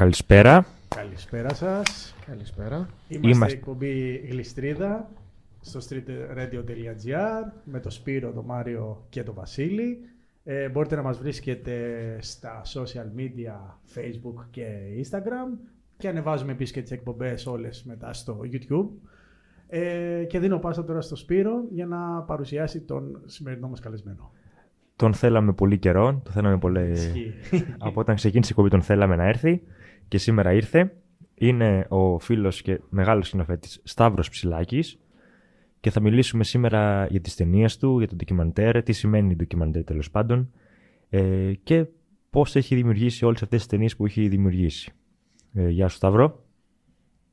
Καλησπέρα. Καλησπέρα σας. Καλησπέρα. Είμαστε εκπομπή Γλιστρίδα στο streetradio.gr με τον Σπύρο, τον Μάριο και τον Βασίλη. Μπορείτε να μας βρίσκετε στα social media, Facebook και Instagram και ανεβάζουμε επίσης και τις εκπομπές όλες μετά στο YouTube. Και δίνω πάσα τώρα στο Σπύρο για να παρουσιάσει τον σημερινό μας καλεσμένο. Τον θέλαμε πολύ καιρό, από όταν ξεκίνησε η εκπομπή τον θέλαμε να έρθει και σήμερα ήρθε. Είναι ο φίλος και μεγάλος σκηνοθέτης Σταύρος Ψηλάκης και θα μιλήσουμε σήμερα για τις ταινίες του, για το ντοκιμαντέρ, τι σημαίνει ντοκιμαντέρ τέλος πάντων και πώς έχει δημιουργήσει όλες αυτές τις ταινίες που έχει δημιουργήσει. Γεια σου Σταύρο.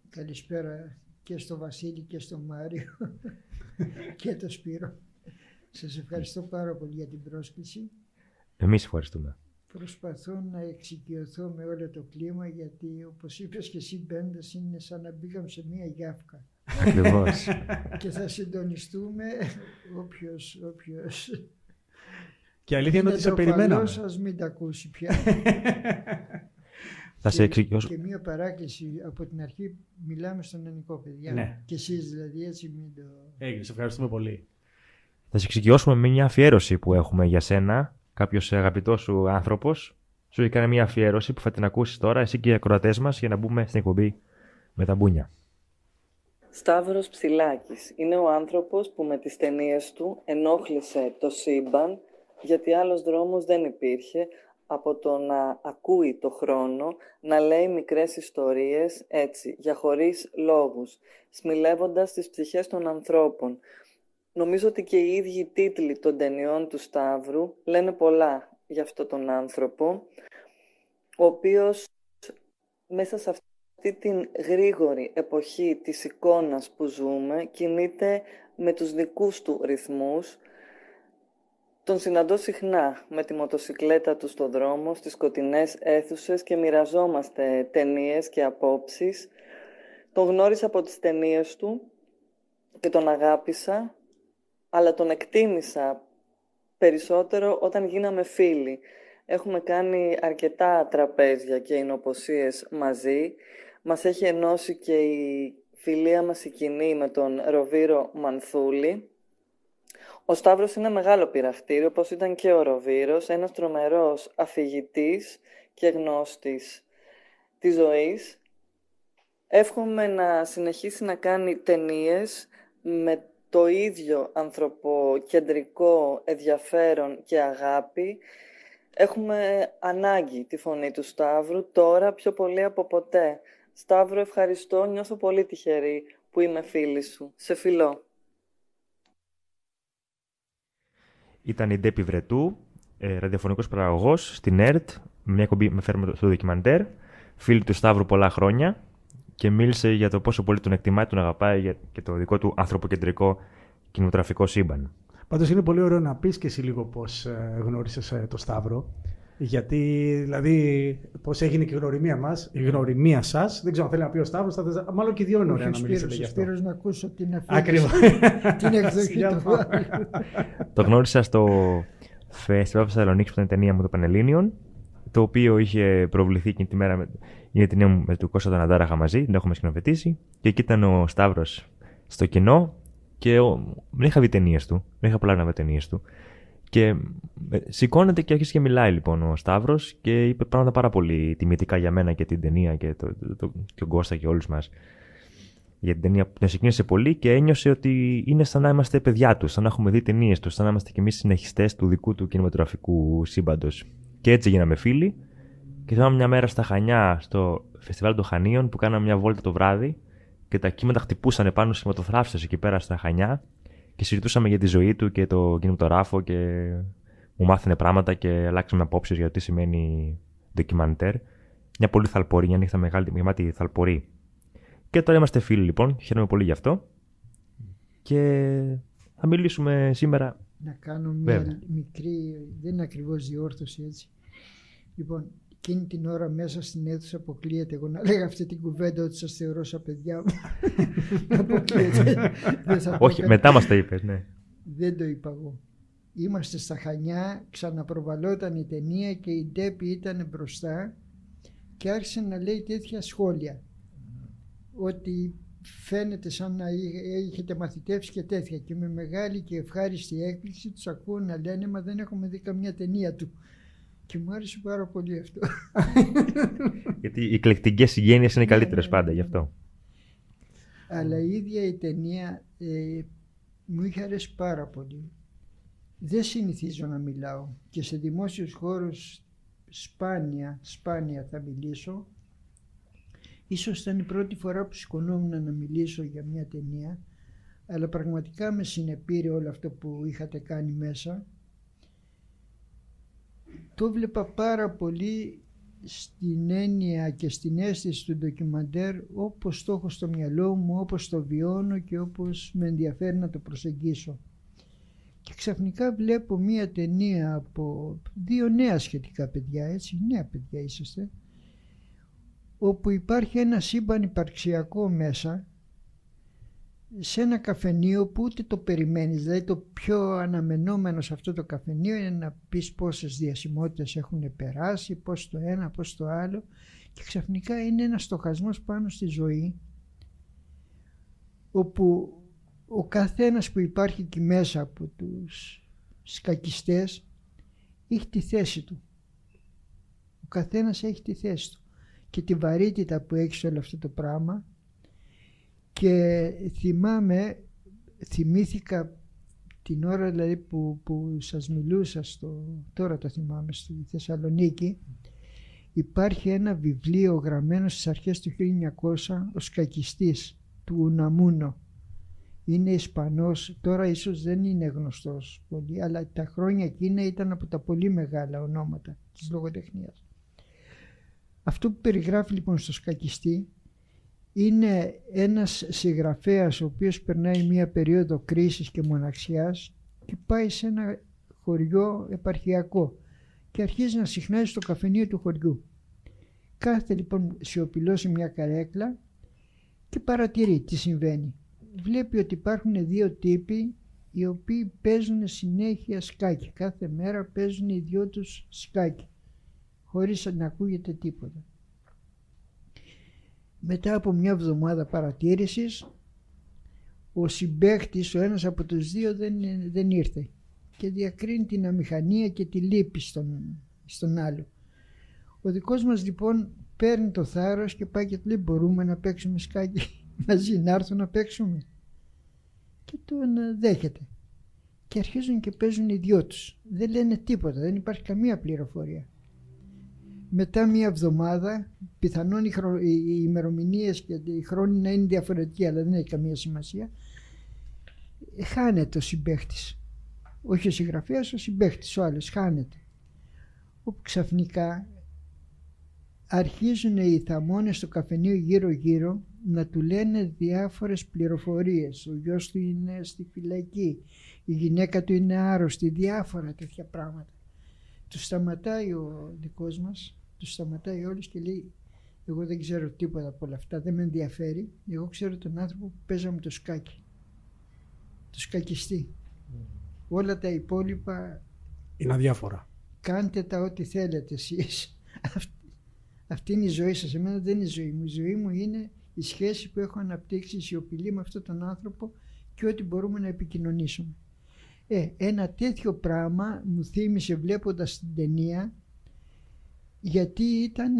Καλησπέρα και στο Βασίλη και στο Μάριο και το Σπύρο. Σας ευχαριστώ πάρα πολύ για την πρόσκληση. Εμείς ευχαριστούμε. Προσπαθώ να εξοικειωθώ με όλο το κλίμα, γιατί όπως είπες και εσύ μπαίνοντας είναι σαν να μπήκαμε σε μία γιάφκα. Ακριβώς. Και θα συντονιστούμε όποιος και αλήθεια είναι ότι σε περιμέναμε. Ας μην τα ακούσει πια. Θα σε εξοικειώσω. Και μία παράκληση από την αρχή, μιλάμε στον ελληνικό, παιδιά. Ναι. Και εσείς δηλαδή, έτσι μην το... Έγινε, σε ευχαριστούμε πολύ. Θα σε εξοικειώσουμε με μια αφιέρωση που έχουμε για σένα. Κάποιος αγαπητός σου άνθρωπος σου έχει κάνει μια αφιέρωση που θα την ακούσεις τώρα, εσύ και οι ακροατές μας, για να μπούμε στην εκπομπή με τα μπούνια. Σταύρος Ψηλάκης είναι ο άνθρωπος που με τις ταινίες του ενόχλησε το σύμπαν, γιατί άλλος δρόμος δεν υπήρχε από το να ακούει το χρόνο, να λέει μικρές ιστορίες έτσι, για χωρίς λόγους, σμιλεύοντας τις ψυχές των ανθρώπων. Νομίζω ότι και οι ίδιοι τίτλοι των ταινιών του Σταύρου λένε πολλά για αυτόν τον άνθρωπο, ο οποίος μέσα σε αυτή την γρήγορη εποχή της εικόνας που ζούμε κινείται με τους δικούς του ρυθμούς. Τον συναντώ συχνά με τη μοτοσικλέτα του στον δρόμο, στις σκοτεινές αίθουσες και μοιραζόμαστε ταινίες και απόψεις. Τον γνώρισα από τις ταινίες του και τον αγάπησα, αλλά τον εκτίμησα περισσότερο όταν γίναμε φίλοι. Έχουμε κάνει αρκετά τραπέζια και εινοποσίες μαζί. Μας έχει ενώσει και η φιλία μας η κοινή με τον Ροβίρο Μανθούλη. Ο Σταύρος είναι μεγάλο πειραχτήριο, όπως ήταν και ο Ροβίρος, ένας τρομερός αφηγητής και γνώστης της ζωής. Εύχομαι να συνεχίσει να κάνει ταινίες με το ίδιο ανθρωποκεντρικό ενδιαφέρον και αγάπη. Έχουμε ανάγκη τη φωνή του Σταύρου τώρα πιο πολύ από ποτέ. Σταύρο, ευχαριστώ, νιώθω πολύ τυχερή που είμαι φίλη σου. Σε φιλώ. Ήταν η Ντέπη Βρετού, ραδιοφωνικός παραγωγός στην ΕΡΤ, μια εκπομπή με φέρουμε στο ντοκιμαντέρ, φίλη του Σταύρου πολλά χρόνια και μίλησε για το πόσο πολύ τον εκτιμάει, τον αγαπάει και το δικό του ανθρωποκεντρικό κινηματογραφικό σύμπαν. Πάντως είναι πολύ ωραίο να πεις και εσύ λίγο πώς γνώρισες το Σταύρο. Γιατί, δηλαδή, πώς έγινε και η γνωριμία μας, η γνωριμία σας. Δεν ξέρω αν θέλει να πει ο Σταύρος, μάλλον και οι δυο είναι ωραία να μιλήσετε γι' αυτό. Σπύρος να ακούσω την αφήγηση. Ακριβώς. Την εκδοχή του. Το γνώρισα στο Φεστιβάλ Θεσσαλονίκης που ήταν η ταινία μου των Πανελλήνιων, το οποίο είχε προβληθεί εκείνη τη μέρα για την ταινία μου με τον Κώστα τον Αντάραχα μαζί, την έχουμε σκηνοθετήσει. Και εκεί ήταν ο Σταύρος στο κοινό και δεν είχα δει ταινίες του, δεν είχα πολλά να δει ταινίες του. Και σηκώνεται και αρχίζει και μιλάει λοιπόν ο Σταύρος και είπε πράγματα πάρα πολύ τιμητικά για μένα και την ταινία και τον Κώστα και όλους μας. Για την ταινία που τον συγκίνησε πολύ και ένιωσε ότι είναι σαν να είμαστε παιδιά του, σαν να έχουμε δει ταινίες του, σαν να είμαστε κι εμείς συνεχιστές του δικού του κινηματογραφικού σύμπαντος. Και έτσι γίναμε φίλοι. Και θυμάμαι μια μέρα στα Χανιά, στο φεστιβάλ των Χανίων, που κάναμε μια βόλτα το βράδυ και τα κύματα χτυπούσαν επάνω στους σηματοθράφιστες εκεί πέρα στα Χανιά. Και συζητούσαμε για τη ζωή του και το κινηματογράφο και μου μάθαινε πράγματα και αλλάξαμε απόψεις για το τι σημαίνει ντοκιμαντέρ. Μια πολύ θαλπορή, μια νύχτα μεγάλη, γεμάτη θαλπορή. Και τώρα είμαστε φίλοι λοιπόν, χαίρομαι πολύ γι' αυτό. Και θα μιλήσουμε σήμερα. Να κάνω μια μικρή, δεν είναι ακριβώς διόρθωση έτσι. Λοιπόν, εκείνη την ώρα μέσα στην αίθουσα αποκλείεται εγώ να λέγα αυτή την κουβέντα ότι σας θεωρώ σαν παιδιά μου. Αποκλείεται. Όχι, μετά μας τα είπες, ναι. Δεν το είπα εγώ. Είμαστε στα Χανιά, ξαναπροβαλόταν η ταινία και η Ντέπη ήταν μπροστά και άρχισε να λέει τέτοια σχόλια. Ότι φαίνεται σαν να έχετε μαθητεύσει και τέτοια. Και με μεγάλη και ευχάριστη έκπληξη τους ακούω να λένε «Μα δεν έχουμε δει καμιά ταινία του». Και μου άρεσε πάρα πολύ αυτό. Γιατί οι εκλεκτικές συγγένειες είναι οι καλύτερες πάντα, γι' αυτό. Αλλά η ίδια η ταινία μου είχε αρέσει πάρα πολύ. Δεν συνηθίζω να μιλάω και σε δημόσιους χώρους σπάνια θα μιλήσω. Ίσως ήταν η πρώτη φορά που σηκωνόμουν να μιλήσω για μια ταινία, αλλά πραγματικά με συνεπήρε όλο αυτό που είχατε κάνει μέσα. Το βλέπα πάρα πολύ στην έννοια και στην αίσθηση του ντοκιμαντέρ, όπως το έχω στο μυαλό μου, όπως το βιώνω και όπως με ενδιαφέρει να το προσεγγίσω. Και ξαφνικά βλέπω μία ταινία από 2 νέα σχετικά παιδιά, έτσι, νέα παιδιά είσαστε, όπου υπάρχει ένα σύμπαν υπαρξιακό μέσα, σε ένα καφενείο που ούτε το περιμένεις. Δηλαδή το πιο αναμενόμενο σε αυτό το καφενείο είναι να πεις πόσες διασημότητες έχουν περάσει, πώς το ένα, πώς το άλλο, και ξαφνικά είναι ένας στοχασμός πάνω στη ζωή, όπου ο καθένας που υπάρχει εκεί μέσα από τους σκακιστές έχει τη θέση του. Ο καθένας έχει τη θέση του και τη βαρύτητα που έχει σε όλο αυτό το πράγμα. Και θυμήθηκα την ώρα δηλαδή που σας μιλούσα, τώρα το θυμάμαι, στη Θεσσαλονίκη, υπάρχει ένα βιβλίο γραμμένο στις αρχές του 1900, ο σκακιστής του Ουναμούνο. Είναι Ισπανός, τώρα ίσως δεν είναι γνωστός πολύ, αλλά τα χρόνια εκείνα ήταν από τα πολύ μεγάλα ονόματα της λογοτεχνίας. Αυτό που περιγράφει λοιπόν στο σκακιστή είναι ένας συγγραφέας ο οποίος περνάει μια περίοδο κρίσης και μοναξιάς και πάει σε ένα χωριό επαρχιακό και αρχίζει να συχνάζει στο καφενείο του χωριού. Κάθεται λοιπόν σιωπηλός σε μια καρέκλα και παρατηρεί τι συμβαίνει. Βλέπει ότι υπάρχουν 2 τύποι οι οποίοι παίζουν συνέχεια σκάκι. Κάθε μέρα παίζουν οι 2 τους σκάκι, χωρίς να ακούγεται τίποτα. Μετά από μια εβδομάδα παρατήρησης, ο συμπαίκτης, ο ένας από τους 2 δεν ήρθε και διακρίνει την αμηχανία και τη λύπη στον άλλο. Ο δικός μας λοιπόν παίρνει το θάρρος και πάει και του λέει «Μπορούμε να παίξουμε σκάκι μαζί, να έρθω να παίξουμε?» Και τον δέχεται και αρχίζουν και παίζουν οι 2 τους. Δεν λένε τίποτα, δεν υπάρχει καμία πληροφορία. Μετά μια εβδομάδα, πιθανόν οι ημερομηνίες και οι χρόνοι να είναι διαφορετικοί, αλλά δεν έχει καμία σημασία, χάνεται ο συμπαίκτης. Όχι ο συγγραφέας, ο συμπαίκτης, ο άλλος χάνεται. Όπου ξαφνικά αρχίζουν οι θαμώνες του καφενείου γύρω-γύρω να του λένε διάφορες πληροφορίες. Ο γιος του είναι στη φυλακή, η γυναίκα του είναι άρρωστη, διάφορα τέτοια πράγματα. Του σταματάει ο δικός μας, του σταματάει όλους και λέει «Εγώ δεν ξέρω τίποτα από όλα αυτά, δεν με ενδιαφέρει. Εγώ ξέρω τον άνθρωπο που παίζαμε το σκάκι, το σκακιστή. Όλα τα υπόλοιπα είναι αδιάφορα. Κάντε τα ό,τι θέλετε εσείς. Αυτή είναι η ζωή σας. Εμένα δεν είναι η ζωή μου. Η ζωή μου είναι η σχέση που έχω αναπτύξει σιωπηλή με αυτόν τον άνθρωπο και ό,τι μπορούμε να επικοινωνήσουμε». Ένα τέτοιο πράγμα μου θύμισε βλέποντας την ταινία, γιατί ήταν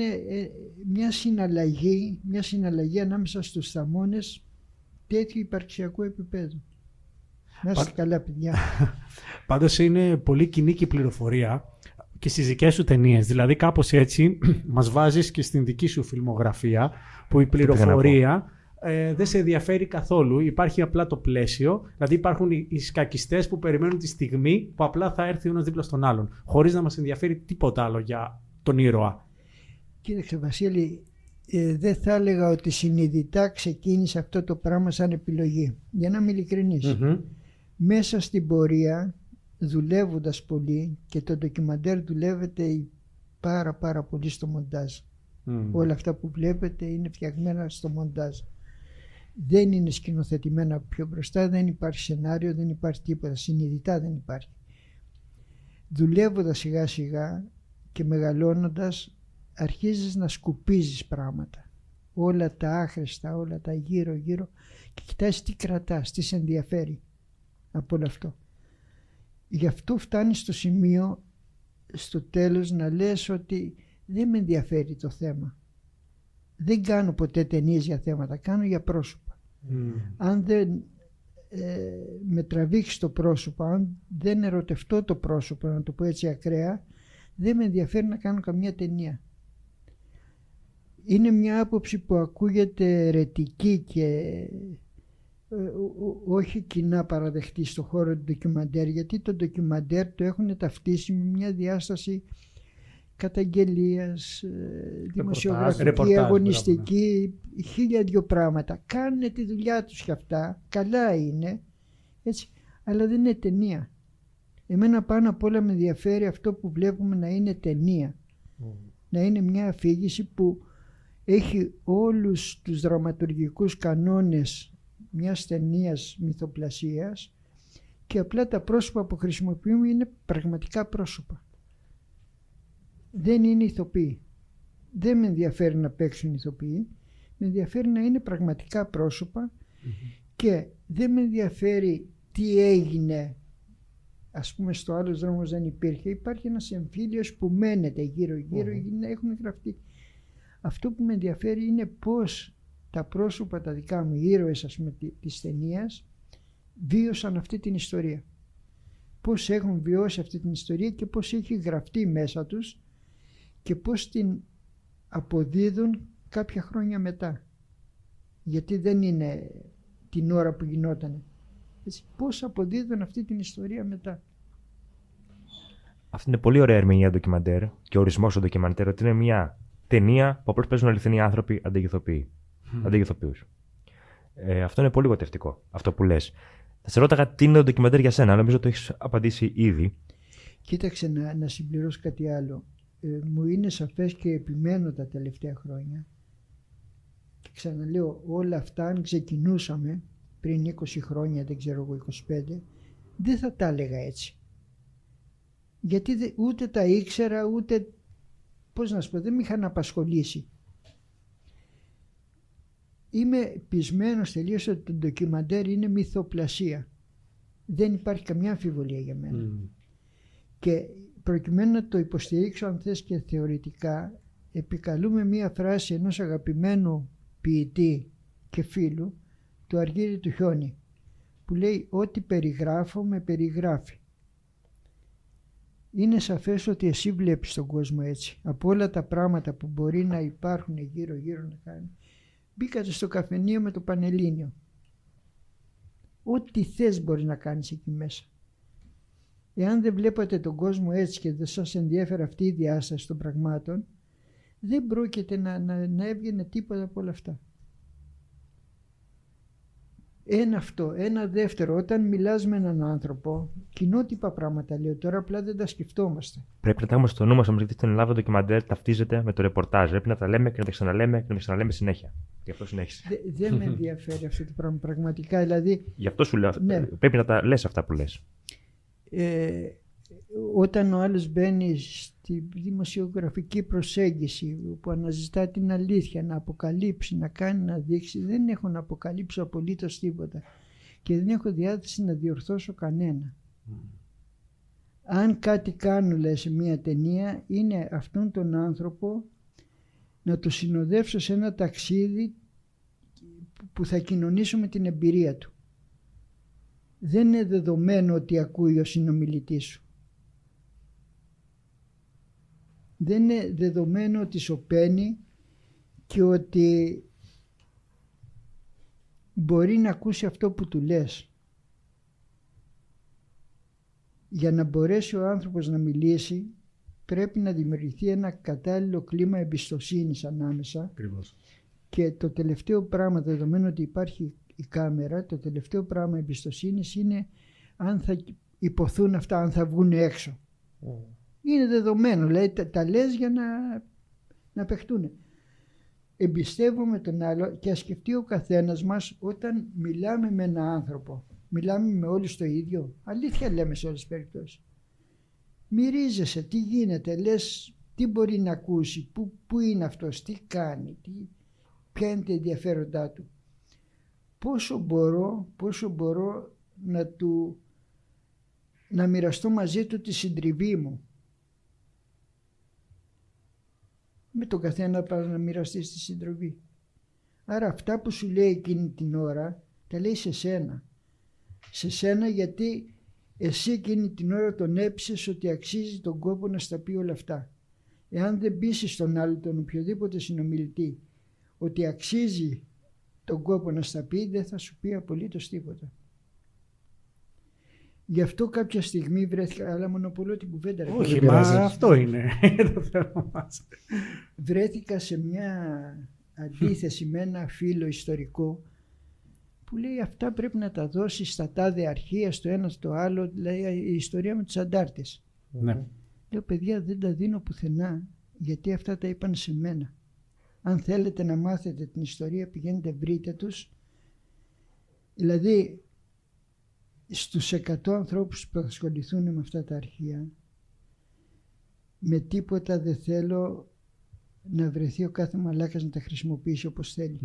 μια συναλλαγή ανάμεσα στους θαμώνες τέτοιου υπαρξιακού επίπεδου. Να είστε καλά, παιδιά. Πάντως είναι πολύ κοινή και η πληροφορία και στις δικές σου ταινίες. Δηλαδή κάπως έτσι μας βάζεις και στην δική σου φιλμογραφία, που η πληροφορία δεν σε ενδιαφέρει καθόλου. Υπάρχει απλά το πλαίσιο. Δηλαδή υπάρχουν οι σκακιστές που περιμένουν τη στιγμή που απλά θα έρθει ο ένας δίπλα στον άλλον, χωρίς να μας ενδιαφέρει τίποτα άλλο για τον ήρωα. Κοίταξε Βασίλη, δεν θα έλεγα ότι συνειδητά ξεκίνησε αυτό το πράγμα σαν επιλογή. Για να είμαι ειλικρινής. Μέσα στην πορεία, δουλεύοντας πολύ, και το ντοκιμαντέρ δουλεύεται πάρα πολύ στο μοντάζ. Όλα αυτά που βλέπετε είναι φτιαγμένα στο μοντάζ. Δεν είναι σκηνοθετημένα πιο μπροστά, δεν υπάρχει σενάριο, δεν υπάρχει τίποτα. Συνειδητά δεν υπάρχει. Δουλεύοντας σιγά σιγά και μεγαλώνοντας, αρχίζεις να σκουπίζεις πράγματα. Όλα τα άχρηστα, όλα τα γύρω-γύρω και κοιτάς τι κρατάς, τι σε ενδιαφέρει από όλο αυτό. Γι' αυτό φτάνεις στο σημείο στο τέλος να λες ότι δεν με ενδιαφέρει το θέμα. Δεν κάνω ποτέ ταινίες για θέματα, κάνω για πρόσωπα. Αν δεν με τραβήξει το πρόσωπο, αν δεν ερωτευτώ το πρόσωπο, να το πω έτσι ακραία, δεν με ενδιαφέρει να κάνω καμία ταινία. Είναι μια άποψη που ακούγεται αιρετική και όχι κοινά παραδεχτή στο χώρο του ντοκιμαντέρ, γιατί το ντοκιμαντέρ το έχουν ταυτίσει με μια διάσταση καταγγελίας, δημοσιογραφική, αγωνιστική, 1002 πράγματα. Κάνουν τη δουλειά τους κι αυτά, καλά είναι, έτσι, αλλά δεν είναι ταινία. Εμένα πάνω απ' όλα με ενδιαφέρει αυτό που βλέπουμε να είναι ταινία. Να είναι μια αφήγηση που έχει όλους τους δραματουργικούς κανόνες μιας ταινίας μυθοπλασίας και απλά τα πρόσωπα που χρησιμοποιούμε είναι πραγματικά πρόσωπα. Δεν είναι ηθοποιοί. Δεν με ενδιαφέρει να παίξουν ηθοποιοί. Με ενδιαφέρει να είναι πραγματικά πρόσωπα και δεν με ενδιαφέρει τι έγινε. Ας πούμε στο Άλλος δρόμος δεν υπήρχε. Υπάρχει ένας εμφύλιος που μένεται γύρω-γύρω, έχουν γραφτεί. Αυτό που με ενδιαφέρει είναι πώς τα πρόσωπα, τα δικά μου, οι ήρωες ας πούμε της ταινίας, βίωσαν αυτή την ιστορία. Πώς έχουν βιώσει αυτή την ιστορία και πώς έχει γραφτεί μέσα τους και πώς την αποδίδουν κάποια χρόνια μετά. Γιατί δεν είναι την ώρα που γινότανε. Έτσι, πώς αποδίδουν αυτή την ιστορία μετά. Αυτή είναι πολύ ωραία ερμηνεία ντοκιμαντέρ και ο ορισμός του ντοκιμαντέρ ότι είναι μια ταινία που απλώς παίζουν αληθινοί άνθρωποι αντί για ηθοποιούς. Αυτό είναι πολύ γοητευτικό, αυτό που λες. Θα σε ρώταγα τι είναι το ντοκιμαντέρ για σένα, νομίζω το έχεις απαντήσει ήδη. Κοίταξε να συμπληρώσω κάτι άλλο. Μου είναι σαφές και επιμένω τα τελευταία χρόνια και ξαναλέω όλα αυτά αν ξεκινούσαμε πριν 20 χρόνια, δεν ξέρω εγώ 25, δεν θα τα έλεγα έτσι. Γιατί ούτε τα ήξερα, ούτε, πώς να σου πω, δεν με είχαν απασχολήσει. Είμαι πεισμένος τελείως ότι το ντοκιμαντέρ είναι μυθοπλασία. Δεν υπάρχει καμιά αμφιβολία για μένα. Και προκειμένου να το υποστηρίξω αν θες και θεωρητικά, επικαλούμε μία φράση ενός αγαπημένου ποιητή και φίλου, του Αργύρη του Χιόνι, που λέει «Ό,τι περιγράφω με περιγράφει». Είναι σαφές ότι εσύ βλέπεις τον κόσμο έτσι. Από όλα τα πράγματα που μπορεί να υπάρχουν γύρω-γύρω να κάνουν, μπήκατε στο καφενείο με το Πανελλήνιο. Ό,τι θες μπορείς να κάνεις εκεί μέσα. Εάν δεν βλέπατε τον κόσμο έτσι και δεν σας ενδιέφερε αυτή η διάσταση των πραγμάτων, δεν πρόκειται να έβγαινε τίποτα από όλα αυτά. Ένα αυτό. Ένα δεύτερο, όταν μιλάς με έναν άνθρωπο, κοινότυπα πράγματα λέω τώρα, απλά δεν τα σκεφτόμαστε. Πρέπει να τα έχουμε στο νου μας, γιατί στην Ελλάδα το ντοκιμαντέρ ταυτίζεται με το ρεπορτάζ. Πρέπει να τα λέμε και να τα ξαναλέμε και να τα ξαναλέμε συνέχεια. Γι' αυτό συνέχισε. Δεν με ενδιαφέρει αυτό το πράγμα πραγματικά. Δηλαδή, γι' αυτό σου λέω. Ναι. Πρέπει να τα λες αυτά που λες. Όταν ο άλλος μπαίνει στη δημοσιογραφική προσέγγιση που αναζητά την αλήθεια, να αποκαλύψει, να κάνει, να δείξει, δεν έχω να αποκαλύψω απολύτως τίποτα και δεν έχω διάθεση να διορθώσω κανένα. Αν κάτι κάνω, λέει, σε μια ταινία, είναι αυτόν τον άνθρωπο να το συνοδεύσω σε ένα ταξίδι που θα κοινωνήσω με την εμπειρία του. Δεν είναι δεδομένο ότι ακούει ο συνομιλητής σου. Δεν είναι δεδομένο ότι σωπαίνει και ότι μπορεί να ακούσει αυτό που του λες. Για να μπορέσει ο άνθρωπος να μιλήσει πρέπει να δημιουργηθεί ένα κατάλληλο κλίμα εμπιστοσύνης ανάμεσα. Ακριβώς. Και το τελευταίο πράγμα, δεδομένου ότι υπάρχει η κάμερα, το τελευταίο πράγμα εμπιστοσύνης είναι αν θα υποθούν αυτά, αν θα βγουν έξω. Είναι δεδομένο, δηλαδή τα λες για να παιχτούν. Εμπιστεύομαι τον άλλο και ας σκεφτεί ο καθένας μας όταν μιλάμε με έναν άνθρωπο. Μιλάμε με όλους το ίδιο. Αλήθεια λέμε σε όλες τις περιπτώσεις. Μυρίζεσαι, τι γίνεται, λες τι μπορεί να ακούσει, πού είναι αυτός, τι κάνει, ποια είναι τα ενδιαφέροντά του. Πόσο μπορώ να μοιραστώ μαζί του τη συντριβή μου. Με τον καθένα πας να μοιραστείς τη συντριβή. Άρα αυτά που σου λέει εκείνη την ώρα τα λέει σε σένα. Σε σένα γιατί εσύ εκείνη την ώρα τον έψες ότι αξίζει τον κόπο να στα πει όλα αυτά. Εάν δεν πείσεις τον άλλο, τον οποιοδήποτε συνομιλητή, ότι αξίζει τον κόπο να στα πει, δεν θα σου πει απολύτως τίποτα. Γι' αυτό κάποια στιγμή βρέθηκα, αλλά μονοπολώ την κουβέντα. Όχι, μα αυτό είναι το θέμα μας. Βρέθηκα σε μια αντίθεση με ένα φίλο ιστορικό που λέει αυτά πρέπει να τα δώσει στα τάδε αρχεία, στο ένα στο άλλο, δηλαδή η ιστορία με τους αντάρτες. Ναι. Λέω παιδιά δεν τα δίνω πουθενά γιατί αυτά τα είπαν σε μένα. Αν θέλετε να μάθετε την ιστορία πηγαίνετε βρείτε τους. Δηλαδή στους 100 ανθρώπους που θα ασχοληθούν με αυτά τα αρχεία με τίποτα δεν θέλω να βρεθεί ο κάθε μαλάκας να τα χρησιμοποιήσει όπως θέλει.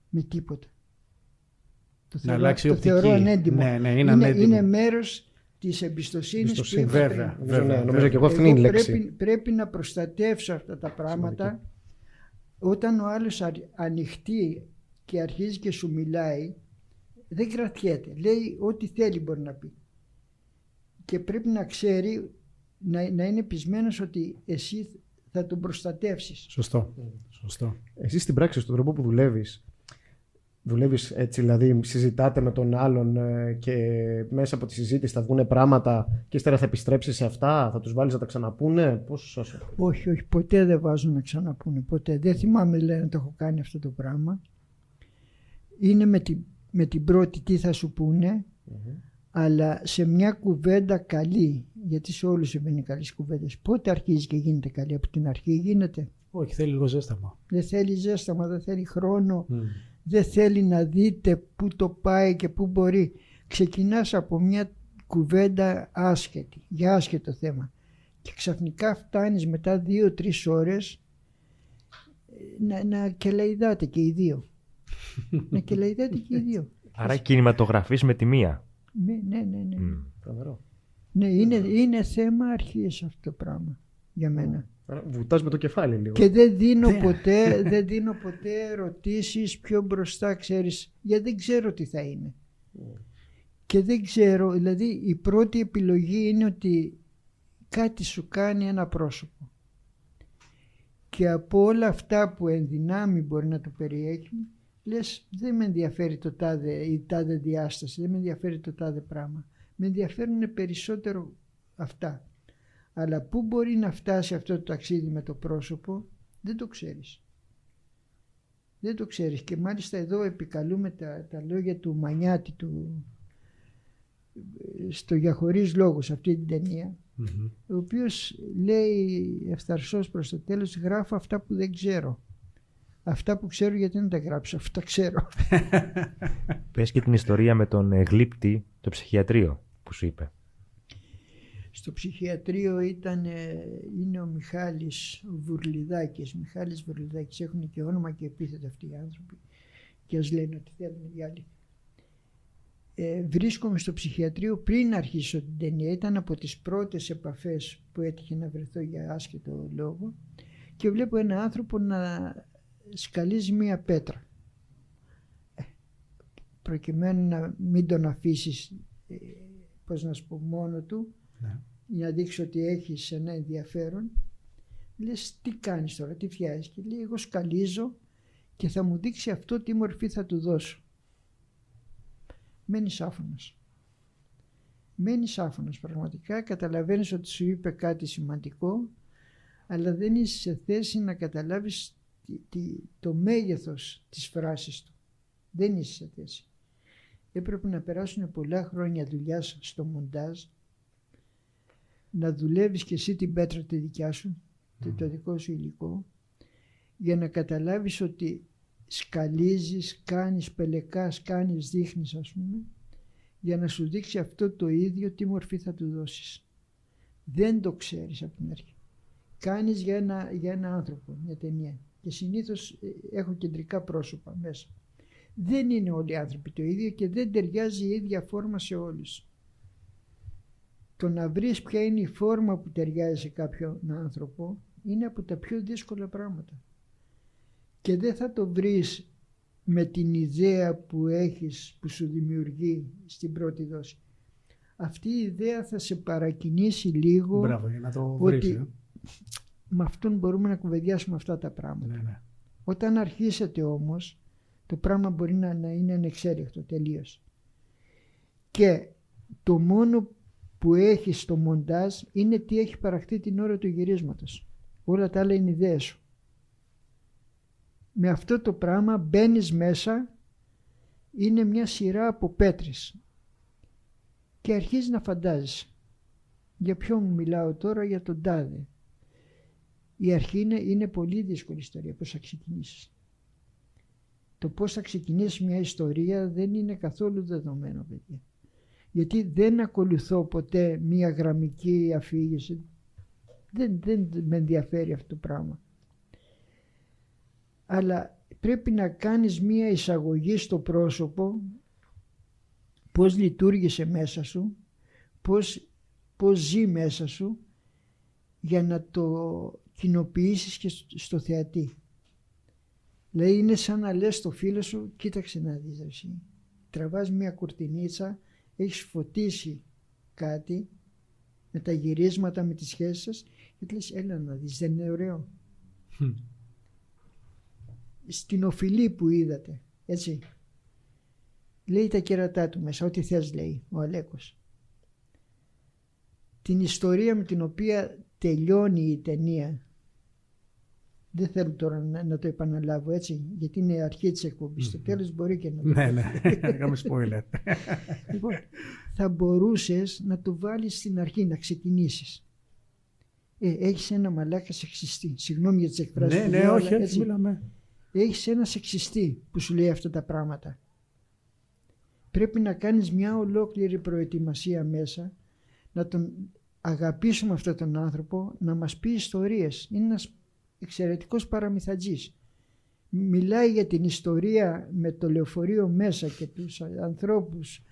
Με τίποτα. Το θεωρώ ανέντιμο. Ναι, είναι μέρος της εμπιστοσύνης που είπατε. Βέβαια. Νομίζω και εγώ αυτή είναι η λέξη. Πρέπει να προστατεύσω αυτά τα πράγματα. Σημαντική. Όταν ο άλλος ανοιχτεί και αρχίζει και σου μιλάει, δεν κρατιέται. Λέει ό,τι θέλει μπορεί να πει. Και πρέπει να ξέρει, να είναι πεισμένος ότι εσύ θα τον προστατεύσεις. Σωστό. Εσύ στην πράξη, στον τρόπο που δουλεύεις έτσι, δηλαδή συζητάτε με τον άλλον και μέσα από τη συζήτηση θα βγουν πράγματα και ύστερα θα επιστρέψεις σε αυτά, θα τους βάλεις να τα ξαναπούνε, πώς? Όχι, ποτέ δεν βάζουν να ξαναπούνε, ποτέ. Δεν θυμάμαι να το έχω κάνει αυτό το πράγμα. Είναι με την πρώτη τι θα σου πούνε, αλλά σε μια κουβέντα καλή, γιατί σε όλους συμβαίνει καλές κουβέντες. Πότε αρχίζει και γίνεται καλή? Από την αρχή γίνεται? Όχι, θέλει λίγο ζέσταμα. Δεν θέλει ζέσταμα, δεν θέλει χρόνο. Δεν θέλει να δείτε πού το πάει και πού μπορεί. Ξεκινάς από μια κουβέντα άσχετη, για άσχετο θέμα και ξαφνικά φτάνεις μετά 2-3 ώρες να κελαϊδάτε και οι δύο. Να κελαϊδάτε και οι δύο. Άρα κινηματογραφείς με τη μία. Ναι. Ναι, είναι θέμα αρχής αυτό το πράγμα για μένα. Βουτάς με το κεφάλι λίγο. Και δεν δίνω ποτέ ερωτήσεις πιο μπροστά, ξέρεις, γιατί δεν ξέρω τι θα είναι. Και δεν ξέρω, δηλαδή η πρώτη επιλογή είναι ότι κάτι σου κάνει ένα πρόσωπο. Και από όλα αυτά που εν δυνάμει μπορεί να το περιέχει, λες δεν με ενδιαφέρει το τάδε, η τάδε διάσταση, δεν με ενδιαφέρει το τάδε πράγμα. Με ενδιαφέρουν περισσότερο αυτά. Αλλά πού μπορεί να φτάσει αυτό το ταξίδι με το πρόσωπο, δεν το ξέρεις. Δεν το ξέρεις. Και μάλιστα εδώ επικαλούμε τα λόγια του Μανιάτη στο «Για χωρίς λόγους» αυτή την ταινία, ο οποίος λέει ευθαρσώς προς το τέλος, γράφω αυτά που δεν ξέρω. Αυτά που ξέρω γιατί δεν τα γράψω, αυτά ξέρω. Πες και την ιστορία με τον γλύπτη, το ψυχιατρίο που σου είπε. Στο ψυχιατρίο είναι ο Μιχάλης Βουρλιδάκης. Μιχάλης Βουρλιδάκης, έχουν και όνομα και επίθετο αυτοί οι άνθρωποι και ας λένε ότι θέλουν οι άλλοι. Βρίσκομαι στο ψυχιατρίο πριν αρχίσω την ταινία. Ήταν από τις πρώτες επαφές που έτυχε να βρεθώ για άσχετο λόγο και βλέπω έναν άνθρωπο να σκαλίζει μία πέτρα προκειμένου να μην τον αφήσεις πώς να σου πω μόνο του, για να δείξει ότι έχεις ένα ενδιαφέρον. Λες τι κάνεις τώρα, τι φτιάζεις? Και λέει εγώ σκαλίζω και θα μου δείξει αυτό τι μορφή θα του δώσω. Μένεις άφωνος πραγματικά, καταλαβαίνεις ότι σου είπε κάτι σημαντικό, αλλά δεν είσαι σε θέση να καταλάβεις το μέγεθος της φράσης του. Δεν είσαι σε θέση. Έπρεπε να περάσουν πολλά χρόνια δουλειάς στο μοντάζ, να δουλεύεις και εσύ την πέτρα τη δικιά σου, το δικό σου υλικό, για να καταλάβεις ότι σκαλίζεις, κάνεις, πελεκάς, κάνεις, δείχνεις ας πούμε, για να σου δείξει αυτό το ίδιο τι μορφή θα του δώσεις. Δεν το ξέρεις από την αρχή. κάνεις για ένα άνθρωπο μια ταινία. Και συνήθως έχω κεντρικά πρόσωπα μέσα. Δεν είναι όλοι οι άνθρωποι το ίδιο και δεν ταιριάζει η ίδια φόρμα σε όλους. Το να βρεις ποια είναι η φόρμα που ταιριάζει σε κάποιον άνθρωπο είναι από τα πιο δύσκολα πράγματα. Και δεν θα το βρεις με την ιδέα που έχεις, που σου δημιουργεί στην πρώτη δόση. Αυτή η ιδέα θα σε παρακινήσει λίγο. Μπράβο, για να το βρεις. Ότι με αυτόν μπορούμε να κουβεντιάσουμε αυτά τα πράγματα. Ναι. Όταν αρχίσετε όμως, το πράγμα μπορεί να είναι ανεξέλεγκτο τελείως. Και το μόνο που έχει στο μοντάζ είναι τι έχει παραχθεί την ώρα του γυρίσματος. Όλα τα άλλα είναι ιδέες σου. Με αυτό το πράγμα μπαίνεις μέσα, είναι μια σειρά από πέτρες και αρχίζεις να φαντάζεσαι. Για ποιον μιλάω τώρα, για τον τάδε. Η αρχή είναι πολύ δύσκολη ιστορία, πώς θα ξεκινήσεις. Το πώς θα ξεκινήσεις μια ιστορία δεν είναι καθόλου δεδομένο, παιδιά. Γιατί δεν ακολουθώ ποτέ μια γραμμική αφήγηση. Δεν με ενδιαφέρει αυτό το πράγμα. Αλλά πρέπει να κάνεις μια εισαγωγή στο πρόσωπο, πώς λειτουργήσε μέσα σου, πώς ζει μέσα σου, για να το κοινοποιήσεις και στο θεατή. Δηλαδή είναι σαν να λες στο φίλο σου, κοίταξε να δεις εσύ. Τραβάς μια κουρτινίτσα, έχεις φωτίσει κάτι με τα γυρίσματα, με τις σχέσεις σας και λες έλα να δεις, δεν είναι ωραίο. Στην οφειλή που είδατε, έτσι, λέει τα κέρατά του μέσα, ό,τι θες λέει ο Αλέκος. Την ιστορία με την οποία τελειώνει η ταινία, δεν θέλω τώρα να το επαναλάβω, έτσι, γιατί είναι η αρχή της εκπομπής. Στο τέλος μπορεί και να το Ναι, έκαμε spoiler. Λοιπόν, θα μπορούσες να το βάλεις στην αρχή, να ξεκινήσεις. Έχεις ένα μαλάκα σεξιστή. Συγγνώμη για τις εκφράσεις. Ναι, όχι, έτσι μιλάμε. Έχεις ένα σεξιστή που σου λέει αυτά τα πράγματα. Πρέπει να κάνεις μια ολόκληρη προετοιμασία μέσα, να τον αγαπήσουμε αυτόν τον άνθρωπο, να μας πει ιστορίες. Είναι ένας εξαιρετικός παραμυθατζής. Μιλάει για την ιστορία με το λεωφορείο μέσα και τους ανθρώπους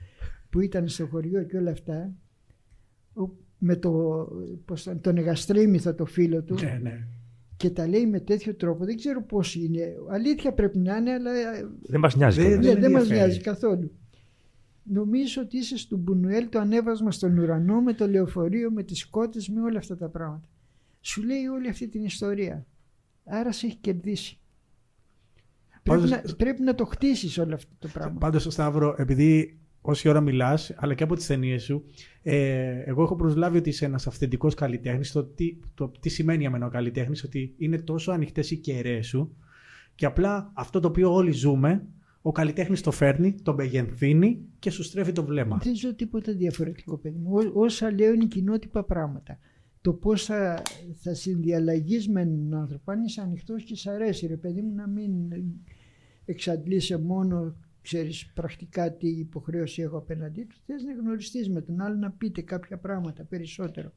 που ήταν στο χωριό και όλα αυτά, με τον Εγαστρίμηθο, το φίλο του. Ναι. Και τα λέει με τέτοιο τρόπο, δεν ξέρω πώς είναι. Αλήθεια πρέπει να είναι, αλλά δεν μας νοιάζει. Δεν μας νοιάζει καθόλου. Νομίζω ότι είσαι στο Μπουνουέλ, το ανέβασμα στον ουρανό με το λεωφορείο, με τις κότες, με όλα αυτά τα πράγματα. Σου λέει όλη αυτή την ιστορία. Άρα σε έχει κερδίσει. Πρέπει να το χτίσεις όλο αυτό το πράγμα. Πάντως, Σταύρο, επειδή όση ώρα μιλάς, αλλά και από τις ταινίες σου, εγώ έχω προσλάβει ότι είσαι ένας αυθεντικός καλλιτέχνης. Τι σημαίνει για μένα ο καλλιτέχνης, ότι είναι τόσο ανοιχτές οι κεραίες σου και απλά αυτό το οποίο όλοι ζούμε, ο καλλιτέχνης το φέρνει, το μεγενθύνει και σου στρέφει το βλέμμα. Δεν ζω τίποτα διαφορετικό, παιδί μου. Όσα λέω είναι κοινότυπα πράγματα. Το πώς θα συνδιαλλαγείς με έναν άνθρωπο, αν είσαι ανοιχτός και σ' αρέσει, ρε παιδί μου, να μην εξαντλείσαι μόνο, ξέρεις πρακτικά τι υποχρέωση έχω απέναντί του. Θες να γνωριστείς με τον άλλο, να πείτε κάποια πράγματα περισσότερο.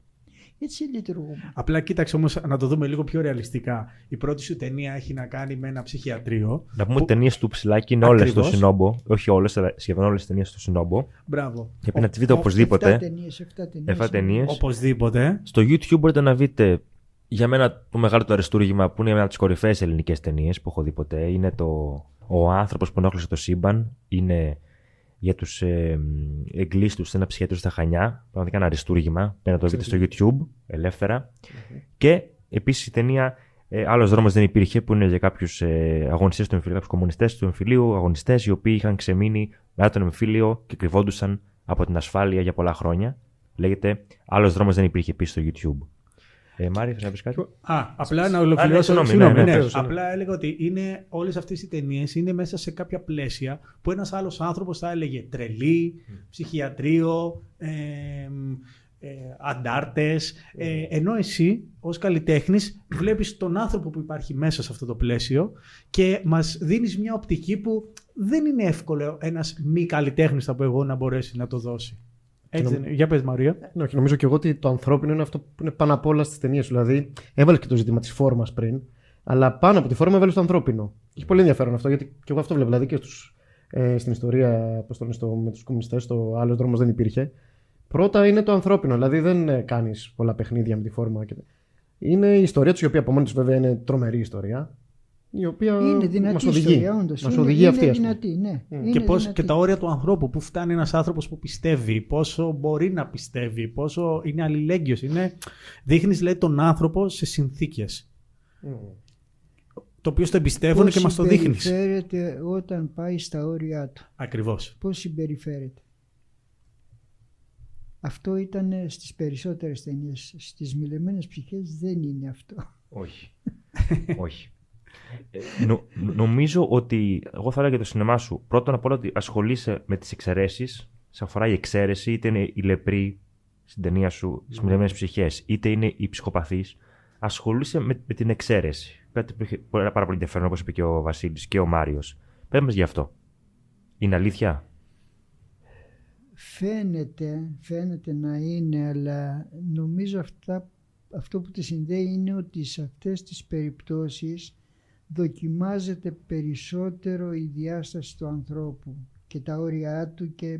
Έτσι λειτουργούμε. Απλά κοίταξε όμως να το δούμε λίγο πιο ρεαλιστικά. Η πρώτη σου ταινία έχει να κάνει με ένα ψυχιατρίο. Να πούμε ότι οι ταινίες του Ψηλάκη είναι όλες στο Σινόμπο. Όχι όλες, αλλά σχεδόν όλες τις ταινίες στο Σινόμπο. Μπράβο. Και πρέπει να τις δείτε οπωσδήποτε. 7 ταινίες. Οπωσδήποτε. Στο YouTube μπορείτε να δείτε, για μένα το μεγάλο το αριστούργημα που είναι μια από τις κορυφαίες ελληνικές ταινίες που έχω δει ποτέ. Είναι ο άνθρωπος που ενόχλησε το σύμπαν. Είναι για τους εγκλήστους σε ένα ψυχιατρίο στα Χανιά. Πραγματικά ένα αριστούργημα. Πρέπει να το δείτε στο YouTube ελεύθερα. Και επίσης η ταινία Άλλος δρόμος δεν υπήρχε, που είναι για κάποιους αγωνιστές του εμφυλίου, κάποιους κομμουνιστές του εμφυλίου, αγωνιστές οι οποίοι είχαν ξεμείνει μετά τον εμφύλιο και κρυβόντουσαν από την ασφάλεια για πολλά χρόνια. Λέγεται Άλλος δρόμος δεν υπήρχε επίσης στο YouTube. Μάρη, θες να πεις κάτι? Απλά να ολοκληρώσω. Ναι. Απλά έλεγα ότι όλες αυτές οι ταινίες είναι μέσα σε κάποια πλαίσια που ένας άλλος άνθρωπος θα έλεγε τρελή, ψυχιατρίο, αντάρτες, ενώ εσύ ως καλλιτέχνης βλέπεις τον άνθρωπο που υπάρχει μέσα σε αυτό το πλαίσιο και μας δίνεις μια οπτική που δεν είναι εύκολο ένας μη καλλιτέχνης, θα πω εγώ, να μπορέσει να το δώσει. Έτσι δεν είναι. Για πες, Μαρία. Ναι, όχι, νομίζω και εγώ ότι το ανθρώπινο είναι αυτό που είναι πάνω απ' όλα στις ταινίες. Δηλαδή, έβαλε και το ζήτημα της φόρμας πριν, αλλά πάνω από τη φόρμα έβαλε το ανθρώπινο. Έχει πολύ ενδιαφέρον αυτό, γιατί και εγώ αυτό βλέπω. Δηλαδή και στην ιστορία με τους κομμουνιστές, το άλλος δρόμος δεν υπήρχε. Πρώτα είναι το ανθρώπινο, δηλαδή δεν κάνεις πολλά παιχνίδια με τη φόρμα. Είναι η ιστορία τους, η οποία από μόνη τους βέβαια είναι τρομερή ιστορία. Η οποία είναι δυνατή μας οδηγεί. ιστορία, όντως. Μας οδηγεί αυτή, είναι δυνατή, ναι. Και τα όρια του ανθρώπου, πού φτάνει ένας άνθρωπος που πιστεύει, πόσο μπορεί να πιστεύει, πόσο είναι αλληλέγγυος. Δείχνεις, λέει, τον άνθρωπο σε συνθήκες. Το οποίο στο εμπιστεύουν και μας το δείχνεις. Πώς συμπεριφέρεται όταν πάει στα όρια του. Ακριβώς. Πώς συμπεριφέρεται. Αυτό ήταν στις περισσότερες ταινίες. Στις Μιλεμένες ψυχές δεν είναι αυτό. Όχι. Όχι. Νομίζω ότι εγώ θα έλεγα για το σινεμά σου πρώτον απ' όλα ότι ασχολείσαι με τις εξαιρέσεις. Σε αφορά η εξαίρεση, είτε είναι η λεπρή στην ταινία σου, στις Μιλεμένες ψυχές, είτε είναι η ψυχοπαθής. Ασχολείσαι με την εξαίρεση. Κάτι που είχε πάρα πολύ ενδιαφέρον, όπως είπε και ο Βασίλης και ο Μάριος. Πες μας γι' αυτό. Είναι αλήθεια? Φαίνεται να είναι, αλλά νομίζω αυτό που τη συνδέει είναι ότι σε αυτές τις περιπτώσεις δοκιμάζεται περισσότερο η διάσταση του ανθρώπου και τα όρια του, και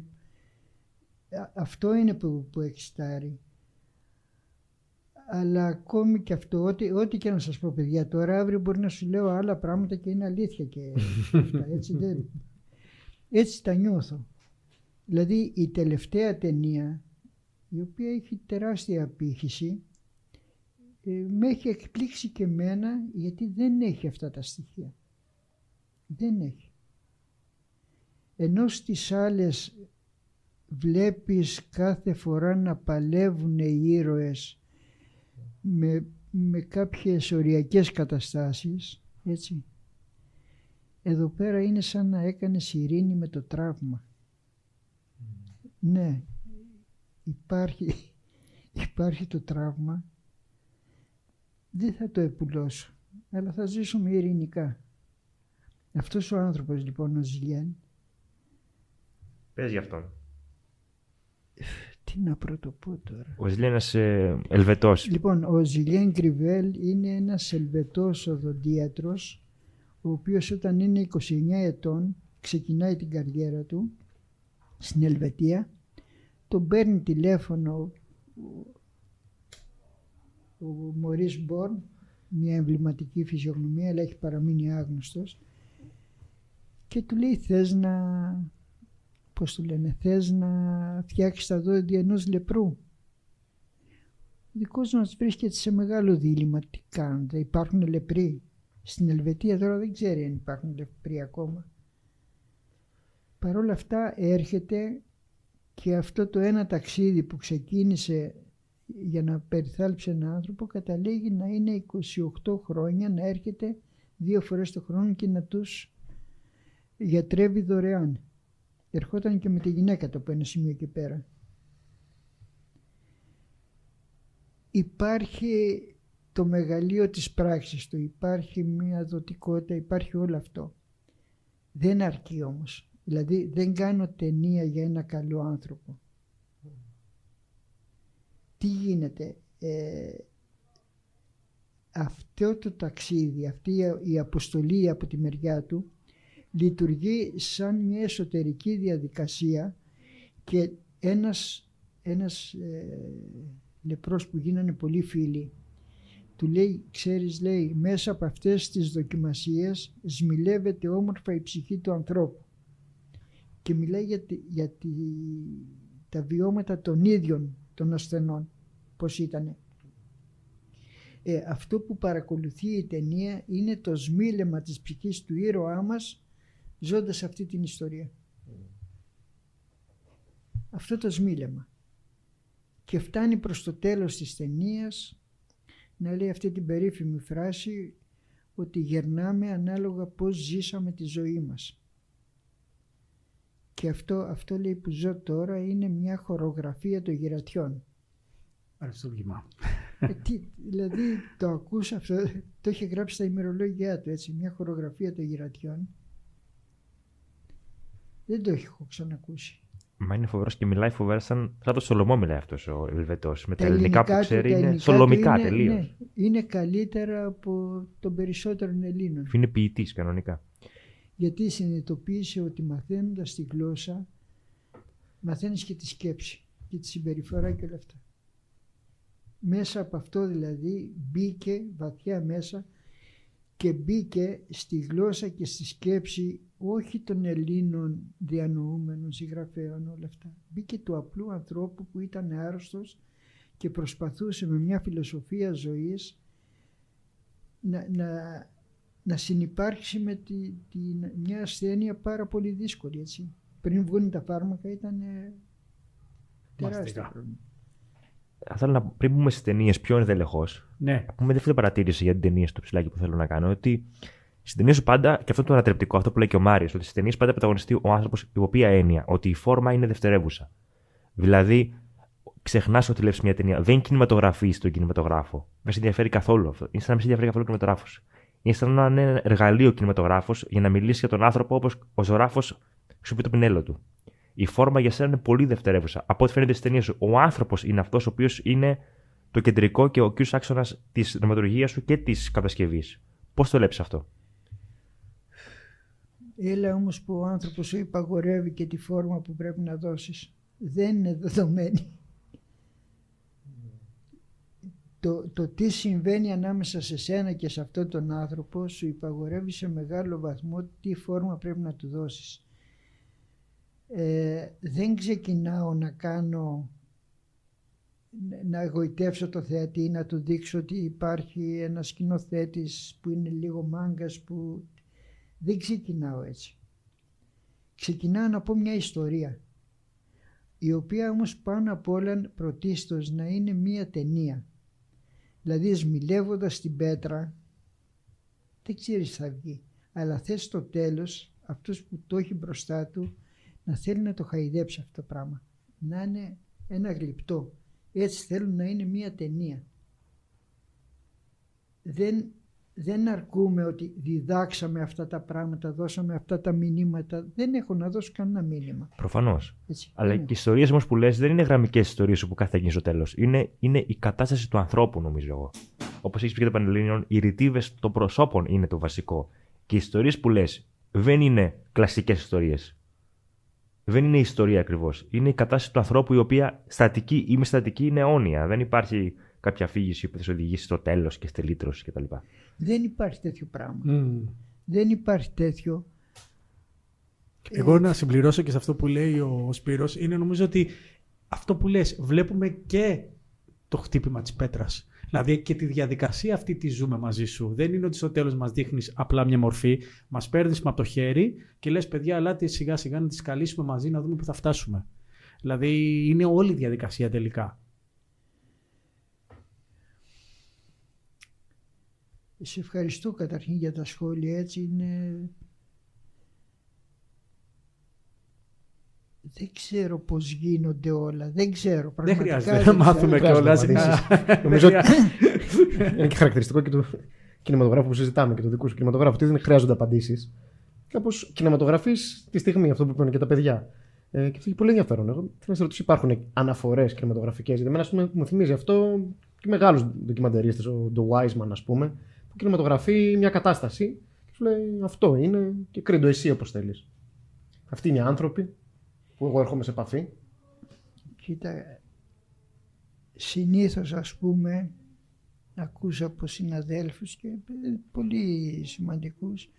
αυτό είναι που εξητάρει. Αλλά ακόμη και αυτό, ό,τι και να σας πω, παιδιά, τώρα αύριο μπορεί να σου λέω άλλα πράγματα και είναι αλήθεια και αυτά, έτσι τα νιώθω. Δηλαδή η τελευταία ταινία, η οποία έχει τεράστια απήχηση, με έχει εκπλήξει και εμένα, γιατί δεν έχει αυτά τα στοιχεία. Δεν έχει. Ενώ στις άλλες βλέπεις κάθε φορά να παλεύουν οι ήρωες με κάποιες οριακές καταστάσεις, έτσι. Εδώ πέρα είναι σαν να έκανες ειρήνη με το τραύμα. Ναι, υπάρχει το τραύμα. Δεν θα το επουλώσω, αλλά θα ζήσουμε ειρηνικά. Αυτός ο άνθρωπος λοιπόν, ο Ζιλιέν. Πες γι' αυτόν. Τι να πρωτοπώ τώρα. Ο Ζιλιέν είναι ένας Ελβετός. Λοιπόν, ο Ζιλιέν Γκριβέλ είναι ένας Ελβετός οδοντίατρος, ο οποίος όταν είναι 29 ετών ξεκινάει την καριέρα του στην Ελβετία. Τον παίρνει τηλέφωνο ο Μωρίς Μπορν, μια εμβληματική φυσιογνωμία, αλλά έχει παραμείνει άγνωστος, και του λέει θες να φτιάξεις τα δόντια ενός λεπρού. Ο δικός μας βρίσκεται σε μεγάλο δίλημμα, τι κάνετε, υπάρχουν λεπροί. Στην Ελβετία τώρα δεν ξέρει αν υπάρχουν λεπροί ακόμα. Παρ' όλα αυτά έρχεται, και αυτό το ένα ταξίδι που ξεκίνησε για να περιθάλψει έναν άνθρωπο καταλήγει να είναι 28 χρόνια, να έρχεται 2 φορές το χρόνο και να τους γιατρεύει δωρεάν. Ερχόταν και με τη γυναίκα του από ένα σημείο και πέρα. Υπάρχει το μεγαλείο της πράξης του, υπάρχει μια δοτικότητα, υπάρχει όλο αυτό. Δεν αρκεί όμως. Δηλαδή δεν κάνω ταινία για ένα καλό άνθρωπο. Τι γίνεται, αυτό το ταξίδι, αυτή η αποστολή από τη μεριά του λειτουργεί σαν μια εσωτερική διαδικασία, και ένας λεπρός που γίνανε πολύ φίλοι του λέει, ξέρεις, λέει, μέσα από αυτές τις δοκιμασίες σμιλεύεται όμορφα η ψυχή του ανθρώπου, και μιλάει για τα βιώματα των ίδιων των ασθενών, πώς ήτανε. Αυτό που παρακολουθεί η ταινία είναι το σμίλεμα της ψυχής του ήρωά μας ζώντας αυτή την ιστορία. Αυτό το σμίλεμα. Και φτάνει προς το τέλος της ταινίας να λέει αυτή την περίφημη φράση ότι γερνάμε ανάλογα πώς ζήσαμε τη ζωή μας. Και αυτό λέει που ζω τώρα είναι μια χορογραφία των γυρατιών. Αριστούργημα. Δηλαδή το ακούς αυτό, το είχε γράψει στα ημερολόγια του, έτσι, μια χορογραφία των γυρατιών. Δεν το έχω ξανακούσει. Μα είναι φοβερός και μιλάει φοβερά σαν το Σολομό μιλάει αυτός ο Ελβετός. Με τα ελληνικά ελληνικά που του, ξέρει τα είναι ελληνικά σολομικά του είναι, τελείως. ναι, είναι καλύτερα από των περισσότερων Ελλήνων. Είναι ποιητής κανονικά. Γιατί συνειδητοποίησε ότι μαθαίνοντας τη γλώσσα, μαθαίνεις και τη σκέψη και τη συμπεριφορά και όλα αυτά. Μέσα από αυτό δηλαδή μπήκε βαθιά μέσα και μπήκε στη γλώσσα και στη σκέψη όχι των Ελλήνων διανοούμενων συγγραφέων όλα αυτά. Μπήκε του απλού ανθρώπου που ήταν άρρωστος και προσπαθούσε με μια φιλοσοφία ζωής να συνυπάρξει με μια ασθένεια πάρα πολύ δύσκολη. Έτσι. Πριν βγουν τα φάρμακα ήταν τεράστιο πρόβλημα. Θέλω να πριν πούμε στις ταινίες ποιο είναι δελεχός. Ναι. Να πούμε δεύτερη παρατήρηση για την ταινία στο ψηλάκι που θέλω να κάνω. Ότι στις ταινίες σου πάντα, και αυτό το ανατρεπτικό, αυτό που λέει και ο Μάριος, ότι στις ταινίες πάντα πρωταγωνιστεί ο άνθρωπος η οποία έννοια, ότι η φόρμα είναι δευτερεύουσα. Δηλαδή, ξεχνάς ότι βλέπεις μια ταινία. Δεν κινηματογραφείς τον κινηματογράφο. Δεν σε ενδιαφέρει καθόλου αυτό. Είναι σαν να μην σε ενδιαφέρει καθόλου ο κινηματογράφος. Είναι σαν να είναι ένα εργαλείο κινηματογράφος για να μιλήσει για τον άνθρωπο όπως ο ζωγράφος σου πει το πινέλο του. Η φόρμα για σένα είναι πολύ δευτερεύουσα. Από ό,τι φαίνεται στις ταινίες σου, ο άνθρωπος είναι αυτός ο οποίος είναι το κεντρικό και ο κύριος άξονας της δραματουργίας σου και της κατασκευής. Πώς το βλέπεις αυτό? Έλα όμως που ο άνθρωπος σου υπαγορεύει και τη φόρμα που πρέπει να δώσεις. Δεν είναι δεδομένη. Το τι συμβαίνει ανάμεσα σε σένα και σε αυτόν τον άνθρωπο σου υπαγορεύει σε μεγάλο βαθμό τι φόρμα πρέπει να του δώσεις. Δεν ξεκινάω να εγωιτεύσω το θεατή, να του δείξω ότι υπάρχει ένας σκηνοθέτης που είναι λίγο μάγκας που... Δεν ξεκινάω έτσι. Ξεκινάω να πω μια ιστορία, η οποία όμως πάνω απ' όλα πρωτίστως να είναι μια ταινία. Δηλαδή σμιλεύοντας την πέτρα, δεν ξέρεις τι θα βγει, αλλά θες στο τέλος αυτός που το έχει μπροστά του να θέλει να το χαϊδέψει αυτό το πράγμα. Να είναι ένα γλυπτό. Έτσι θέλουν να είναι μια ταινία. Δεν αρκούμε ότι διδάξαμε αυτά τα πράγματα, δώσαμε αυτά τα μηνύματα. Δεν έχω να δώσω κανένα μήνυμα. Προφανώς. Έτσι, Αλλά είναι. και οι ιστορίες όμως που λες δεν είναι γραμμικές ιστορίες όπου κάθε γίνει στο τέλος. Είναι η κατάσταση του ανθρώπου, νομίζω εγώ. Όπως έχεις πει και το Πανελλήνιον, οι ρητίβες των προσώπων είναι το βασικό. Και οι ιστορίες που λες δεν είναι κλασικές ιστορίες. Δεν είναι η ιστορία ακριβώς. Είναι η κατάσταση του ανθρώπου η οποία στατική ή μη στατική είναι αιώνια. Δεν υπάρχει κάποια αφήγηση που θα σε οδηγήσει στο τέλος και στη λύτρωση κτλ. Δεν υπάρχει τέτοιο πράγμα. Δεν υπάρχει τέτοιο. Εγώ να συμπληρώσω και σε αυτό που λέει ο Σπύρος, είναι νομίζω ότι αυτό που λες, βλέπουμε και το χτύπημα της πέτρας. Δηλαδή και τη διαδικασία αυτή τη ζούμε μαζί σου. Δεν είναι ότι στο τέλος μας δείχνεις απλά μια μορφή, μας παίρνεις από το χέρι και λες παιδιά, ελάτε σιγά σιγά να τις καλύσουμε μαζί να δούμε που θα φτάσουμε. Δηλαδή είναι όλη η διαδικασία τελικά. Σε ευχαριστώ καταρχήν για τα σχόλια, έτσι είναι... Δεν ξέρω πώς γίνονται όλα, δεν ξέρω. Δεν χρειάζεται να μάθουμε κιόλας. Νομίζω ότι είναι και χαρακτηριστικό και του κινηματογράφου που συζητάμε και του δικού σου κινηματογράφου, ότι δεν χρειάζονται απαντήσεις. Κάπως κινηματογραφείς τη στιγμή, αυτό που είπαν και τα παιδιά. Και αυτό έχει πολύ ενδιαφέρον. Εγώ θέλω να σε ρωτήσω, υπάρχουν αναφορές κινηματογραφικές? Γιατί εμένα μου θυμίζει αυτό και μεγάλους ντοκιμαντερίστες, ο Ντο Wiseman, ας πούμε, που κινηματογραφεί μια κατάσταση και σου λέει αυτό είναι και κρίνω εσύ όπως θέλεις. Αυτοί είναι οι άνθρωποι που εγώ έρχομαι σε επαφή. Κοίτα, συνήθως ας πούμε ακούς από συναδέλφους και πολύ σημαντικούς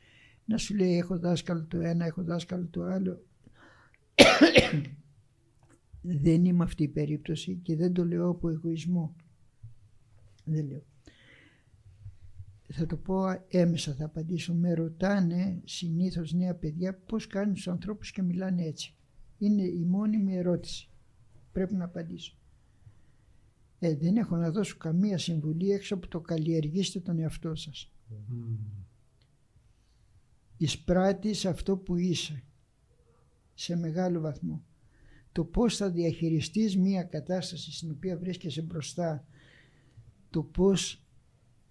να σου λέει έχω δάσκαλο το ένα, έχω δάσκαλο το άλλο. Δεν είμαι αυτή η περίπτωση και δεν το λέω από εγωισμό. Δεν λέω. Θα το πω έμεσα, θα απαντήσω. Με ρωτάνε συνήθως νέα παιδιά πώς κάνουν τους ανθρώπους και μιλάνε έτσι. Είναι η μόνιμη ερώτηση. Πρέπει να απαντήσω. Δεν έχω να δώσω καμία συμβουλή έξω από το καλλιεργήστε τον εαυτό σας. Εισπράττεις αυτό που είσαι σε μεγάλο βαθμό. Το πώς θα διαχειριστείς μια κατάσταση στην οποία βρίσκεσαι μπροστά, το πώς,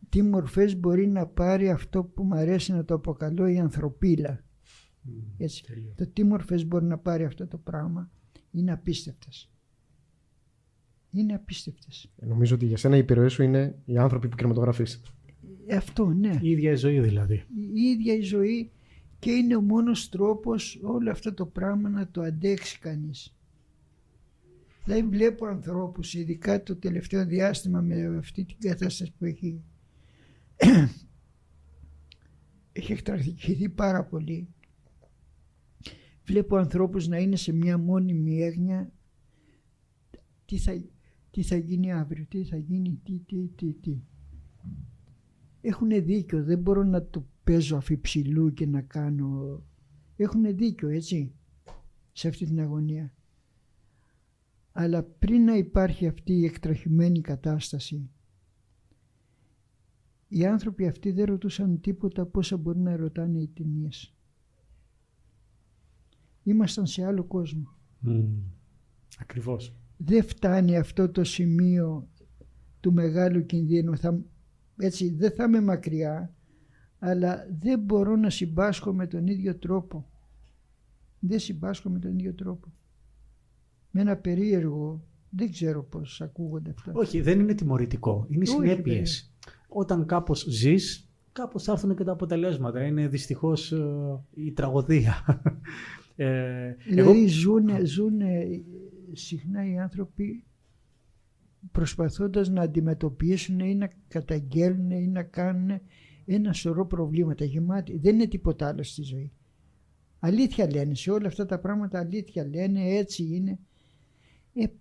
τι μορφές μπορεί να πάρει αυτό που μου αρέσει να το αποκαλώ η ανθρωπίλα. Έτσι, το τι μορφές μπορεί να πάρει αυτό το πράγμα είναι απίστευτες. Είναι απίστευτες. Νομίζω ότι για σένα οι επιρροές σου είναι οι άνθρωποι που κινηματογραφείς. Αυτό, ναι. Η ίδια η ζωή δηλαδή. Η ίδια η ζωή, και είναι ο μόνος τρόπος όλο αυτό το πράγμα να το αντέξει κανείς. Δηλαδή βλέπω ανθρώπους, ειδικά το τελευταίο διάστημα με αυτή την κατάσταση που έχει εκτραχυθεί πάρα πολύ. Βλέπω ανθρώπους να είναι σε μια μόνιμη έγνοια. Τι θα γίνει αύριο, τι θα γίνει, τι. Έχουν δίκιο, δεν μπορώ να το παίζω αφιψηλού και να κάνω. Έχουν δίκιο, έτσι, σε αυτή την αγωνία. Αλλά πριν να υπάρχει αυτή η εκτραχυμένη κατάσταση, οι άνθρωποι αυτοί δεν ρωτούσαν τίποτα πόσα μπορεί να ρωτάνε οι ταινίες. Ήμασταν σε άλλο κόσμο. Ακριβώς. Δεν φτάνει αυτό το σημείο του μεγάλου κινδύνου. Έτσι, δεν θα είμαι μακριά, αλλά δεν μπορώ να συμπάσχω με τον ίδιο τρόπο. Δεν συμπάσχω με τον ίδιο τρόπο. Με ένα περίεργο, δεν ξέρω πώς ακούγονται αυτά. Όχι, δεν είναι τιμωρητικό. Είναι οι συνέπειες. Όταν κάπως ζεις, κάπως θα έρθουν και τα αποτελέσματα. Είναι δυστυχώς η τραγωδία. Δηλαδή ζουν συχνά οι άνθρωποι προσπαθώντας να αντιμετωπίσουν ή να καταγγέλνουν ή να κάνουν ένα σωρό προβλήματα γεμάτοι. Δεν είναι τίποτα άλλο στη ζωή. Αλήθεια λένε, σε όλα αυτά τα πράγματα αλήθεια λένε, έτσι είναι.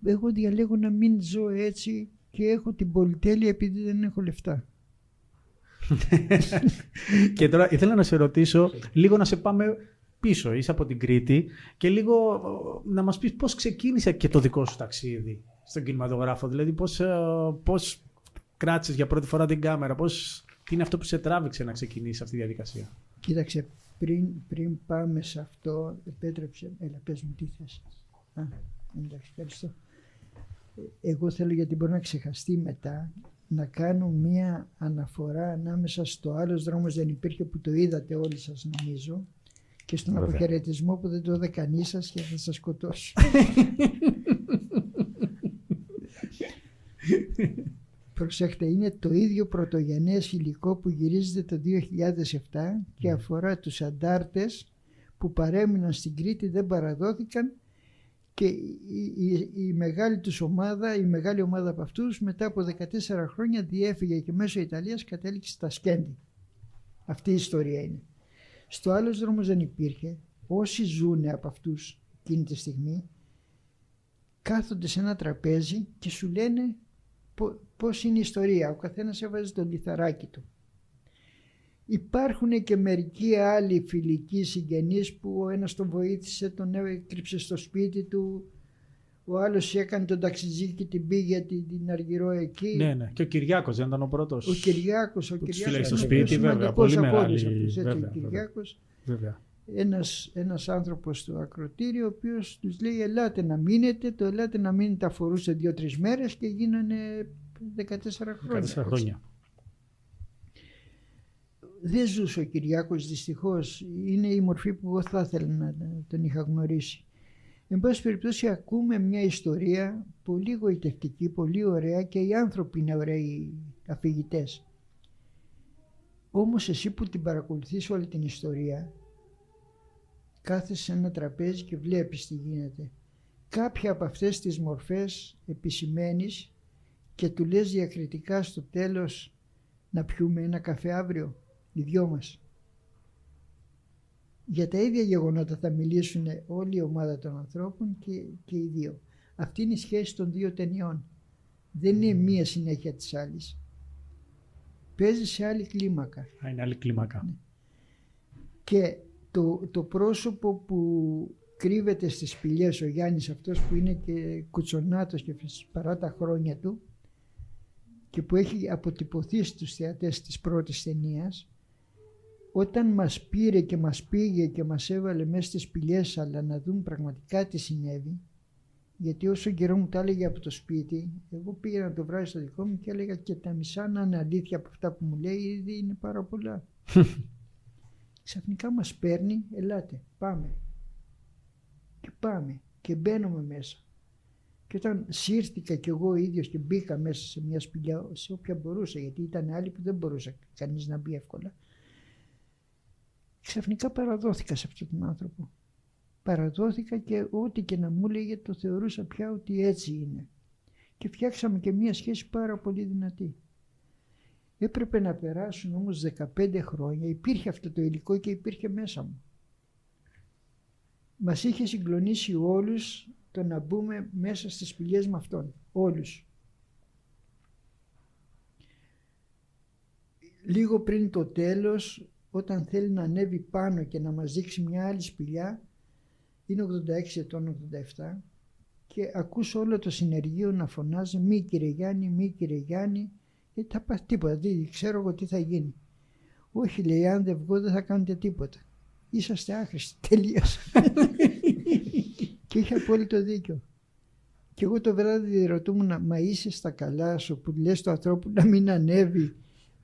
Εγώ διαλέγω να μην ζω έτσι και έχω την πολυτέλεια επειδή δεν έχω λεφτά. Και τώρα ήθελα να σε ρωτήσω, λίγο να σε πάμε πίσω, είσαι από την Κρήτη, και λίγο να μας πεις πώς ξεκίνησε και το δικό σου ταξίδι στον κινηματογράφο. Δηλαδή πώς κράτησες για πρώτη φορά την κάμερα, τι είναι αυτό που σε τράβηξε να ξεκινήσεις αυτή τη διαδικασία. Κοίταξε, πριν πάμε σε αυτό, επέτρεψε, έλα πες μου τι θες. Εντάξει, ευχαριστώ. Εγώ θέλω, γιατί μπορεί να ξεχαστεί μετά, να κάνω μία αναφορά ανάμεσα στο άλλος δρόμος δεν υπήρχε, που το είδατε όλοι σας νομίζω, και στον αποχαιρετισμό που δεν το είδε κανείς σας και θα σας σκοτώσω. Προσέχτε, είναι το ίδιο πρωτογενές υλικό που γυρίζεται το 2007 και αφορά τους αντάρτες που παρέμειναν στην Κρήτη, δεν παραδόθηκαν, και η μεγάλη τους ομάδα, η μεγάλη ομάδα από αυτούς μετά από 14 χρόνια διέφυγε και μέσω Ιταλίας κατέληξε στα Σκέντη. Αυτή η ιστορία είναι. Στο άλλος δρόμος δεν υπήρχε. Όσοι ζουν από αυτούς εκείνη τη στιγμή κάθονται σε ένα τραπέζι και σου λένε πώς είναι η ιστορία. Ο καθένας έβαζε το λιθαράκι του. Υπάρχουν και μερικοί άλλοι φιλικοί συγγενείς που ο ένας τον βοήθησε, τον έκρυψε στο σπίτι του, ο άλλος έκανε τον ταξιτζή και την πήγε την Αργυρό εκεί. Ναι, και ο Κυριάκος δεν ήταν ο πρώτος. Ο Κυριάκος στο σπίτι, βέβαια, πολύ μεγάλη. Ο Κυριάκος, ένας άνθρωπος στο ακροτήριο, ο οποίος τους λέει ελάτε να μείνετε, το ελάτε να μείνετε αφορούσε 2-3 μέρες και γίνανε 14 χρόνια. Δεν ζούσε ο Κυριάκος, δυστυχώς. Είναι η μορφή που εγώ θα ήθελα να τον είχα γνωρίσει. Εν πάση περιπτώσει, ακούμε μια ιστορία πολύ γοητευτική, πολύ ωραία, και οι άνθρωποι είναι ωραίοι αφηγητές. Όμως εσύ που την παρακολουθείς όλη την ιστορία, κάθεσαι σε ένα τραπέζι και βλέπεις τι γίνεται. Κάποια από αυτές τις μορφές επισημαίνεις και του λες διακριτικά στο τέλος να πιούμε ένα καφέ αύριο. Οι δυο μας. Για τα ίδια γεγονότα θα μιλήσουν όλη η ομάδα των ανθρώπων και οι δύο. Αυτή είναι η σχέση των δύο ταινιών. Δεν είναι μία συνέχεια της άλλης. Παίζει σε άλλη κλίμακα. Είναι άλλη κλίμακα. Ναι. Και το πρόσωπο που κρύβεται στις σπηλιές, ο Γιάννης αυτός που είναι και κουτσονάτος και παρά τα χρόνια του και που έχει αποτυπωθεί στους θεατές της πρώτης ταινίας, όταν μας πήρε και μας πήγε και μας έβαλε μέσα στις σπηλιές, αλλά να δουν πραγματικά τι συνέβη, γιατί όσο καιρό μου τα έλεγε από το σπίτι, εγώ πήγαινα το βράδυ στο δικό μου και έλεγα και τα μισά να είναι αλήθεια από αυτά που μου λέει, ήδη είναι πάρα πολλά. Ξαφνικά μας παίρνει, ελάτε, πάμε. Και πάμε. και μπαίνουμε μέσα. Και όταν σύρθηκα κι εγώ ίδιος και μπήκα μέσα σε μια σπηλιά, σε όποια μπορούσα, γιατί ήταν άλλοι που δεν μπορούσε κανείς να μπει εύκολα, ξαφνικά παραδόθηκα σε αυτόν τον άνθρωπο. Παραδόθηκα και ό,τι και να μου έλεγε το θεωρούσα πια ότι έτσι είναι. Και φτιάξαμε και μια σχέση πάρα πολύ δυνατή. Έπρεπε να περάσουν όμως 15 χρόνια, υπήρχε αυτό το υλικό και υπήρχε μέσα μου. Μας είχε συγκλονίσει όλους το να μπούμε μέσα στις σπηλιές με αυτόν, όλους. Λίγο πριν το τέλος, όταν θέλει να ανέβει πάνω και να μας δείξει μια άλλη σπηλιά, είναι 86 ετών, 87, και ακούς όλο το συνεργείο να φωνάζει «Μη κύριε Γιάννη, μη κύριε Γιάννη», γιατί θα πάθει τίποτα, δεν ξέρω εγώ τι θα γίνει. Όχι, λέει, αν δεν βγω δεν θα κάνετε τίποτα. Είσαστε άχρηστοι, τελείως. Και είχε απόλυτο δίκιο. Και εγώ το βράδυ ρωτούμουν, μα είσαι στα καλά σου που λες του ανθρώπου να μην ανέβει,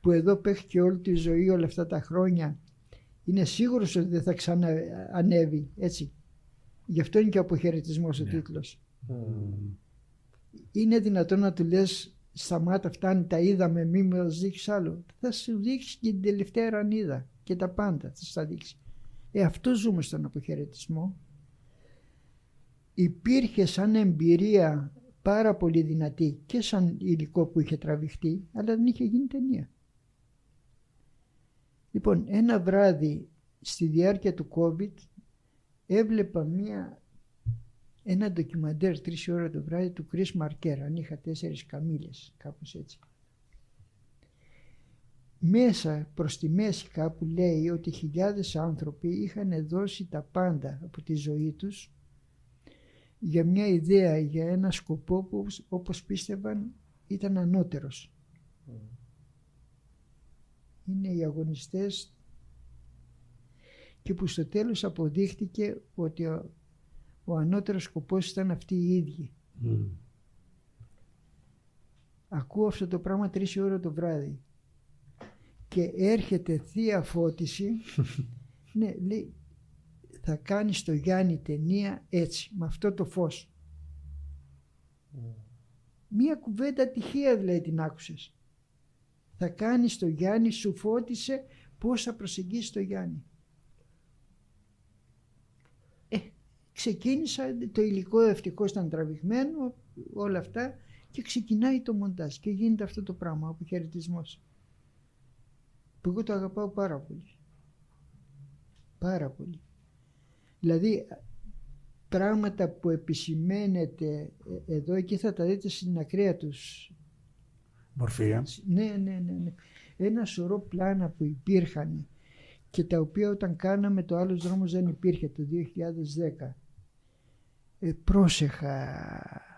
που εδώ παίχει όλη τη ζωή όλα αυτά τα χρόνια, είναι σίγουρος ότι δεν θα ξαναανέβει, έτσι. Γι' αυτό είναι και ο αποχαιρετισμός ο τίτλος. Είναι δυνατόν να του λες σταμάτα, φτάνει, τα είδαμε, μη μας δείξεις άλλο. Θα σου δείξει και την τελευταία ρανίδα και τα πάντα θα σου τα δείξει. Αυτό ζούμε στον αποχαιρετισμό. Υπήρχε σαν εμπειρία πάρα πολύ δυνατή και σαν υλικό που είχε τραβηχτεί, αλλά δεν είχε γίνει ταινία. Λοιπόν, ένα βράδυ στη διάρκεια του COVID έβλεπα ένα ντοκιμαντέρ 3 ώρα το βράδυ του Chris Marker, αν είχα 4 καμήλες, κάπως έτσι. Μέσα προς τη μέση κάπου λέει ότι χιλιάδες άνθρωποι είχαν δώσει τα πάντα από τη ζωή τους για μια ιδέα, για ένα σκοπό που όπως πίστευαν ήταν ανώτερος. Είναι οι αγωνιστές και που στο τέλος αποδείχτηκε ότι ο ανώτερος σκοπός ήταν αυτοί οι ίδιοι. Ακούω αυτό το πράγμα 3 ώρα το βράδυ και έρχεται θεία φώτιση. Ναι, λέει, θα κάνει στο Γιάννη ταινία έτσι, με αυτό το φως. Μία κουβέντα τυχαία δηλαδή την άκουσες. Θα κάνει στο Γιάννη, σου φώτισε πώς θα προσεγγίσει το Γιάννη. Ξεκίνησα, το υλικό ευτυχώς ήταν τραβηγμένο, όλα αυτά, και ξεκινάει το μοντάζ και γίνεται αυτό το πράγμα, ο αποχαιρετισμός. Που εγώ το αγαπάω πάρα πολύ. Πάρα πολύ. Δηλαδή πράγματα που επισημαίνεται εδώ και θα τα δείτε στην ακραία τους μορφή. Ναι. Ένα σωρό πλάνα που υπήρχαν και τα οποία όταν κάναμε το Άλλος Δρόμος δεν υπήρχε το 2010. Πρόσεχα,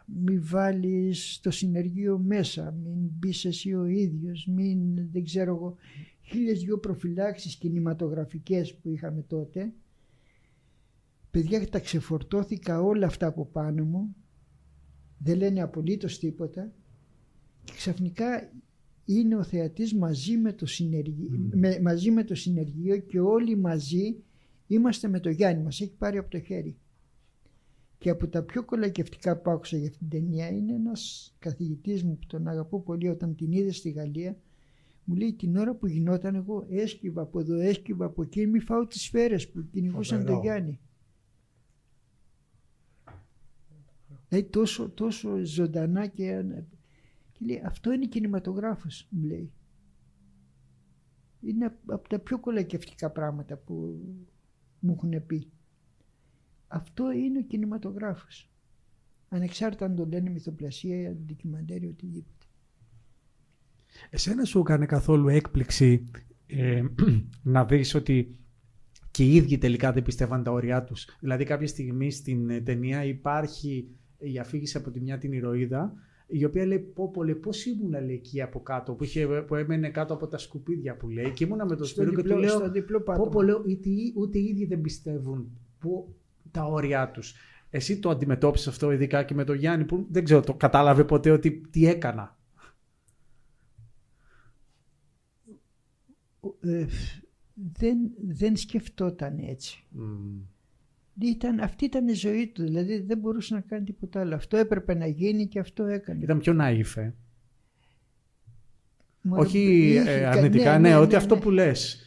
μη βάλεις το συνεργείο μέσα, μην μπεις εσύ ο ίδιος, δεν ξέρω εγώ, 1002 προφυλάξεις κινηματογραφικές που είχαμε τότε. Παιδιά, τα ξεφορτώθηκα όλα αυτά από πάνω μου, δεν λένε απολύτως τίποτα και ξαφνικά είναι ο θεατής μαζί με το συνεργείο, και όλοι μαζί είμαστε με το Γιάννη, μας έχει πάρει από το χέρι. Και από τα πιο κολακευτικά που άκουσα για αυτήν την ταινία είναι ένας καθηγητής μου που τον αγαπώ πολύ, όταν την είδε στη Γαλλία, μου λέει την ώρα που γινόταν εγώ έσκυβα από εδώ, έσκυβα από εκεί, μη φάω τις σφαίρες που κυνηγούσαν το Γιάννη. Δηλαδή τόσο ζωντανά και λέει, αυτό είναι κινηματογράφος, μου λέει. Είναι από τα πιο κολακευτικά πράγματα που μου έχουν πει. Αυτό είναι ο κινηματογράφος. Ανεξάρτητα αν το λένε μυθοπλασία, ντοκιμαντέρ, οτιδήποτε. Εσένα σου έκανε καθόλου έκπληξη να δεις ότι και οι ίδιοι τελικά δεν πιστεύαν τα όρια τους? Δηλαδή κάποια στιγμή στην ταινία υπάρχει η αφήγηση από τη μια την ηρωίδα, η οποία λέει πώς ήμουνα, λέει, εκεί από κάτω, που έμενε κάτω από τα σκουπίδια που λέει, και ήμουνα με το Σπύρο και του λέω ούτε οι ίδιοι δεν πιστεύουν τα όρια τους. Εσύ το αντιμετώπισες αυτό, ειδικά και με τον Γιάννη, που δεν ξέρω, το κατάλαβε ποτέ ότι τι έκανα? Δεν σκεφτόταν έτσι. Αυτή ήταν η ζωή του, δηλαδή δεν μπορούσε να κάνει τίποτα άλλο. Αυτό έπρεπε να γίνει και αυτό έκανε. Ήταν πιο naïf. Μωρέ, Όχι αρνητικά, ναι, ότι αυτό που λες.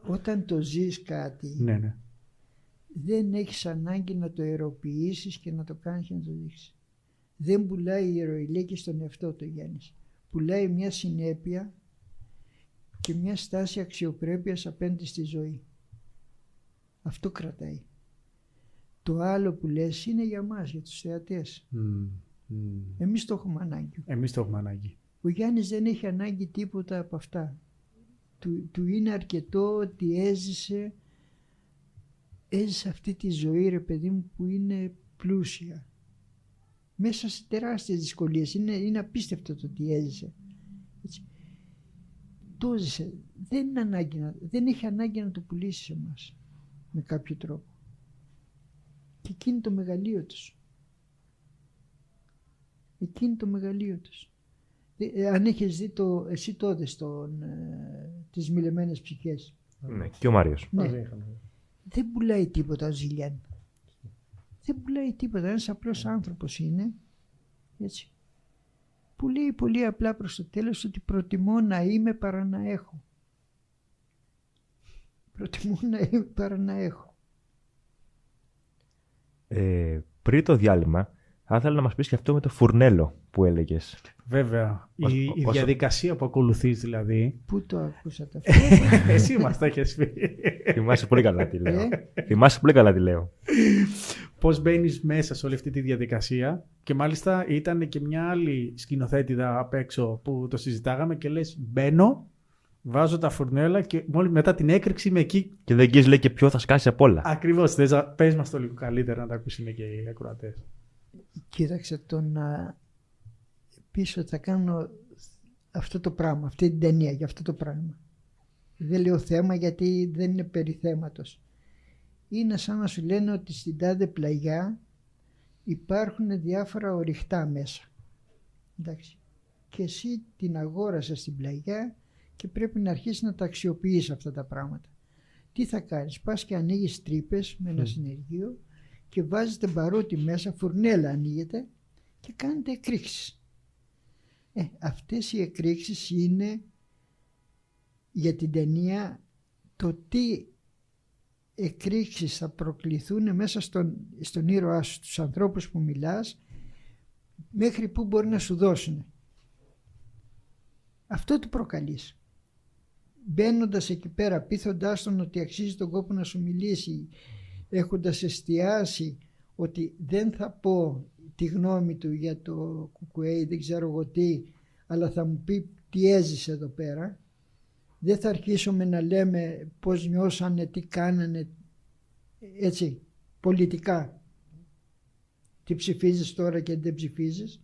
Όταν το ζεις κάτι, Ναι. δεν έχεις ανάγκη να το ιεροποιήσεις και να το κάνεις και να το δείξεις. Δεν πουλάει ιεροηλίκη στον εαυτό του Γιάννης. Πουλάει μια συνέπεια και μια στάση αξιοπρέπειας απέναντι στη ζωή. Αυτό κρατάει. Το άλλο που λες είναι για μας, για τους θεατές. Εμείς το έχουμε ανάγκη. Ο Γιάννης δεν έχει ανάγκη τίποτα από αυτά. Του είναι αρκετό ότι έζησε αυτή τη ζωή, ρε παιδί μου, που είναι πλούσια. Μέσα σε τεράστιες δυσκολίες. Είναι απίστευτο το ότι έζησε. Έτσι. Το έζησε. Δεν έχει ανάγκη να το πουλήσει σε εμάς με κάποιο τρόπο. Και εκείνη το μεγαλείο τους. Αν έχεις δει εσύ τότε τις Μιλεμένες Ψυχές. Ναι, και ο Μάριος. Ναι. Δεν πουλάει τίποτα ο Ζηλιάν. Δεν πουλάει τίποτα. Ένας απλός άνθρωπος είναι. Έτσι. Που λέει πολύ απλά προς το τέλος ότι προτιμώ να είμαι παρά να έχω. Πριν το διάλειμμα, θα ήθελα να μας πεις και αυτό με το φουρνέλο που έλεγες. Βέβαια. Η διαδικασία που ακολουθείς δηλαδή. Πού το ακούσατε αυτό? Εσύ μας το έχεις πει. Θυμάσαι πολύ καλά τι λέω. Πώς μπαίνεις μέσα σε όλη αυτή τη διαδικασία και μάλιστα ήταν και μια άλλη σκηνοθέτηδα απ' έξω που το συζητάγαμε και λες μπαίνω, βάζω τα φουρνέλα και μόλις μετά την έκρηξη είμαι εκεί. Και δεν αγγίζεις λέει και ποιο θα σκάσει απ' όλα. Ακριβώς. Πες μας το λίγο καλύτερα να τα ακούσουν και οι ακροατές. Κοίταξε, το να πεις ότι θα κάνω αυτό το πράγμα, αυτή την ταινία για αυτό το πράγμα. Δεν λέω θέμα γιατί δεν είναι περί θέματος. Είναι σαν να σου λένε ότι στην τάδε πλαγιά υπάρχουν διάφορα ορυχτά μέσα. Εντάξει. Και εσύ την αγόρασες στην πλαγιά και πρέπει να αρχίσεις να τα αξιοποιείς αυτά τα πράγματα. Τι θα κάνεις? Πας και ανοίγεις τρύπες με ένα συνεργείο και βάζετε μπαρούτι μέσα, φουρνέλα ανοίγεται και κάνετε εκρήξεις. Αυτές οι εκρήξεις είναι για την ταινία το τι εκρήξεις θα προκληθούν μέσα στον ήρωά σου, τους ανθρώπους που μιλάς, μέχρι που μπορεί να σου δώσουν. Αυτό του προκαλείς. Μπαίνοντας εκεί πέρα, πείθοντάς τον ότι αξίζει τον κόπο να σου μιλήσει, έχοντας εστιάσει ότι δεν θα πω τη γνώμη του για το κουκουέ, δεν ξέρω εγώ τι, αλλά θα μου πει τι έζησε εδώ πέρα. Δεν θα αρχίσουμε να λέμε πώς νιώσανε, τι κάνανε, έτσι, πολιτικά. Τι ψηφίζεις τώρα και δεν ψηφίζεις.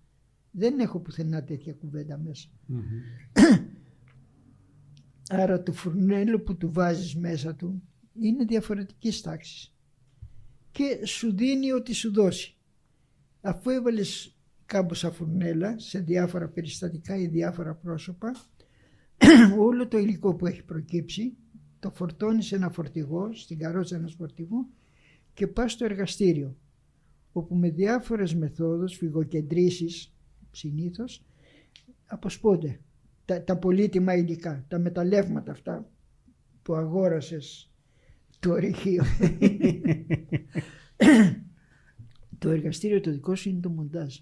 Δεν έχω πουθενά τέτοια κουβέντα μέσα. Άρα το φουρνέλο που του βάζεις μέσα του είναι διαφορετικής τάξης και σου δίνει ό,τι σου δώσει. Αφού έβαλες κάμποσα φουρνέλα σε διάφορα περιστατικά ή διάφορα πρόσωπα, όλο το υλικό που έχει προκύψει το φορτώνεις σε ένα φορτηγό, στην καρότσα ενός φορτηγού και πας στο εργαστήριο, όπου με διάφορες μεθόδους, φυγοκεντρήσεις συνήθως, αποσπώνται τα πολύτιμα υλικά, τα μεταλλεύματα αυτά που αγόρασες το ορυχείο. Το εργαστήριο το δικό σου είναι το μοντάζ.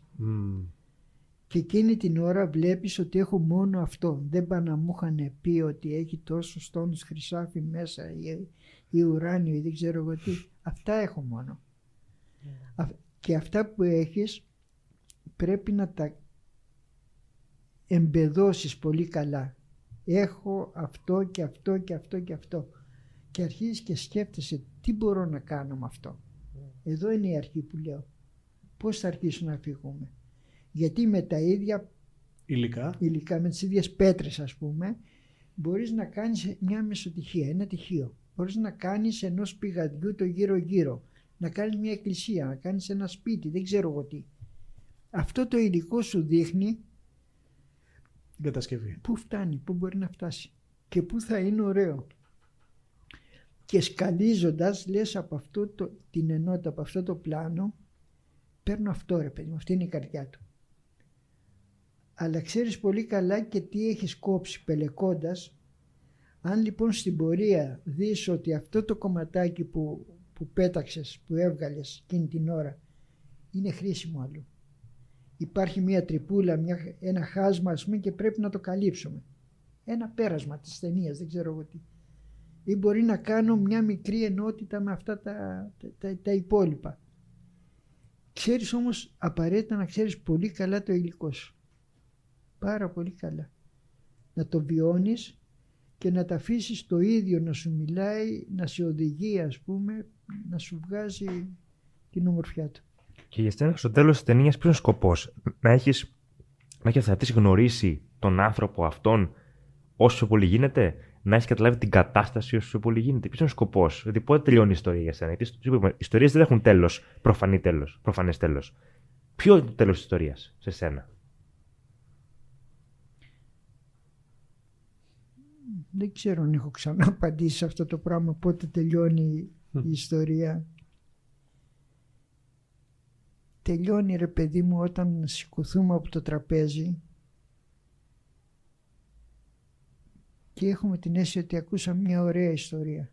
Και εκείνη την ώρα βλέπεις ότι έχω μόνο αυτό. Δεν πάνε να μου είχαν πει ότι έχει τόσους τόνους χρυσάφι μέσα ή ουράνιο ή δεν ξέρω εγώ τι. Αυτά έχω μόνο. Και αυτά που έχεις πρέπει να τα εμπεδώσεις πολύ καλά. Έχω αυτό και αυτό και αυτό και αυτό. Και αρχίζεις και σκέφτεσαι τι μπορώ να κάνω με αυτό. Εδώ είναι η αρχή που λέω. Πώς θα αρχίσουμε να φύγουμε. Γιατί με τα ίδια υλικά, με τις ίδιες πέτρες ας πούμε, μπορείς να κάνεις μια μεσοτυχία, ένα τυχείο. Μπορείς να κάνεις ενός πηγαδιού το γύρω-γύρω, να κάνεις μια εκκλησία, να κάνεις ένα σπίτι, δεν ξέρω εγώ τι. Αυτό το υλικό σου δείχνει κατασκευή. Πού φτάνει, πού μπορεί να φτάσει και πού θα είναι ωραίο. Και σκαλίζοντας λες από την ενότητα, από αυτό το πλάνο, παίρνω αυτό ρε παιδί μου, αυτή είναι η καρδιά του. Αλλά ξέρεις πολύ καλά και τι έχεις κόψει πελεκώντας. Αν λοιπόν στην πορεία δεις ότι αυτό το κομματάκι που πέταξες, που έβγαλες εκείνη την ώρα, είναι χρήσιμο αλλού. Υπάρχει μια τρυπούλα, ένα χάσμα ας πούμε και πρέπει να το καλύψουμε. Ένα πέρασμα της ταινίας, δεν ξέρω εγώ τι. Ή μπορεί να κάνω μια μικρή ενότητα με αυτά τα υπόλοιπα. Ξέρεις όμως απαραίτητα να ξέρεις πολύ καλά το υλικό σου. Πάρα πολύ καλά. Να το βιώνεις και να τα αφήσεις το ίδιο να σου μιλάει, να σε οδηγεί ας πούμε, να σου βγάζει την ομορφιά του. Και για εσένα στο τέλος της ταινίας ποιος είναι ο σκοπός? Να έχει ο θεατής γνωρίσει τον άνθρωπο αυτόν όσο πολύ γίνεται, να έχει καταλάβει την κατάσταση όσο πολύ γίνεται. Ποιος είναι ο σκοπός? Δηλαδή πότε τελειώνει η ιστορία για σένα? Γιατί οι ιστορίες δεν έχουν τέλος, προφανές τέλος. Ποιο είναι το τέλος της ιστορίας σε σένα? Δεν ξέρω αν έχω ξανααπαντήσει σε αυτό το πράγμα, πότε τελειώνει η ιστορία. Τελειώνει ρε παιδί μου όταν σηκωθούμε από το τραπέζι και έχουμε την αίσθηση ότι ακούσαμε μια ωραία ιστορία.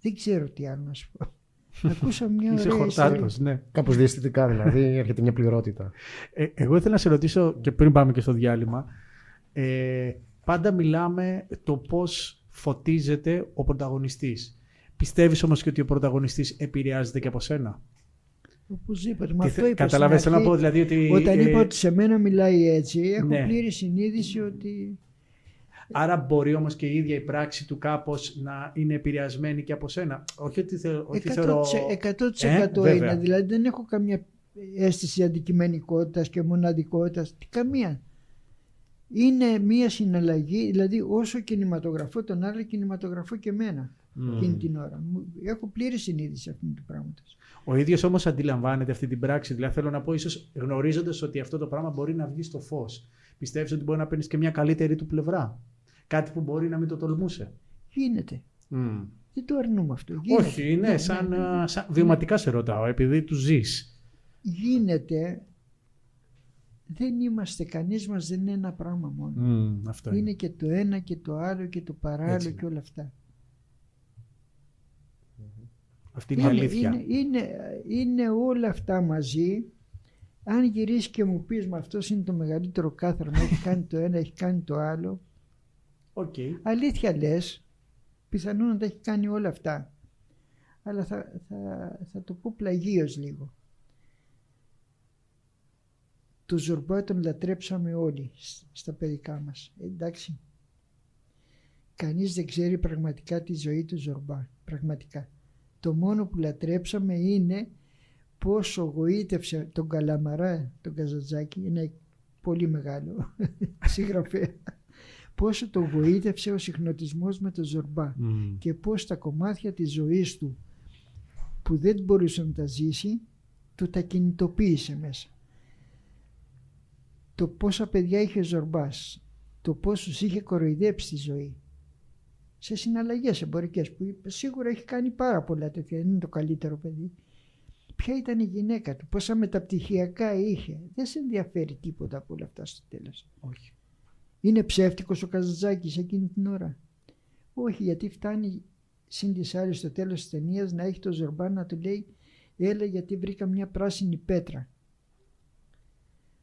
Δεν ξέρω τι άλλο να σου πω. Ακούσαμε μια ωραία ιστορία. Είσαι χορτάτος, ναι. Κάπως διαισθητικά δηλαδή, έρχεται μια πληρότητα. Εγώ ήθελα να σε ρωτήσω και πριν πάμε και στο διάλειμμα. Πάντα μιλάμε το πώς φωτίζεται ο πρωταγωνιστής. Πιστεύεις όμως και ότι ο πρωταγωνιστής επηρεάζεται και από σένα? Οπωσδήποτε. Μα αυτό είπα. Καταλαβαίνεις να πω δηλαδή ότι... Όταν είπα ότι σε μένα μιλάει έτσι, έχω ναι. πλήρη συνείδηση ότι... Άρα μπορεί όμως και η ίδια η πράξη του κάπως να είναι επηρεασμένη και από σένα. Όχι ότι θεωρώ... 100% είναι. Δηλαδή δεν έχω καμία αίσθηση αντικειμενικότητας και μοναδικότητας. Καμία. Είναι μία συναλλαγή, δηλαδή όσο κινηματογραφώ τον άλλο, κινηματογραφώ και εμένα εκείνη την ώρα. Έχω πλήρη συνείδηση αυτού του πράγματος. Ο ίδιος όμως αντιλαμβάνεται αυτή την πράξη. Δηλαδή θέλω να πω, ίσως γνωρίζοντας ότι αυτό το πράγμα μπορεί να βγει στο φως. Πιστεύεις ότι μπορεί να παίρνεις και μια καλύτερη του πλευρά? Κάτι που μπορεί να μην το τολμούσε. Γίνεται. Δεν το αρνούμε αυτό. Γίνεται. Όχι, είναι σαν βιωματικά σε ρωτάω, επειδή του ζεις. Γίνεται. Δεν είμαστε, κανείς μας δεν είναι ένα πράγμα μόνο. Αυτό είναι και το ένα και το άλλο και το παράλληλο και όλα αυτά. Αυτή είναι η αλήθεια. Είναι όλα αυτά μαζί. Αν γυρίσεις και μου πεις με αυτός είναι το μεγαλύτερο κάθαρμα, έχει κάνει το ένα, έχει κάνει το άλλο. Okay. Αλήθεια λες, πιθανόν να τα έχει κάνει όλα αυτά. Αλλά θα το πω πλαγίως λίγο. Το Ζορμπά τον λατρέψαμε όλοι στα παιδικά μας, εντάξει. Κανείς δεν ξέρει πραγματικά τη ζωή του Ζορμπά, πραγματικά. Το μόνο που λατρέψαμε είναι πόσο γοήτευσε τον Καλαμαρά, τον Καζαντζάκη, ένα πολύ μεγάλο συγγραφέα, πόσο τον γοήτευσε ο συχνοτισμός με τον Ζορμπά και πώς τα κομμάτια της ζωής του που δεν μπορούσε να τα ζήσει, του τα κινητοποίησε μέσα. Το πόσα παιδιά είχε ο Ζορμπάς, το πόσους είχε κοροϊδέψει στη ζωή, σε συναλλαγές εμπορικές που σίγουρα έχει κάνει πάρα πολλά τέτοια, δεν είναι το καλύτερο παιδί. Ποια ήταν η γυναίκα του, πόσα μεταπτυχιακά είχε, δεν σε ενδιαφέρει τίποτα από όλα αυτά στο τέλος. Όχι. Είναι ψεύτικος ο Καζαντζάκης εκείνη την ώρα? Όχι, γιατί φτάνει συν της άλλης στο τέλος της ταινίας να έχει το Ζορμπά να του λέει έλα γιατί βρήκα μια πράσινη πέτρα.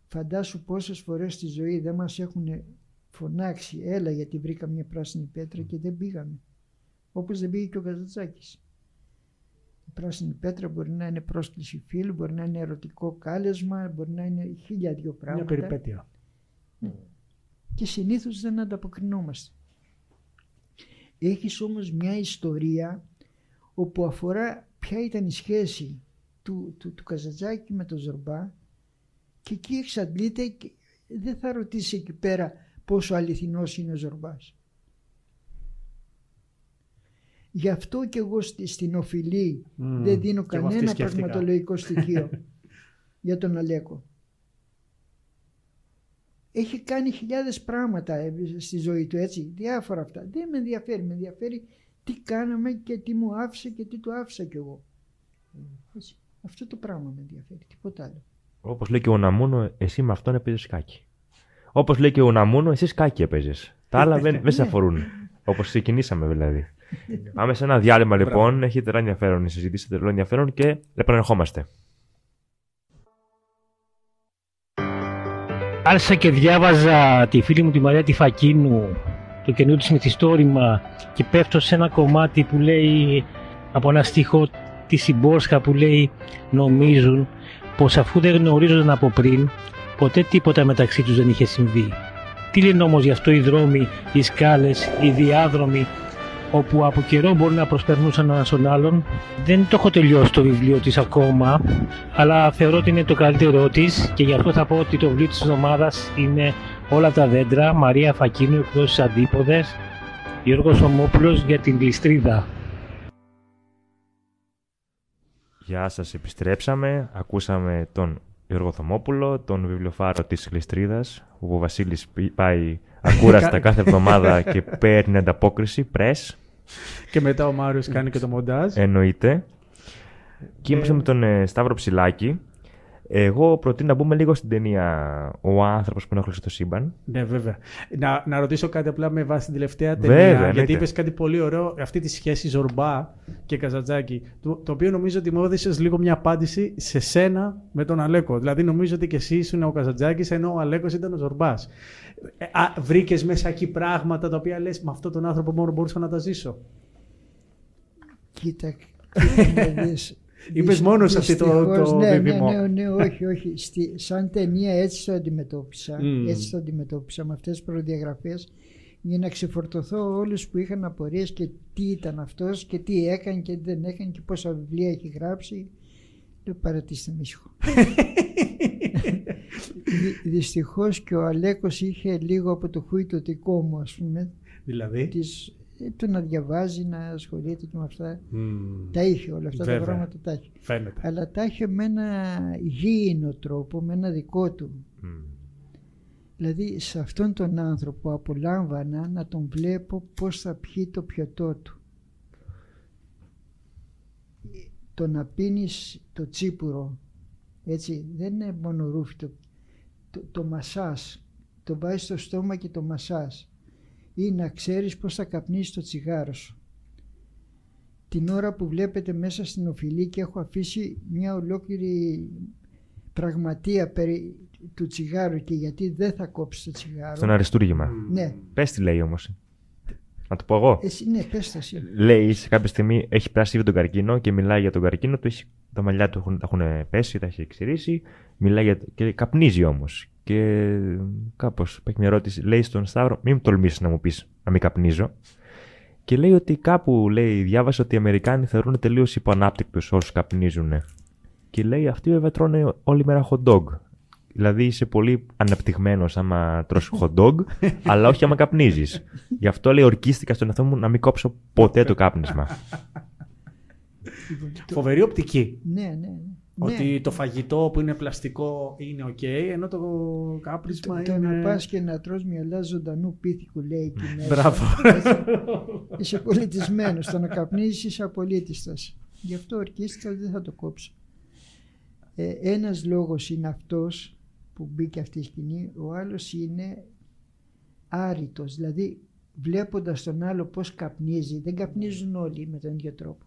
Φαντάσου πόσες φορές στη ζωή δεν μας έχουν φωνάξει έλα γιατί βρήκα μια πράσινη πέτρα και δεν πήγαμε. Όπως δεν πήγε και ο Καζαντζάκης. Η πράσινη πέτρα μπορεί να είναι πρόσκληση φίλου, μπορεί να είναι ερωτικό κάλεσμα, μπορεί να είναι 1002 πράγματα. Μια περιπέτεια. Και συνήθως δεν ανταποκρινόμαστε. Έχεις όμως μια ιστορία όπου αφορά ποια ήταν η σχέση του Καζαντζάκη με τον Ζορμπά και εκεί εξαντλείται και δεν θα ρωτήσει εκεί πέρα πόσο αληθινός είναι ο Ζορμπάς. Γι' αυτό και εγώ στην οφειλή δεν δίνω κανένα πραγματολογικό στοιχείο για τον Αλέκο. Έχει κάνει χιλιάδες πράγματα στη ζωή του, έτσι, διάφορα αυτά. Δεν με ενδιαφέρει, με ενδιαφέρει τι κάναμε και τι μου άφησε και τι του άφησα κι εγώ. Έτσι. Αυτό το πράγμα με ενδιαφέρει, τίποτα άλλο. Όπως λέει και ο Ναμούνο, εσύ με αυτόν έπαιζες σκάκι. Όπως λέει και ο Ναμούνο, εσύ σκάκι έπαιζες. Τα άλλα δεν σε αφορούν. Όπως ξεκινήσαμε δηλαδή. Πάμε σε ένα διάλειμμα λοιπόν. Έχει τεράστιο ενδιαφέρον η συζήτηση, τεράστιο ενδιαφέρον και επανερχόμαστε. Άρχισα και διάβαζα τη φίλη μου τη Μαρία τη Φακίνου, το καινούριο της μυθιστόρημα, και πέφτω σε ένα κομμάτι που λέει, από ένα στίχο τη Συμπόρσκα που λέει, νομίζουν πως αφού δεν γνωρίζονταν από πριν, ποτέ τίποτα μεταξύ τους δεν είχε συμβεί. Τι λένε όμως γι' αυτό οι δρόμοι, οι σκάλες, οι διάδρομοι, όπου από καιρό μπορεί να προσπερνούσαν ένας τον άλλον. Δεν το έχω τελειώσει το βιβλίο της ακόμα, αλλά θεωρώ ότι είναι το καλύτερό της και γι' αυτό θα πω ότι το βιβλίο της εβδομάδας είναι Όλα τα δέντρα, Μαρία Φακίνου, εκδόσεις Αντίποδες, Γιώργος Θωμόπουλος για την Γλιστρίδα. Γεια σας, επιστρέψαμε. Ακούσαμε τον Γιώργο Θωμόπουλο, τον βιβλιοφάρο της Γλιστρίδας, όπου ο Βασίλης πάει ακούραστα κάθε εβδομάδα και παίρνει ανταπόκριση, πρες. Και μετά ο Μάριος κάνει και το μοντάζ. Εννοείται. Και είμαστε με τον Σταύρο Ψηλάκη. Εγώ προτείνω να μπούμε λίγο στην ταινία «Ο άνθρωπος που ενόχλησε το σύμπαν». Ναι, βέβαια. Να ρωτήσω κάτι απλά με βάση την τελευταία ταινία. Βέβαια, γιατί είπες κάτι πολύ ωραίο, αυτή τη σχέση Ζορμπά και Καζαντζάκη. Το οποίο νομίζω ότι μου έδωσες λίγο μια απάντηση σε σένα με τον Αλέκο. Δηλαδή νομίζω ότι και εσύ ήσουν ο Καζαντζάκης, ενώ ο Αλέκος ήταν ο Ζορμπάς. Βρήκες μέσα εκεί πράγματα τα οποία λες, με αυτόν τον άνθρωπο μόνο μπορούσα να τα ζήσω. Κοίτα. Είπες μόνο σε αυτό το βίβημο. Ναι, όχι. Σαν ταινία έτσι το αντιμετώπισα. Έτσι το αντιμετώπισα με αυτές τις προδιαγραφές, για να ξεφορτωθώ όλους που είχαν απορίες και τι ήταν αυτός και τι έκανε και τι δεν έκανε και πόσα βιβλία έχει γράψει. Λέω, παρατήστε με ήσυχο. Δυστυχώς και ο Αλέκος είχε λίγο από το χουιτωτικό μου, ας πούμε. Δηλαδή? Του να διαβάζει, να ασχολείται και με αυτά. Τα είχε όλα αυτά. Βέβαια. Τα πράγματα τα είχε. Φαίνεται. Αλλά τα είχε με ένα γήινο τρόπο, με ένα δικό του. Δηλαδή σε αυτόν τον άνθρωπο απολάμβανα να τον βλέπω πώς θα πιει το πιωτό του. Το να πίνεις το τσίπουρο, έτσι, δεν είναι μόνο ρούφι, το μασάζ, το βάζεις στο στόμα και το μασάζ, ή να ξέρεις πώς θα καπνίσεις το τσιγάρο σου. Την ώρα που βλέπετε μέσα στην οφειλή, και έχω αφήσει μια ολόκληρη πραγματεία περί του τσιγάρου και γιατί δεν θα κόψεις το τσιγάρο. Στον αριστούργημα. Ναι. Πες τι λέει όμως. Να το πω εγώ. Εσύ, ναι, πες το εσύ. Λέει σε κάποια στιγμή έχει περάσει ήδη τον καρκίνο και μιλάει για τον καρκίνο του. Τα μαλλιά του έχουν πέσει, τα έχει εξηρήσει. Μιλάει και καπνίζει όμως. Και κάπως υπάρχει μια ερώτηση. Λέει στον Σταύρο, μην τολμήσεις να μου πεις να μην καπνίζω. Και λέει ότι κάπου διάβασε ότι οι Αμερικάνοι θεωρούν τελείως υποανάπτυκτους όσους καπνίζουν. Και λέει αυτοί βέβαια τρώνε όλη μέρα hot dog. Δηλαδή είσαι πολύ αναπτυγμένος άμα τρως hot dog, αλλά όχι άμα καπνίζεις. Γι' αυτό λέει ορκίστηκα στον εαυτό μου να μην κόψω ποτέ το κάπνισμα. Φοβερή οπτική. Ναι. Ότι το φαγητό που είναι πλαστικό είναι ok, ενώ το κάπνισμα είναι... Το να πας και να τρως μυαλά ζωντανού πίθηκου, λέει εκεί μέσα. Μπράβο. Είσαι πολιτισμένος. Το να καπνίζεις είσαι απολύτιστας. Γι' αυτό ορκίστηκα, δεν θα το κόψω. Ένας λόγος είναι αυτός που μπήκε αυτή η σκηνή, ο άλλος είναι άρρητος, δηλαδή βλέποντας τον άλλο πώς καπνίζει, δεν καπνίζουν όλοι με τον ίδιο τρόπο.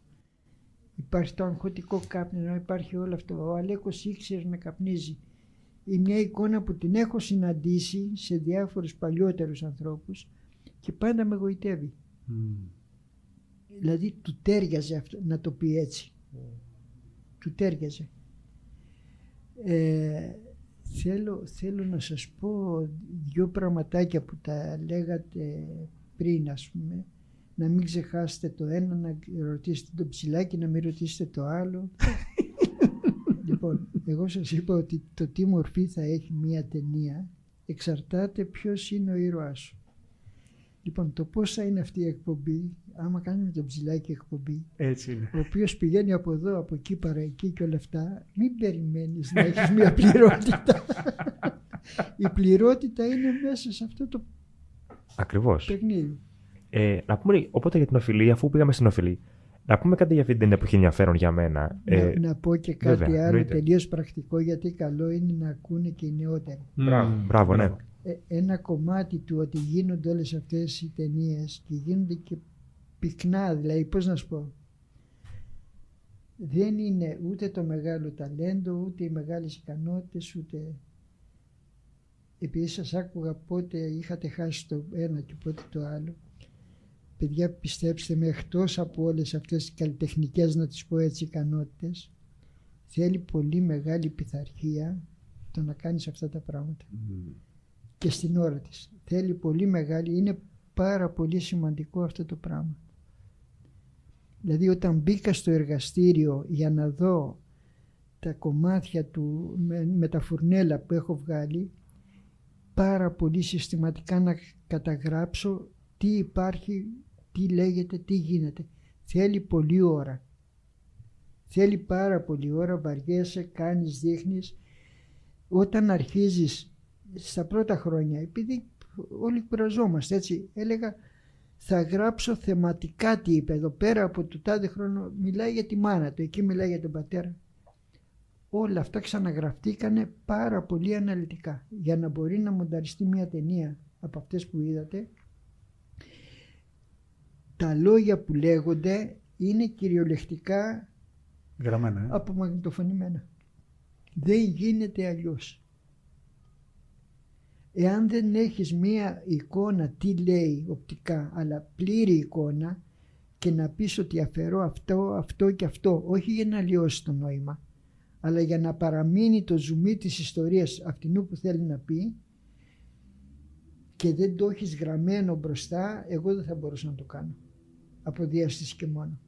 Υπάρχει το αγχωτικό κάπνισμα, υπάρχει όλο αυτό. Ο Αλέκος ήξερε να καπνίζει. Είναι μια εικόνα που την έχω συναντήσει σε διάφορους παλιότερους ανθρώπους και πάντα με γοητεύει. Δηλαδή του τέριαζε αυτό, να το πει έτσι. Του τέριαζε. Θέλω να σας πω δύο πραγματάκια που τα λέγατε πριν, ας πούμε. Να μην ξεχάσετε το ένα, να ρωτήσετε το Ψηλάκη, να μην ρωτήσετε το άλλο. Λοιπόν, εγώ σας είπα ότι το τι μορφή θα έχει μία ταινία εξαρτάται ποιος είναι ο ήρωάς σου. Λοιπόν, το πώς θα είναι αυτή η εκπομπή, άμα κάνουμε τον Ψηλάκη εκπομπή, έτσι είναι. Ο οποίος πηγαίνει από εδώ, από εκεί, παρά εκεί και όλα αυτά, μην περιμένεις να έχεις μία πληρότητα. Η πληρότητα είναι μέσα σε αυτό το Ακριβώς. παιχνίδι. Να πούμε οπότε για την οφειλή, αφού πήγαμε στην οφειλή, να πούμε κάτι για αυτή την ταινία που έχει ενδιαφέρον για μένα. Να πω και κάτι βέβαια, άλλο εννοείται. τελείως πρακτικό, γιατί καλό είναι να ακούνε και οι νεότεροι. Μπράβο, ναι. Ένα κομμάτι του ότι γίνονται όλες αυτές οι ταινίες και γίνονται και πυκνά, δηλαδή πώς να σου πω, δεν είναι ούτε το μεγάλο ταλέντο, ούτε οι μεγάλες ικανότητες, ούτε... Επειδή σας άκουγα πότε είχατε χάσει το ένα και πότε το άλλο, παιδιά, πιστέψτε με, εκτός από όλες αυτές τις καλλιτεχνικές, να τις πω έτσι, ικανότητες, θέλει πολύ μεγάλη πειθαρχία το να κάνεις αυτά τα πράγματα. Και στην ώρα της. Θέλει πολύ μεγάλη, είναι πάρα πολύ σημαντικό αυτό το πράγμα. Δηλαδή όταν μπήκα στο εργαστήριο για να δω τα κομμάτια του με τα φουρνέλα που έχω βγάλει, πάρα πολύ συστηματικά να καταγράψω τι υπάρχει, τι λέγεται, τι γίνεται. Θέλει πολλή ώρα. Θέλει πάρα πολλή ώρα, βαριέσαι, κάνεις, δείχνεις. Όταν αρχίζεις στα πρώτα χρόνια, επειδή όλοι κουραζόμαστε, έτσι, έλεγα θα γράψω θεματικά τι είπε εδώ πέρα, από το τάδε χρόνο μιλάει για τη μάνα του, εκεί μιλάει για τον πατέρα. Όλα αυτά ξαναγραφτήκανε πάρα πολύ αναλυτικά για να μπορεί να μονταριστεί μια ταινία από αυτές που είδατε. Τα λόγια που λέγονται είναι κυριολεκτικά γραμμένα, απομαγνητοφωνημένα. Δεν γίνεται αλλιώς. Εάν δεν έχεις μία εικόνα τι λέει οπτικά, αλλά πλήρη εικόνα, και να πεις ότι αφαιρώ αυτό, αυτό και αυτό, όχι για να λιώσει το νόημα, αλλά για να παραμείνει το ζουμί της ιστορίας αυτινού που θέλει να πει, και δεν το έχεις γραμμένο μπροστά, εγώ δεν θα μπορούσα να το κάνω. Από διάστηση και μόνο.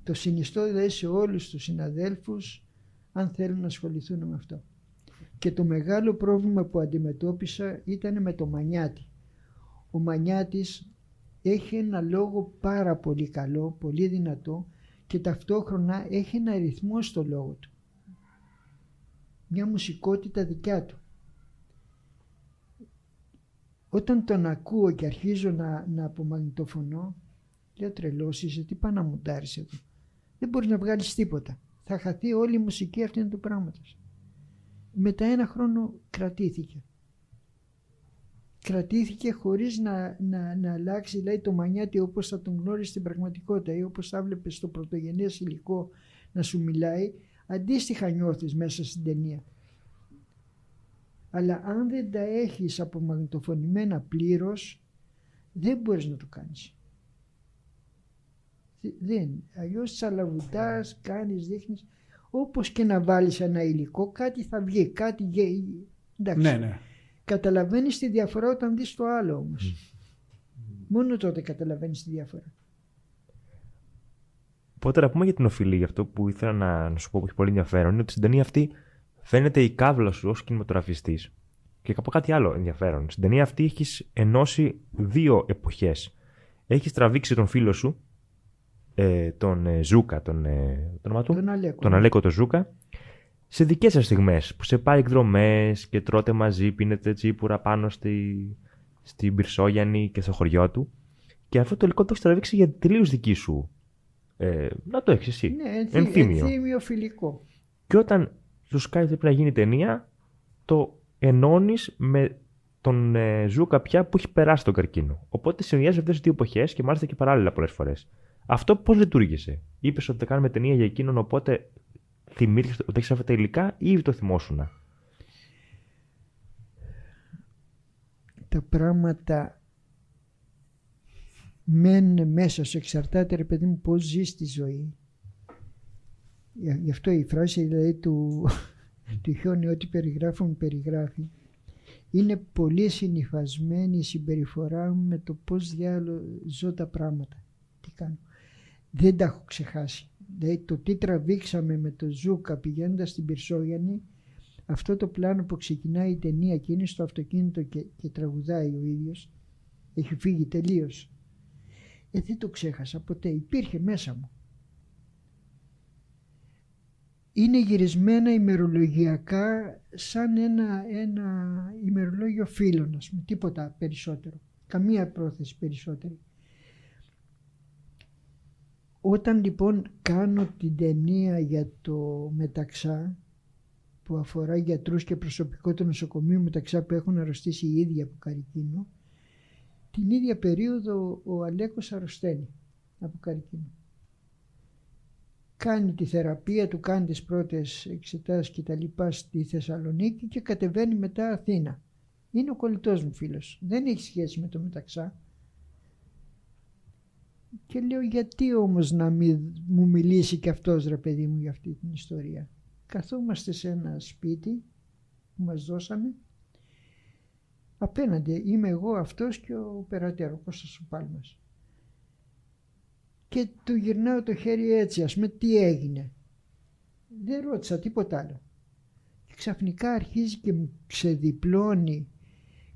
Το συνιστώ δηλαδή σε όλους τους συναδέλφους, αν θέλουν να ασχοληθούν με αυτό. Και το μεγάλο πρόβλημα που αντιμετώπισα ήταν με το Μανιάτη. Ο Μανιάτης έχει ένα λόγο πάρα πολύ καλό, πολύ δυνατό, και ταυτόχρονα έχει ένα ρυθμό στο λόγο του. Μια μουσικότητα δικιά του. Όταν τον ακούω και αρχίζω να απομαγνητοφωνώ, λέω τρελός είσαι, τι πάει να μουντάρεις εδώ. Δεν μπορείς να βγάλεις τίποτα. Θα χαθεί όλη η μουσική αυτή του πράγματος. Μετά ένα χρόνο κρατήθηκε. Κρατήθηκε χωρίς να αλλάξει, δηλαδή, το Μανιάτη όπως θα τον γνώρισε στην πραγματικότητα ή όπως θα βλέπεις στο πρωτογενές υλικό να σου μιλάει, αντίστοιχα νιώθεις μέσα στην ταινία. Αλλά αν δεν τα έχεις απομαγνητοφωνημένα πλήρως, δεν μπορείς να το κάνεις. Δεν. Αλλιώς τσαλαβουτάς, κάνεις, δείχνεις. Όπως και να βάλεις ένα υλικό, κάτι θα βγει, κάτι εντάξει. Ναι. Καταλαβαίνεις τη διαφορά όταν δεις το άλλο όμως. Μόνο τότε καταλαβαίνεις τη διαφορά. Οπότε να πούμε για την οφειλή, για αυτό που ήθελα να σου πω που έχει πολύ ενδιαφέρον, είναι ότι στην ταινία αυτή φαίνεται η κάβλα σου ως κινηματογραφιστής. Και από κάτι άλλο ενδιαφέρον. Στην ταινία αυτή έχεις ενώσει δύο εποχές. Έχεις τραβήξει τον φίλο σου, τον Ζούκα, τον Αλέκο τον Ζούκα, σε δικές σας στιγμές που σε πάει εκδρομές και τρώτε μαζί, πίνετε τσίπουρα πάνω στην Πυρσόγιαννη και στο χωριό του. Και αυτό το υλικό το έχεις τραβήξει για τελείως δική σου. Να το έχεις εσύ. Ναι, ενθύμιο φιλικό. Και όταν σου σκάει πρέπει να γίνει ταινία, το ενώνεις με τον Ζούκα πια που έχει περάσει τον καρκίνο. Οπότε συνδυάζεις αυτές τις δύο εποχές και μάλιστα και παράλληλα πολλές φορές. Αυτό πώς λειτουργήσε? Είπες ότι θα κάνουμε ταινία για εκείνον, οπότε θυμήθηκες ότι έχεις αυτά τα υλικά ή το θυμόσουνα? Τα πράγματα μένουν μέσα σου, εξαρτάται ρε παιδί μου πώς ζεις τη ζωή. Γι' αυτό η φράση δηλαδή του χιόνι ό,τι περιγράφουν περιγράφει. Είναι πολύ συνυφασμένη η συμπεριφορά μου με το πώς ζω τα πράγματα. Τι κάνω. Δεν τα έχω ξεχάσει. Δηλαδή το τι τραβήξαμε με το Ζούκα πηγαίνοντας στην Πυρσόγιαννη, αυτό το πλάνο που ξεκινάει η ταινία και είναι στο αυτοκίνητο και τραγουδάει ο ίδιος, έχει φύγει τελείως. Δεν το ξέχασα ποτέ, υπήρχε μέσα μου. Είναι γυρισμένα ημερολογιακά σαν ένα ημερολόγιο φίλων, ας πούμε, τίποτα περισσότερο. Καμία πρόθεση περισσότερη. Όταν λοιπόν κάνω την ταινία για το Μεταξά, που αφορά γιατρούς και προσωπικό του νοσοκομείου Μεταξά που έχουν αρρωστήσει οι ίδιοι από καρκίνο, την ίδια περίοδο ο Αλέκος αρρωσταίνει από καρκίνο. Κάνει τη θεραπεία του, κάνει τις πρώτες εξετάσεις και τα λοιπά στη Θεσσαλονίκη και κατεβαίνει μετά Αθήνα. Είναι ο κολλητός μου φίλος, δεν έχει σχέση με το Μεταξά. Και λέω, γιατί όμως να μην μου μιλήσει και αυτός, ρε παιδί μου, για αυτή την ιστορία. Καθόμαστε σε ένα σπίτι που μας δώσανε. Απέναντι είμαι εγώ, αυτός και ο περατέρ, ο Κώστας ο Πάλμας. Και του γυρνάω το χέρι έτσι, ας πούμε, τι έγινε. Δεν ρώτησα τίποτα άλλο. Και ξαφνικά αρχίζει και μου ξεδιπλώνει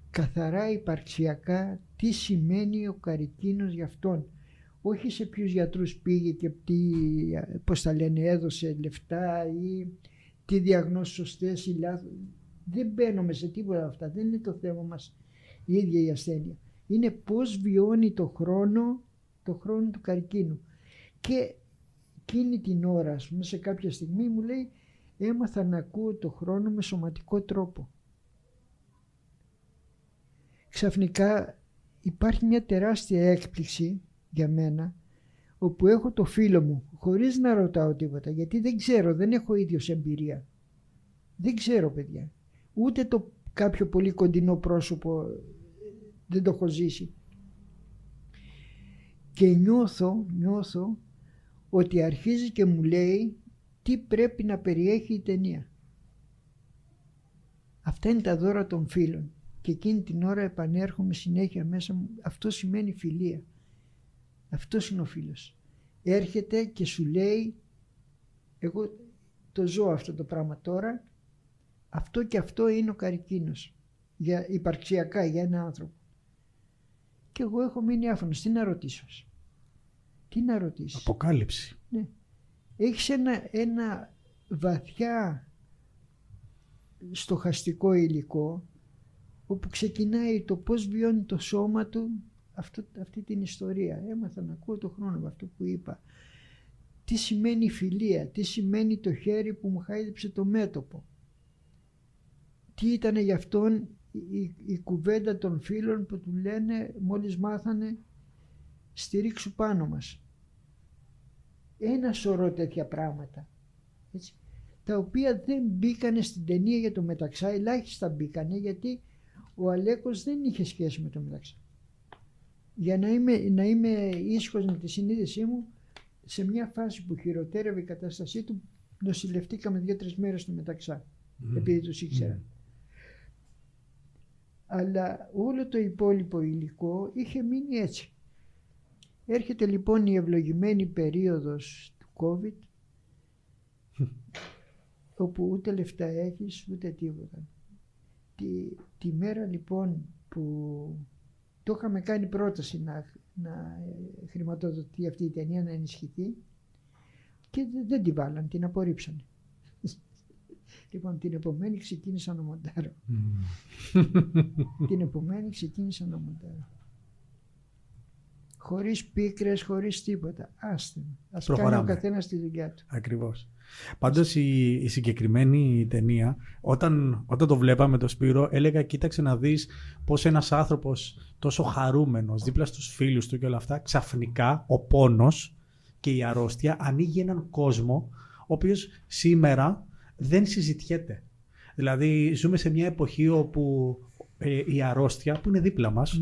καθαρά υπαρξιακά τι σημαίνει ο καρκίνος για αυτόν. Όχι σε ποιους γιατρούς πήγε και πώς τα λένε, έδωσε λεφτά ή τι διαγνώσεις σωστές ή λάθος. Δεν μπαίνουμε σε τίποτα αυτά, δεν είναι το θέμα μας η ίδια η ασθένεια. Είναι πώς βιώνει το χρόνο του καρκίνου. Και εκείνη την ώρα, ας πούμε, σε κάποια στιγμή μου λέει, έμαθα να ακούω το χρόνο με σωματικό τρόπο. Ξαφνικά υπάρχει μια τεράστια έκπληξη για μένα, όπου έχω το φίλο μου, χωρίς να ρωτάω τίποτα, γιατί δεν ξέρω, δεν έχω ίδιος εμπειρία. Δεν ξέρω, παιδιά. Ούτε το κάποιο πολύ κοντινό πρόσωπο δεν το έχω ζήσει. Και νιώθω ότι αρχίζει και μου λέει τι πρέπει να περιέχει η ταινία. Αυτά είναι τα δώρα των φίλων. Και εκείνη την ώρα επανέρχομαι συνέχεια μέσα μου. Αυτό σημαίνει φιλία. Αυτός είναι ο φίλος. Έρχεται και σου λέει, εγώ το ζω αυτό το πράγμα τώρα, αυτό και αυτό είναι ο καρκίνος. Για υπαρξιακά, για ένα άνθρωπο. Και εγώ έχω μείνει άφωνος. Τι να ρωτήσω. Τι να ρωτήσεις. Αποκάλυψη. Ναι. Έχεις ένα βαθιά στοχαστικό υλικό, όπου ξεκινάει το πώς βιώνει το σώμα του αυτή την ιστορία. Έμαθα να ακούω το χρόνο με αυτό που είπα. Τι σημαίνει φιλία, τι σημαίνει το χέρι που μου χάιδεψε το μέτωπο. Τι ήταν για αυτόν η κουβέντα των φίλων που του λένε μόλις μάθανε στηρίξου πάνω μας. Ένα σωρό τέτοια πράγματα. Έτσι, τα οποία δεν μπήκανε στην ταινία για το Μεταξά, ελάχιστα μπήκανε, γιατί ο Αλέκος δεν είχε σχέση με το Μεταξά. Για να είμαι ήσυχος με τη συνείδησή μου, σε μια φάση που χειροτέρευε η κατάστασή του, νοσηλευτήκαμε 2-3 μέρες στο Μεταξά, επειδή τους ήξερα. Αλλά όλο το υπόλοιπο υλικό είχε μείνει έτσι. Έρχεται λοιπόν η ευλογημένη περίοδος του COVID, όπου ούτε λεφτά έχεις ούτε τίποτα. Τη μέρα λοιπόν που το είχαμε κάνει πρόταση να χρηματοδοτεί αυτή η ταινία, να ενισχυθεί, και δεν τη βάλαν, την απορρίψανε. Λοιπόν, την επομένη ξεκίνησα να μοντάρω. Την επομένη ξεκίνησα να μοντάρω. Χωρίς πίκρες, χωρίς τίποτα. Άστε. Ας κάνει ο καθένας τη δουλειά του. Ακριβώς. Πάντως η συγκεκριμένη ταινία, όταν το βλέπαμε το Σπύρο, έλεγα κοίταξε να δεις πως ένας άνθρωπος τόσο χαρούμενος δίπλα στους φίλους του και όλα αυτά, ξαφνικά ο πόνος και η αρρώστια ανοίγει έναν κόσμο ο οποίος σήμερα δεν συζητιέται. Δηλαδή ζούμε σε μια εποχή όπου η αρρώστια που είναι δίπλα μας,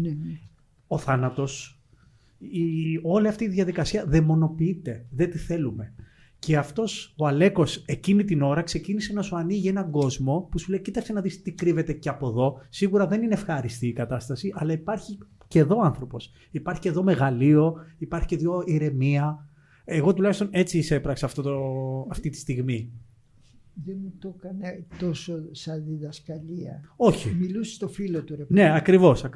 ο θάνατος, όλη αυτή η διαδικασία δαιμονοποιείται, δεν τη θέλουμε. Και αυτός ο Αλέκος εκείνη την ώρα ξεκίνησε να σου ανοίγει έναν κόσμο που σου λέει κοίταξε να δεις τι κρύβεται και από εδώ. Σίγουρα δεν είναι ευχάριστη η κατάσταση, αλλά υπάρχει και εδώ άνθρωπος. Υπάρχει και εδώ μεγαλείο, υπάρχει και εδώ ηρεμία. Εγώ τουλάχιστον έτσι εισέπραξα αυτή τη στιγμή. Δεν μου το έκανε τόσο σαν διδασκαλία. Όχι. Μιλούσε στο φίλο του, ρε. Ναι, ακριβώς.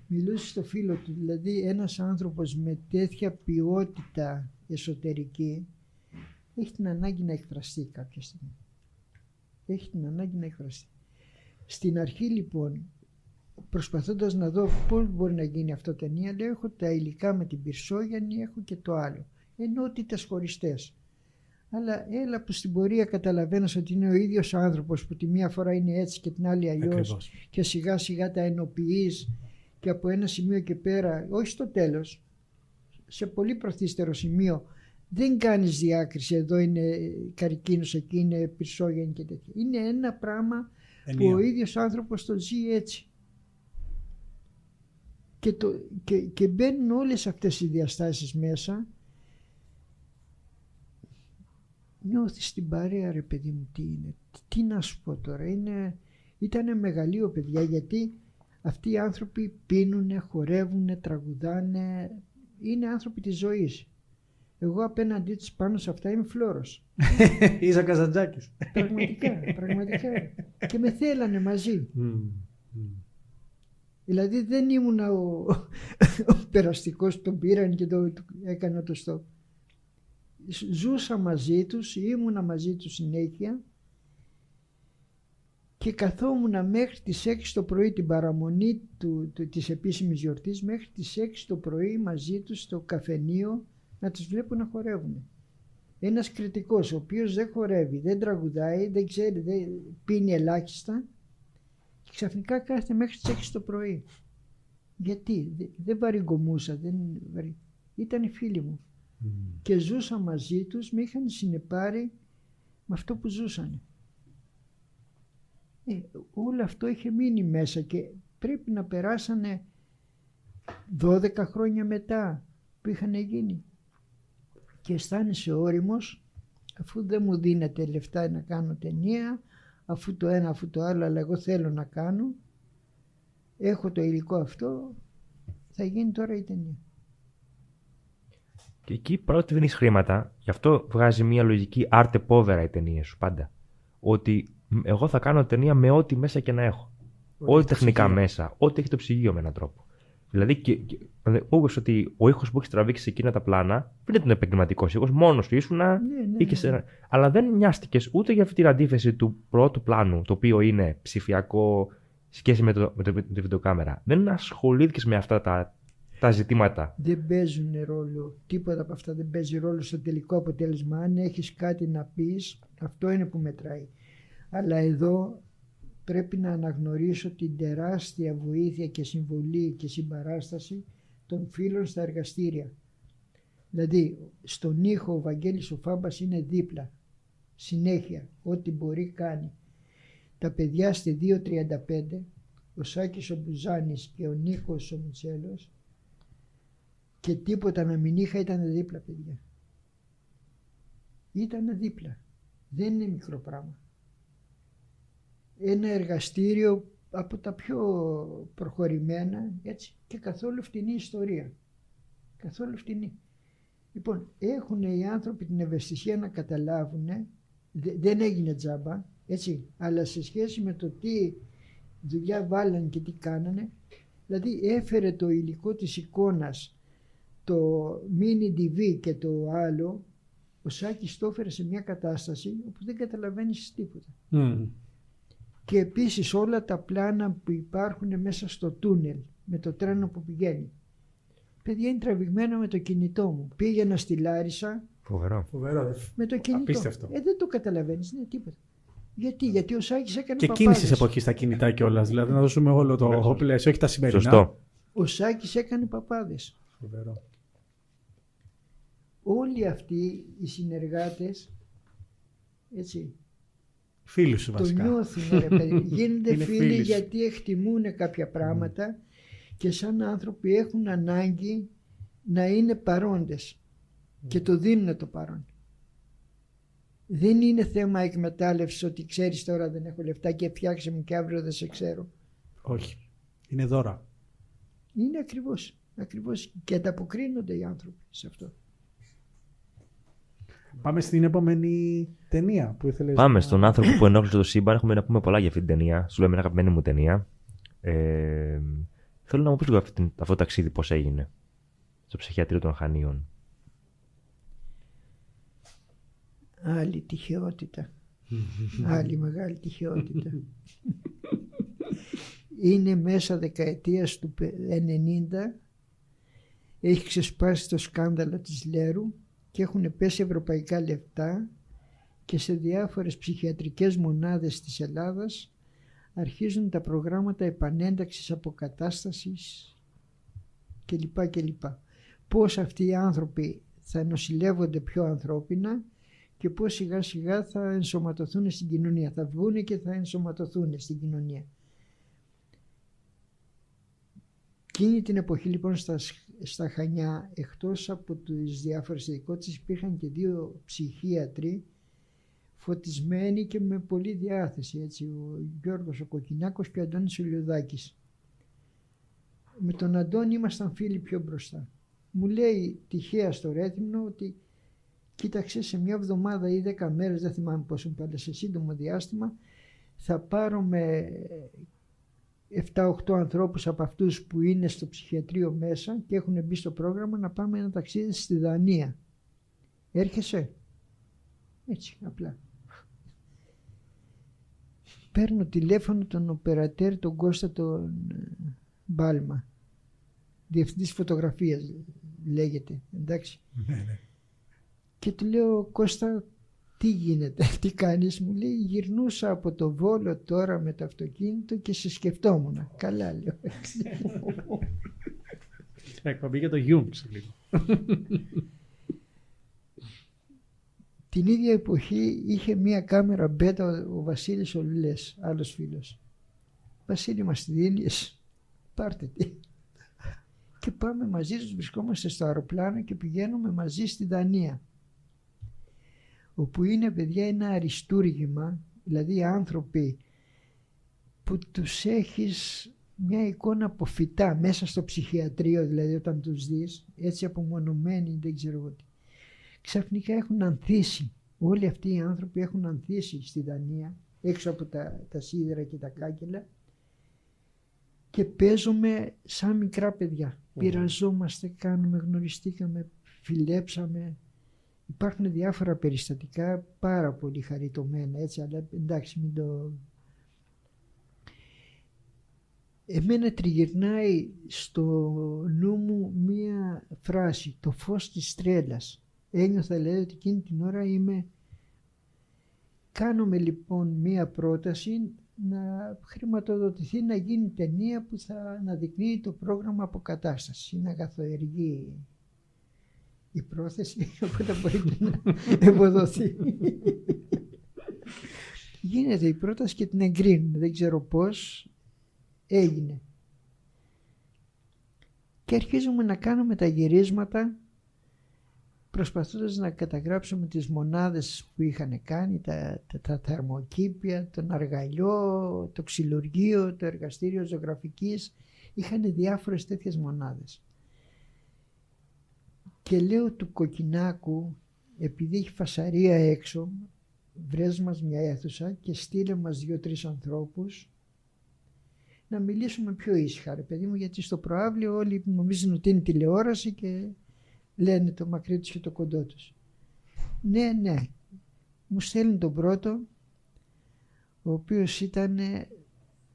Μιλούσε στο φίλο του. Δηλαδή ένας άνθρωπος με τέτοια ποιότητα εσωτερική έχει την ανάγκη να εκφραστεί κάποια στιγμή. Έχει την ανάγκη να εκφραστεί. Στην αρχή λοιπόν προσπαθώντας να δω πώς μπορεί να γίνει αυτό ταινία, λέω έχω τα υλικά με την Πυρσόγιαννη, έχω και το άλλο. Ενότητες χωριστές. Αλλά έλα που στην πορεία καταλαβαίνεις ότι είναι ο ίδιος άνθρωπος που τη μία φορά είναι έτσι και την άλλη αλλιώς. Ακριβώς. Και σιγά σιγά τα ενοποιείς και από ένα σημείο και πέρα, όχι στο τέλος, σε πολύ προθύστερο σημείο, δεν κάνεις διάκριση, εδώ είναι καρκίνος, εκεί είναι Πυρσόγιαννη και τέτοια. Είναι ένα πράγμα που ο ίδιος άνθρωπος το ζει έτσι. Και μπαίνουν όλες αυτές οι διαστάσεις μέσα. Νιώθεις την παρέα, ρε παιδί μου, τι είναι. Τι να σου πω τώρα. Ήταν μεγαλείο, παιδιά, γιατί αυτοί οι άνθρωποι πίνουνε, χορεύουνε, τραγουδάνε. Είναι άνθρωποι της ζωής. Εγώ απέναντί τους πάνω σε αυτά είμαι φλόρος. Είσαι ο Καζαντζάκης. Πραγματικά. Και με θέλανε μαζί. Δηλαδή δεν ήμουνα ο περαστικός που τον πήραν και έκανα το stop. Ζούσα μαζί τους, ήμουνα μαζί τους συνέχεια και καθόμουνα μέχρι τις 6 το πρωί την παραμονή της επίσημης γιορτής, μέχρι τις 6 το πρωί μαζί τους στο καφενείο να τους βλέπω να χορεύουν. Ένας κριτικός ο οποίος δεν χορεύει, δεν τραγουδάει, δεν ξέρει, δεν πίνει ελάχιστα και ξαφνικά κάθεται μέχρι τις 6 το πρωί. Γιατί δεν βαριγκομούσα, ήταν οι φίλοι μου. Και ζούσα μαζί τους, με είχαν συνεπάρει με αυτό που ζούσαν. Όλο αυτό είχε μείνει μέσα και πρέπει να περάσανε 12 χρόνια μετά που είχαν γίνει. Και αισθάνεσαι όριμος, αφού δεν μου δίνεται λεφτά να κάνω ταινία, αφού το ένα αφού το άλλο, αλλά εγώ θέλω να κάνω, έχω το υλικό αυτό, θα γίνει τώρα η ταινία. Και εκεί παρότι δεν έχει χρήματα, γι' αυτό βγάζει μια λογική arte povera η ταινία σου πάντα. Ότι εγώ θα κάνω ταινία με ό,τι μέσα και να έχω. Ό,τι τεχνικά μέσα, ό,τι έχει το ψυγείο με έναν τρόπο. Δηλαδή, μου είπες ότι ο ήχος που έχει τραβήξει σε εκείνα τα πλάνα δεν ήταν επαγγελματικός ήχος, μόνος του ήσουν. Αλλά δεν νοιάστηκες ούτε για αυτή την αντίθεση του πρώτου πλάνου, το οποίο είναι ψηφιακό σχέση με τη βιντεοκάμερα. Δεν ασχολήθηκες με αυτά τα ζητήματα. Δεν παίζουν ρόλο. Τίποτα από αυτά δεν παίζει ρόλο στο τελικό αποτέλεσμα. Αν έχεις κάτι να πεις, αυτό είναι που μετράει. Αλλά εδώ πρέπει να αναγνωρίσω την τεράστια βοήθεια και συμβολή και συμπαράσταση των φίλων στα εργαστήρια. Δηλαδή, στον ήχο ο Βαγγέλης ο Φάμπας είναι δίπλα. Συνέχεια, ό,τι μπορεί κάνει. Τα παιδιά στη 2.35, ο Σάκης ο Μπουζάνης και ο Νίκος ο Μουτσέλος, και τίποτα να μην είχα, ήταν δίπλα, παιδιά. Ήταν δίπλα. Δεν είναι μικρό πράγμα. Ένα εργαστήριο από τα πιο προχωρημένα, έτσι, και καθόλου φτηνή ιστορία. Καθόλου φτηνή. Λοιπόν, έχουν οι άνθρωποι την ευαισθησία να καταλάβουν, δεν έγινε τζάμπα, έτσι, αλλά σε σχέση με το τι δουλειά βάλανε και τι κάνανε, δηλαδή έφερε το υλικό της εικόνας, το mini DV και το άλλο, ο Σάκης το έφερε σε μια κατάσταση όπου δεν καταλαβαίνεις τίποτα. Και επίσης όλα τα πλάνα που υπάρχουν μέσα στο τούνελ με το τρένο που πηγαίνει. Παιδιά, είναι τραβηγμένο με το κινητό μου. Πήγαινα στη Λάρισα. Φοβερό. Με το κινητό. Απίστευτο. Δεν το καταλαβαίνεις, ναι, τίποτα. Γιατί ο Σάκης έκανε και παπάδες. εκείνης της εποχής στα κινητά κιόλας. Δηλαδή να δώσουμε όλο το πλαίσιο, όχι τα σημερινά. Σωστό. Ο Σάκης έκανε παπάδες. Φοβερό. Όλοι αυτοί οι συνεργάτες, έτσι, Φίλοι σου βασικά. το νιώθουν, ρε παιδί. Γίνονται Είναι φίλοι φίλοι. γιατί εκτιμούν κάποια πράγματα και σαν άνθρωποι έχουν ανάγκη να είναι παρόντες και το δίνουν το παρόν. Δεν είναι θέμα εκμετάλλευσης ότι ξέρεις τώρα δεν έχω λεφτά και φτιάξε μου και αύριο δεν σε ξέρω. Όχι. Είναι δώρα. Είναι ακριβώς και ανταποκρίνονται οι άνθρωποι σε αυτό. Πάμε στην επόμενη ταινία που ήθελες. Πάμε στον άνθρωπο που ενόχλησε το σύμπαν. Έχουμε να πούμε πολλά για αυτή την ταινία. Σου λέμε είναι αγαπημένη μου ταινία. Θέλω να μου πεις λίγο αυτό το ταξίδι πώς έγινε στο ψυχιατρίο των Χανίων. Άλλη τυχεότητα. Άλλη μεγάλη τυχεότητα. είναι μέσα δεκαετίας του 90, έχει ξεσπάσει το σκάνδαλο της Λέρου και έχουν πέσει ευρωπαϊκά λεφτά και σε διάφορες ψυχιατρικές μονάδες της Ελλάδας αρχίζουν τα προγράμματα επανένταξης, αποκατάστασης κλπ. Πώς αυτοί οι άνθρωποι θα νοσηλεύονται πιο ανθρώπινα και πώς σιγά σιγά θα ενσωματωθούν στην κοινωνία. Θα βγουν και θα ενσωματωθούν στην κοινωνία. Εκείνη την εποχή λοιπόν στα Χανιά, εκτός από τις διάφορες ειδικότητες, υπήρχαν και 2 ψυχίατροι φωτισμένοι και με πολλή διάθεση, έτσι, ο Γιώργος ο Κοκκινάκος και ο Αντώνης ο Λιουδάκης. Με τον Αντώνη ήμασταν φίλοι πιο μπροστά. Μου λέει τυχαία στο Ρέθυμνο ότι κοίταξε, σε μια εβδομάδα ή 10 μέρες, δεν θυμάμαι πόσο πάλι, σε σύντομο διάστημα θα πάρουμε 7-8 ανθρώπους από αυτούς που είναι στο ψυχιατρίο μέσα και έχουν μπει στο πρόγραμμα να πάμε ένα ταξίδι στη Δανία. Έρχεσαι? Έτσι απλά. Παίρνω τηλέφωνο τον οπερατέρ, τον Κώστα τον Μπάλμα, διευθυντής φωτογραφίας λέγεται, εντάξει. Και του λέω, Κώστα, τι γίνεται, τι κάνεις? Μου λέει, γυρνούσα από το Βόλο τώρα με το αυτοκίνητο και σε σκεφτόμουν. Καλά, λέω. Εκπομπή για το Γιούμ σε λίγο. Την ίδια εποχή είχε μία κάμερα μπέτα ο Βασίλης ο Λουλές, άλλος φίλος. Βασίλη, μας τη δίνεις? Πάρτε τη. Και πάμε μαζί τους, βρισκόμαστε στο αεροπλάνο και πηγαίνουμε μαζί στη Δανία. Όπου είναι, παιδιά, ένα αριστούργημα, δηλαδή άνθρωποι που τους έχεις μια εικόνα από φυτά μέσα στο ψυχιατρίο, δηλαδή όταν τους δεις, έτσι απομονωμένοι, δεν ξέρω εγώ τι. Ξαφνικά έχουν ανθίσει, όλοι αυτοί οι άνθρωποι έχουν ανθίσει στη Δανία, έξω από τα σίδερα και τα κάγκελα και παίζουμε σαν μικρά παιδιά. Πειραζόμαστε, κάνουμε, γνωριστήκαμε, φιλέψαμε. Υπάρχουν διάφορα περιστατικά πάρα πολύ χαριτωμένα, έτσι, αλλά εντάξει, μην το... Εμένα τριγυρνάει στο νου μου μία φράση, το φως της τρέλας. Ένιωθα, λέει, ότι εκείνη την ώρα είμαι... Κάνουμε λοιπόν μία πρόταση να χρηματοδοτηθεί, να γίνει ταινία που θα αναδεικνύει το πρόγραμμα αποκατάστασης. Είναι αγαθοεργή η πρόθεση, οπότε μπορεί να ευοδοθεί. Γίνεται η πρόταση και την εγκρίνουν, δεν ξέρω πώς, έγινε. Και αρχίζουμε να κάνουμε τα γυρίσματα προσπαθώντας να καταγράψουμε τις μονάδες που είχαν κάνει, τα θερμοκήπια, τον αργαλιό, το ξυλουργείο, το εργαστήριο ζωγραφικής. Είχαν διάφορες τέτοιες μονάδες. Και λέω του Κοκκινάκου, επειδή έχει φασαρία έξω, βρες μας μια αίθουσα και στείλε μας 2-3 ανθρώπους να μιλήσουμε πιο ήσυχα, ρε παιδί μου, γιατί στο προαύλιο όλοι νομίζουν ότι είναι τηλεόραση και λένε το μακρύ τους και το κοντό τους. Ναι, ναι. Μου στέλνουν τον πρώτο, ο οποίος ήταν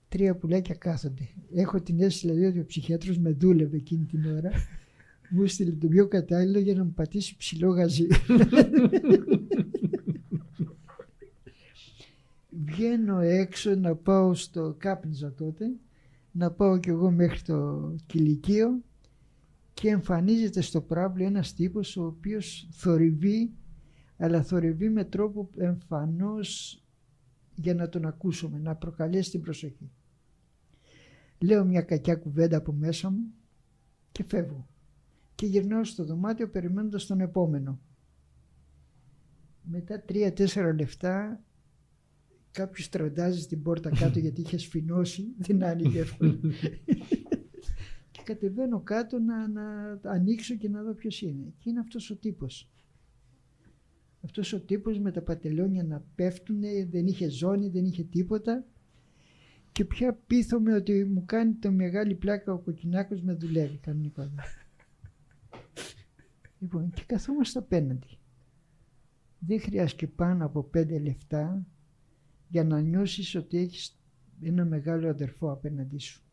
3 πουλάκια κάθονται. Έχω την αίσθηση δηλαδή ότι ο ψυχιάτρος με δούλευε εκείνη την ώρα. Μου στείλε το πιο κατάλληλο για να μου πατήσει ψηλό γαζί. Βγαίνω έξω να πάω στο κάπνιζα τότε, να πάω κι εγώ μέχρι το κηλικείο και εμφανίζεται στο πράβλιο ένας τύπος ο οποίος θορυβεί, αλλά θορυβεί με τρόπο εμφανώς για να τον ακούσουμε, να προκαλέσει την προσοχή. Λέω μια κακιά κουβέντα από μέσα μου και φεύγω. Και γυρνάω στο δωμάτιο περιμένοντας τον επόμενο. Μετά 3-4 λεπτά κάποιος τραντάζει στην πόρτα κάτω γιατί είχε σφινώσει, δεν άνοιγε εύκολα. Και κατεβαίνω κάτω να ανοίξω και να δω ποιος είναι. Και είναι αυτός ο τύπος. Αυτός ο τύπος με τα πατελόνια να πέφτουν, δεν είχε ζώνη, δεν είχε τίποτα. Και πια πείθομαι ότι μου κάνει το μεγάλη πλάκα ο Κοκκινάκος, με δουλεύει κανονικά. Λοιπόν, και καθόμαστε απέναντι. Δεν χρειάζεται πάνω από 5 λεπτά για να νιώσεις ότι έχεις ένα μεγάλο αδερφό απέναντί σου.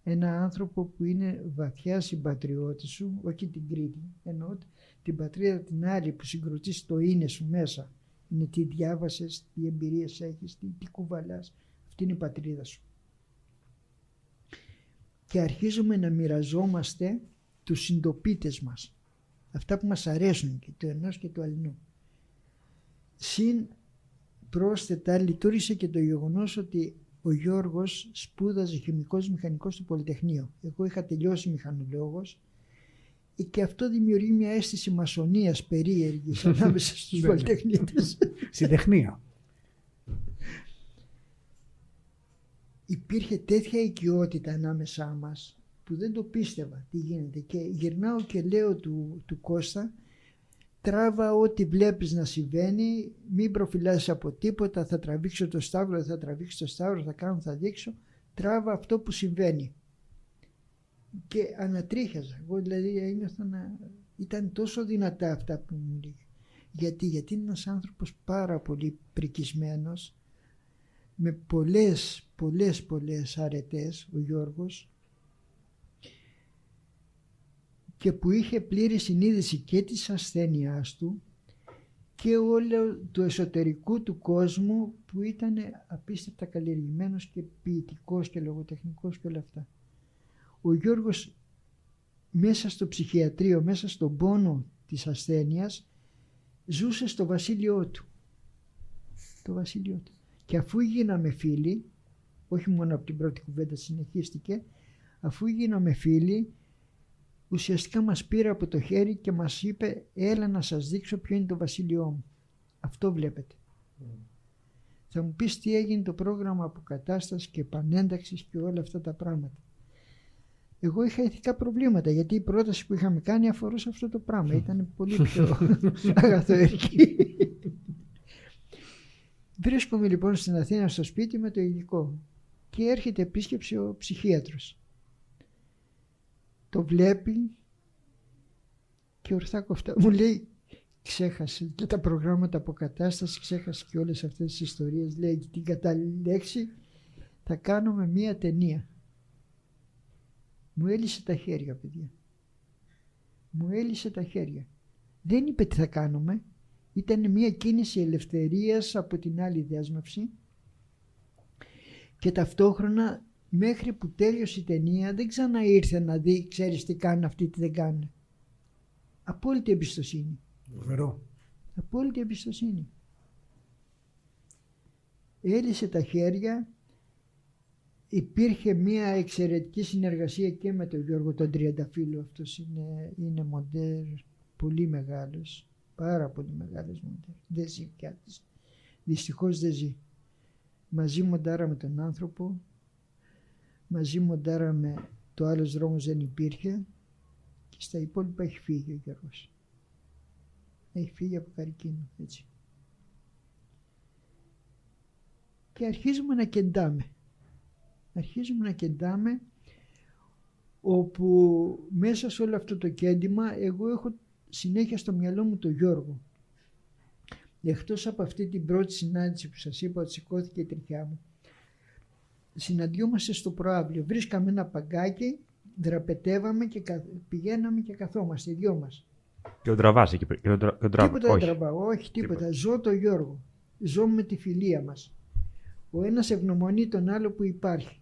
Ένα άνθρωπο που είναι βαθιά συμπατριώτη σου, όχι την Κρήτη, εννοώ την πατρίδα την άλλη που συγκροτείς το είναι σου μέσα. Είναι τι διάβασες, τι εμπειρίες έχεις, τι κουβαλάς. Αυτή είναι η πατρίδα σου. Και αρχίζουμε να μοιραζόμαστε τους συντοπίτες μας. Αυτά που μας αρέσουν και του ενός και του αλληνού. Συν πρόσθετα λειτουργήσε και το γεγονός ότι ο Γιώργος σπούδαζε χημικός μηχανικός στο Πολυτεχνείο. Εγώ είχα τελειώσει μηχανολόγος και αυτό δημιουργεί μια αίσθηση μασονίας περίεργης ανάμεσα στους πολυτεχνίτες. Συντεχνία. Υπήρχε τέτοια οικειότητα ανάμεσά μας που δεν το πίστευα τι γίνεται και γυρνάω και λέω του Κώστα, τράβα ό,τι βλέπεις να συμβαίνει, μην προφυλάσσεις από τίποτα, θα τραβήξω το σταύρο, θα τραβήξω το σταύρο, θα κάνω, θα δείξω, τράβα αυτό που συμβαίνει. Και ανατρίχιαζα, εγώ δηλαδή ένιωθα ήταν τόσο δυνατά αυτά που μου λέγε. Γιατί είναι ένας άνθρωπος πάρα πολύ πρικισμένος, με πολλές αρετές ο Γιώργος, και που είχε πλήρη συνείδηση και της ασθένειάς του και όλο του εσωτερικού του κόσμου που ήταν απίστευτα καλλιεργημένος και ποιητικός και λογοτεχνικός και όλα αυτά. Ο Γιώργος μέσα στο ψυχιατρίο, μέσα στον πόνο της ασθένειας ζούσε στο βασίλειό του. Το βασίλειό του. Και αφού γίναμε φίλοι, όχι μόνο από την πρώτη κουβέντα συνεχίστηκε, αφού γίναμε φίλοι, ουσιαστικά μας πήρε από το χέρι και μας είπε έλα να σας δείξω ποιο είναι το βασίλειό μου. Αυτό βλέπετε. Θα μου πεις τι έγινε το πρόγραμμα αποκατάστασης και επανένταξης και όλα αυτά τα πράγματα. Εγώ είχα ηθικά προβλήματα γιατί η πρόταση που είχαμε κάνει αφορούσε αυτό το πράγμα. Ήταν πολύ πιο αγαθοερκή. Βρίσκομαι λοιπόν στην Αθήνα στο σπίτι με το υλικό και έρχεται επίσκεψη ο ψυχίατρος. Το βλέπει και ορθά κοφτά μου λέει ξέχασε και τα προγράμματα αποκατάστασης, ξέχασε και όλες αυτές τις ιστορίες, λέει και την κατάλληλη λέξη, θα κάνουμε μία ταινία. Μου έλυσε τα χέρια, παιδιά. Μου έλυσε τα χέρια. Δεν είπε τι θα κάνουμε, ήταν μία κίνηση ελευθερίας από την άλλη δέσμευση και ταυτόχρονα μέχρι που τέλειωσε η ταινία δεν ξαναήρθε να δει, ξέρεις τι κάνουν αυτοί, τι δεν κάνουν. Απόλυτη εμπιστοσύνη. Φοβερό. Απόλυτη εμπιστοσύνη. Έλυσε τα χέρια. Υπήρχε μια εξαιρετική συνεργασία και με τον Γιώργο τον Τριανταφύλλου. Αυτός είναι μοντέρ πολύ μεγάλος. Πάρα πολύ μεγάλος μοντέρ. Δεν ζει πια. Δυστυχώς δεν ζει. Μαζί μοντάραμε τον άνθρωπο. Μαζί μοντάραμε το άλλος δρόμος δεν υπήρχε. Και στα υπόλοιπα έχει φύγει ο Γιώργος. Έχει φύγει από καρκίνο, έτσι. Και αρχίζουμε να κεντάμε. Αρχίζουμε να κεντάμε όπου μέσα σε όλο αυτό το κέντημα εγώ έχω συνέχεια στο μυαλό μου τον Γιώργο. Εκτός από αυτή την πρώτη συνάντηση που σας είπα ότι σηκώθηκε η τριχιά μου, συναντιόμαστε στο προαύλιο. Βρίσκαμε ένα παγκάκι, δραπετεύαμε και πηγαίναμε και καθόμαστε οι δυο μας. Και τον τραβάς εκεί πέρα. Τίποτα δεν τραβάω, όχι τίποτα. Ζω τον Γιώργο. Ζω με τη φιλία μας. Ο ένας ευγνωμονεί τον άλλο που υπάρχει.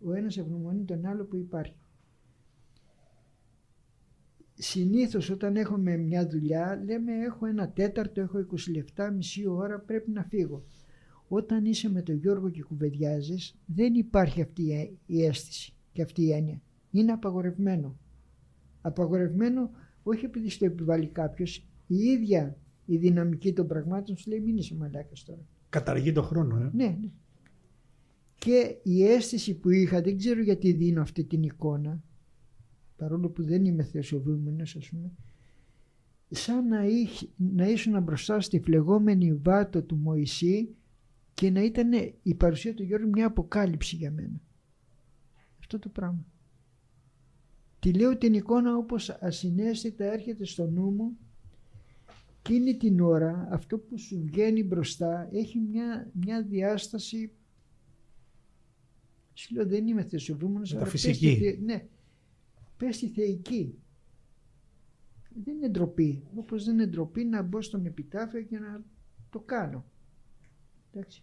Ο ένας ευγνωμονεί τον άλλο που υπάρχει. Συνήθως όταν έχουμε μια δουλειά λέμε έχω ένα τέταρτο, έχω 20 λεπτά, μισή ώρα, πρέπει να φύγω. Όταν είσαι με τον Γιώργο και κουβεντιάζεις δεν υπάρχει αυτή η αίσθηση και αυτή η έννοια. Είναι απαγορευμένο. Απαγορευμένο όχι επειδή στο επιβάλλει κάποιος, η ίδια η δυναμική των πραγμάτων σου λέει μην είσαι μαλάκας τώρα. Καταργεί το χρόνο, Ναι. Και η αίσθηση που είχα, δεν ξέρω γιατί δίνω αυτή την εικόνα, παρόλο που δεν είμαι θεοσοβούμενος ας πούμε, σαν να ήσουν μπροστά στη φλεγόμενη βάτο του Μωυσή και να ήταν η παρουσία του Γιώργου μια αποκάλυψη για μένα. Αυτό το πράγμα. Τη λέω την εικόνα όπως ασυναίσθητα έρχεται στο νου μου εκείνη την ώρα αυτό που σου βγαίνει μπροστά έχει μια διάσταση. Σου λέω δεν είμαι θεσοβούμενος, αλλά μεταφυσική. Πες τη θεϊκή. Δεν είναι ντροπή. Όπως δεν είναι ντροπή να μπω στον επιτάφιο και να το κάνω. Εντάξει.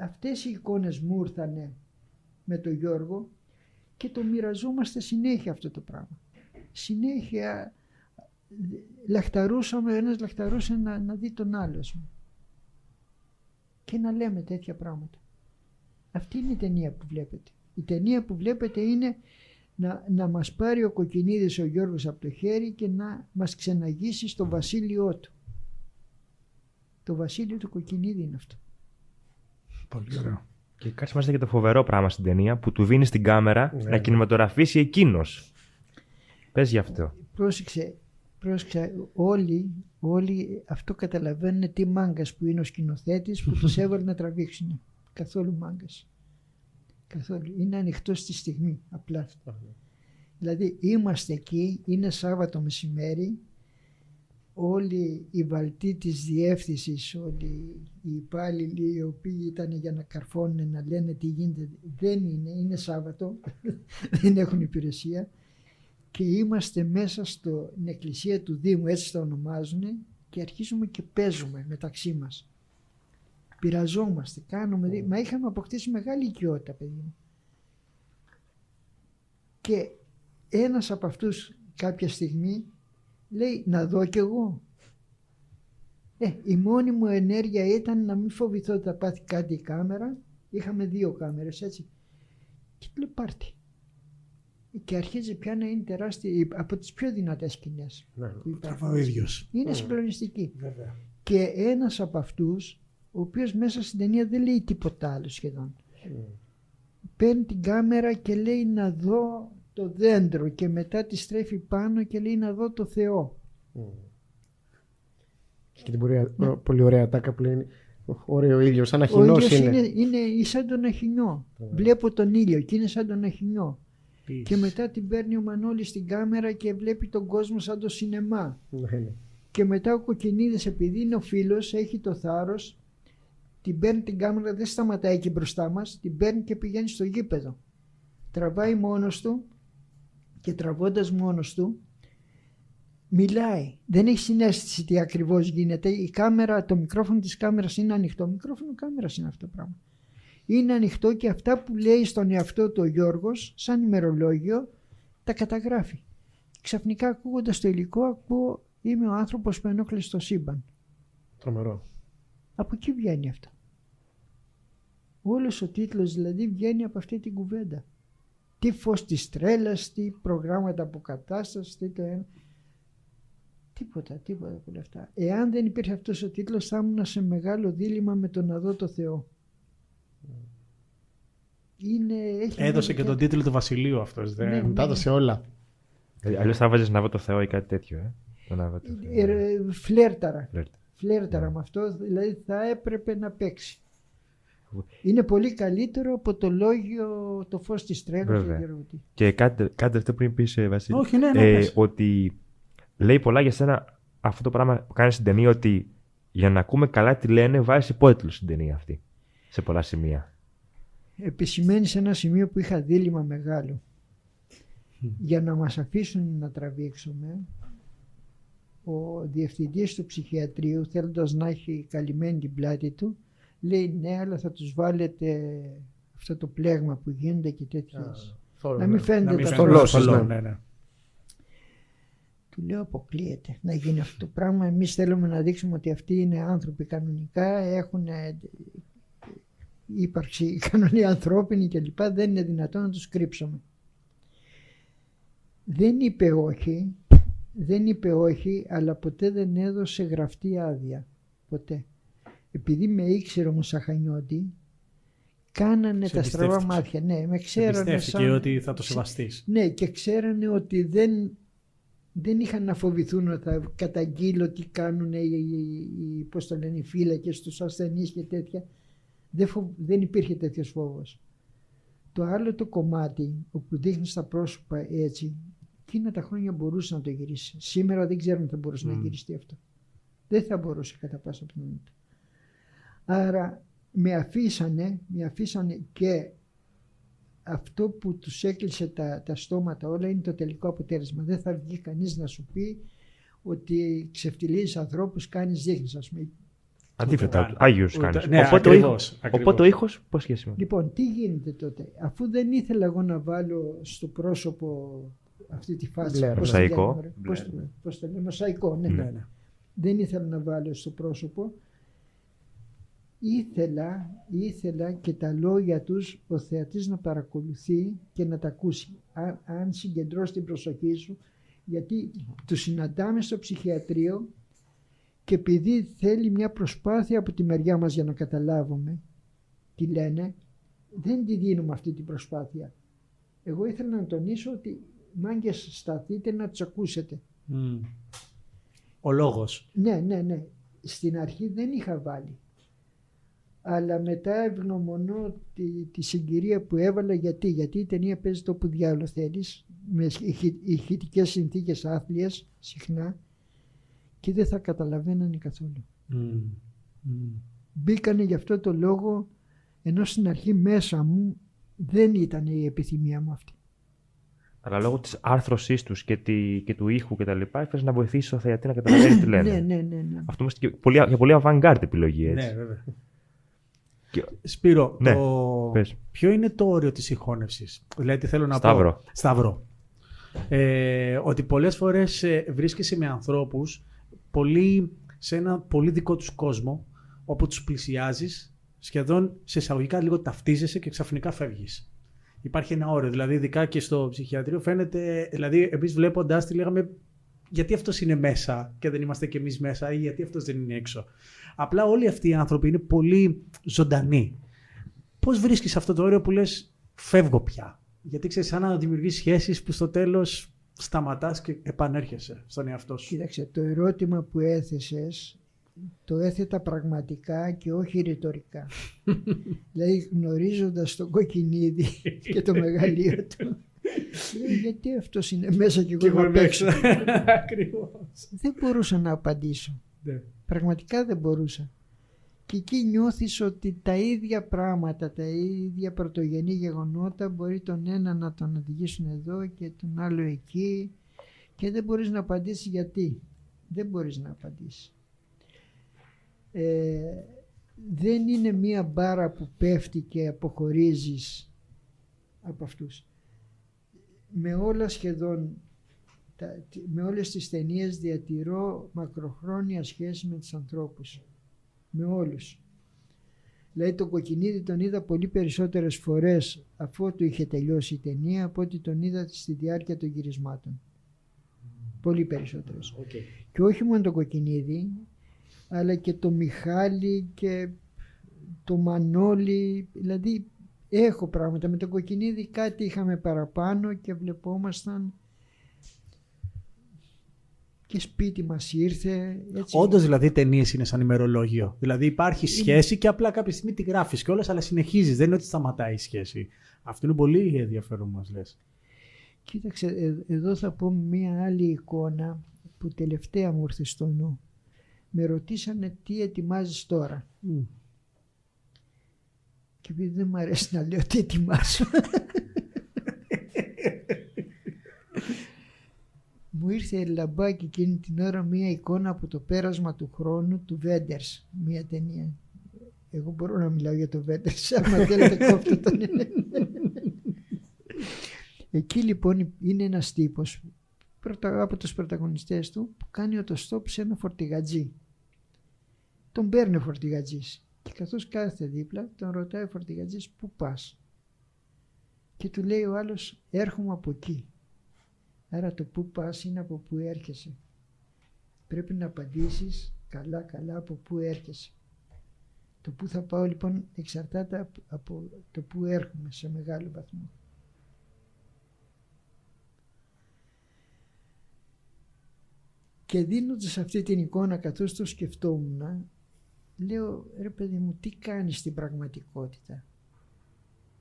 Αυτές οι εικόνες μου ήρθανε με τον Γιώργο και το μοιραζόμαστε συνέχεια αυτό το πράγμα. Συνέχεια λαχταρούσαμε, ένας λαχταρούσε να δει τον άλλο και να λέμε τέτοια πράγματα. Αυτή είναι η ταινία που βλέπετε. Η ταινία που βλέπετε είναι να μας πάρει ο Κοκκινίδης ο Γιώργος από το χέρι και να μας ξεναγήσει στο βασίλειό του. Το βασίλειο του Κοκκινίδη είναι αυτό. Πολύ ωραίο. Και κάτσε μας και το φοβερό πράγμα στην ταινία που του δίνει στην κάμερα να κινηματογραφήσει εκείνος. Πες γι' αυτό. Πρόσεξε, όλοι αυτό καταλαβαίνουν τι μάγκας που είναι ο σκηνοθέτης που τους έβαλε να τραβήξουν. Καθόλου μάγκας. Καθόλου. Είναι ανοιχτό στη στιγμή, απλά. Δηλαδή είμαστε εκεί, είναι Σάββατο μεσημέρι, όλοι οι βαλτοί της διεύθυνσης, όλοι οι υπάλληλοι οι οποίοι ήταν για να καρφώνουν, να λένε τι γίνεται, δεν είναι Σάββατο, δεν έχουν υπηρεσία και είμαστε μέσα στην εκκλησία του Δήμου, έτσι τα ονομάζουν, και αρχίζουμε και παίζουμε μεταξύ μας. Πειραζόμαστε, κάνουμε, μα είχαμε αποκτήσει μεγάλη οικειότητα, παιδί μου. Και ένας από αυτούς κάποια στιγμή λέει να δω κι εγώ. Η μόνη μου ενέργεια ήταν να μην φοβηθώ ότι θα πάθει κάτι η κάμερα. Είχαμε 2 κάμερες, έτσι. Και λέω πάρτι. Και αρχίζει πια να είναι τεράστια, από τις πιο δυνατές σκηνές. Τραβά ο ίδιος. Είναι συγκλονιστική. Βέβαια. Και ένας από αυτούς, ο οποίος μέσα στην ταινία δεν λέει τίποτα άλλο σχεδόν. Παίρνει την κάμερα και λέει να δω το δέντρο και μετά τη στρέφει πάνω και λέει να δω το Θεό. Και την πολύ ωραία τάκα που λέει ωραίο ήλιο, σαν αχινός είναι. Είναι σαν τον αχινιό. Βλέπω τον ήλιο και είναι σαν τον αχινιό. Και μετά την παίρνει ο Μανώλης στην κάμερα και βλέπει τον κόσμο σαν το σινεμά. Και μετά ο Κοκκινίδης, επειδή είναι ο φίλος, έχει το θάρρος, την παίρνει την κάμερα, δεν σταματάει εκεί μπροστά μας, την παίρνει και πηγαίνει στο γήπεδο. Τραβάει μόνος του και τραβώντας μόνος του μιλάει. Δεν έχει συναίσθηση τι ακριβώς γίνεται. Η κάμερα, το μικρόφωνο της κάμερας είναι ανοιχτό. Μικρόφωνο κάμερας είναι αυτό το πράγμα. Είναι ανοιχτό και αυτά που λέει στον εαυτό του ο Γιώργος, σαν ημερολόγιο, τα καταγράφει. Ξαφνικά ακούγοντας το υλικό, ακούω είμαι ο άνθρωπος που ενόχλησε το σύμπαν. Τρομερό. Από εκεί βγαίνει αυτό. Όλος ο τίτλος δηλαδή βγαίνει από αυτή την κουβέντα. Τι φως της τρέλας, τι προγράμματα αποκατάστασης, τι το ένα. Τίποτα από όλα αυτά. Εάν δεν υπήρχε αυτός ο τίτλος θα ήμουν σε μεγάλο δίλημμα με το να δω το Θεό. Έδωσε και τον τίτλο του Βασιλείου αυτός. Ναι. Τα έδωσε όλα. Αλλιώς θα βάζεις να δω το Θεό ή κάτι τέτοιο. Φλέρταρα με αυτό, δηλαδή θα έπρεπε να παίξει. Είναι πολύ καλύτερο από το λόγιο το φως της τρέλας. Και κάτι αυτό πριν πεις, Βασίλη. Όχι, ναι, ότι λέει πολλά για σένα αυτό το πράγμα που κάνει στην ταινία, ότι για να ακούμε καλά τι λένε βάζεις υπότιτλους στην ταινία αυτή. Σε πολλά σημεία. Επισημαίνει σε ένα σημείο που είχα δίλημμα μεγάλο. Για να μας αφήσουν να τραβήξουμε, ο διευθυντής του ψυχιατρίου, θέλοντας να έχει καλυμμένη την πλάτη του, λέει ναι, αλλά θα τους βάλετε αυτό το πλέγμα που γίνεται και τέτοιες. Να μην φαίνεται τα θολώσεις. Ναι. Του λέω αποκλείεται να γίνει αυτό το πράγμα. Εμείς θέλουμε να δείξουμε ότι αυτοί είναι άνθρωποι κανονικά, έχουν ύπαρξη κανονική ανθρώπινη κλπ. Δεν είναι δυνατόν να τους κρύψουμε. Δεν είπε όχι, αλλά ποτέ δεν έδωσε γραφτή άδεια. Ποτέ. Επειδή με ήξερε ο Μουσαχανιώτη, κάνανε τα στραβά μάτια. Ναι, με ξέρανε εμπιστεύτηκε ότι θα το σεβαστείς. Ναι, και ξέρανε ότι δεν είχαν να φοβηθούν ότι θα καταγγείλω τι κάνουν οι φύλακες τους ασθενείς και τέτοια. Δεν υπήρχε τέτοιος φόβος. Το άλλο το κομμάτι όπου δείχνει τα πρόσωπα έτσι Εκείνα τα χρόνια μπορούσε να το γυρίσει. Σήμερα δεν ξέρω αν θα μπορούσε να γυριστεί αυτό. Δεν θα μπορούσε κατά πάσα πιθανότητα. Άρα με αφήσανε και αυτό που τους έκλεισε τα στόματα όλα είναι το τελικό αποτέλεσμα. Δεν θα βγει κανείς να σου πει ότι ξεφτιλίζεις ανθρώπους, κάνεις δείχνεις, ας πούμε. Αντίθετα, Άγιος κάνεις. Ναι, οπότε ο ήχος, πώς σχέση με. Λοιπόν, τι γίνεται τότε. Αφού δεν ήθελα εγώ να βάλω στο πρόσωπο αυτή τη φάση. Μοσαϊκό. Πώς το λέμε, μοσαϊκό, ναι. Δεν ήθελα να βάλω στο πρόσωπο. Ήθελα και τα λόγια τους ο θεατής να παρακολουθεί και να τα ακούσει. Αν συγκεντρώσει την προσοχή σου, γιατί τους συναντάμε στο ψυχιατρίο και επειδή θέλει μια προσπάθεια από τη μεριά μας για να καταλάβουμε τι λένε, δεν τη δίνουμε αυτή την προσπάθεια. Εγώ ήθελα να τονίσω ότι μάγκες σταθείτε να τους ακούσετε. Ο λόγος. Ναι. Στην αρχή δεν είχα βάλει. Αλλά μετά ευγνωμονώ τη συγκυρία που έβαλα. Γιατί η ταινία παίζει το που διάλογο θέλεις, με ηχητικές συνθήκες άθλιες συχνά και δεν θα καταλαβαίνανε καθόλου. Μπήκανε γι' αυτό το λόγο, ενώ στην αρχή μέσα μου δεν ήταν η επιθυμία μου αυτή. Αλλά λόγω της άρθρωσής τους και του ήχου και τα λοιπά, έφερες να βοηθήσεις το θεατή να καταλαβαίνει τι λένε. Ναι. Αυτό όμως και πολύ avant-garde επιλογή, έτσι. Ναι, βέβαια. Σπύρο, ναι, ποιο είναι το όριο της συγχώνευσης? Δηλαδή, θέλω να πω. Σταύρο. Ότι πολλές φορές βρίσκεσαι με ανθρώπους σε ένα πολύ δικό τους κόσμο, όπου τους πλησιάζεις, σχεδόν σε εισαγωγικά λίγο ταυτίζεσαι και ξαφνικά φεύγεις. Υπάρχει ένα όριο, δηλαδή ειδικά και στο ψυχιατρίο φαίνεται, δηλαδή εμείς βλέποντας τη λέγαμε γιατί αυτός είναι μέσα και δεν είμαστε κι εμείς μέσα ή γιατί αυτός δεν είναι έξω. Απλά όλοι αυτοί οι άνθρωποι είναι πολύ ζωντανοί. Πώς βρίσκεις αυτό το όριο που λες φεύγω πια? Γιατί ξέρεις, σαν να δημιουργείς σχέσεις που στο τέλος σταματάς και επανέρχεσαι στον εαυτό σου. Κοίταξε, το ερώτημα που έθεσες το έθετα πραγματικά και όχι ρητορικά. Δηλαδή γνωρίζοντας τον Κοκκινίδη και το μεγαλείο του, γιατί αυτός είναι μέσα και εγώ είμαι έξω. Δεν μπορούσα να απαντήσω. Πραγματικά δεν μπορούσα. Και εκεί νιώθεις ότι τα ίδια πράγματα, τα ίδια πρωτογενή γεγονότα μπορεί τον ένα να τον οδηγήσουν εδώ και τον άλλο εκεί και δεν μπορείς να απαντήσεις γιατί. Δεν μπορείς να απαντήσεις. Δεν είναι μία μπάρα που πέφτει και αποχωρίζεις από αυτούς. Με όλα σχεδόν, με όλες τις ταινίες διατηρώ μακροχρόνια σχέση με τους ανθρώπους. Με όλους. Δηλαδή τον Κοκκινίδη τον είδα πολύ περισσότερες φορές αφού του είχε τελειώσει η ταινία από ότι τον είδα στη διάρκεια των γυρισμάτων. Πολύ περισσότερες. Και όχι μόνο τον Κοκκινίδη, αλλά και το Μιχάλη και το Μανώλη. Δηλαδή έχω πράγματα. Με τον Κοκκινίδη κάτι είχαμε παραπάνω και βλεπόμασταν και σπίτι μας ήρθε. Όντως δηλαδή ταινίες είναι σαν ημερολόγιο. Δηλαδή υπάρχει σχέση και απλά κάποια στιγμή τη γράφεις κιόλας, αλλά συνεχίζεις. Δεν είναι ότι σταματάει η σχέση. Αυτό είναι πολύ ενδιαφέρον που μας λες. Κοίταξε, εδώ θα πω μία άλλη εικόνα που τελευταία μου ήρθε στο νου. Με ρωτήσανε τι ετοιμάζεις τώρα. Και επειδή δεν μου αρέσει να λέω τι ετοιμάζω, μου ήρθε λαμπάκι εκείνη την ώρα μία εικόνα από το πέρασμα του χρόνου του Βέντερς, μία ταινία. Εγώ μπορώ να μιλάω για το Βέντερς, άμα θέλετε κόφτω τον. Εκεί λοιπόν είναι ένας τύπος από τους πρωταγωνιστές του που κάνει οτοστόπ σε ένα φορτηγατζή. Τον παίρνει ο φορτηγατζής και καθώς κάθεται δίπλα τον ρωτάει ο φορτηγατζής πού πας και του λέει ο άλλος έρχομαι από εκεί. Άρα το πού πας είναι από πού έρχεσαι. Πρέπει να απαντήσεις καλά από πού έρχεσαι. Το πού θα πάω λοιπόν εξαρτάται από το πού έρχομαι σε μεγάλο βαθμό. Και δίνοντας αυτή την εικόνα καθώς το σκεφτόμουν, λέω ρε παιδί μου τι κάνεις στην πραγματικότητα.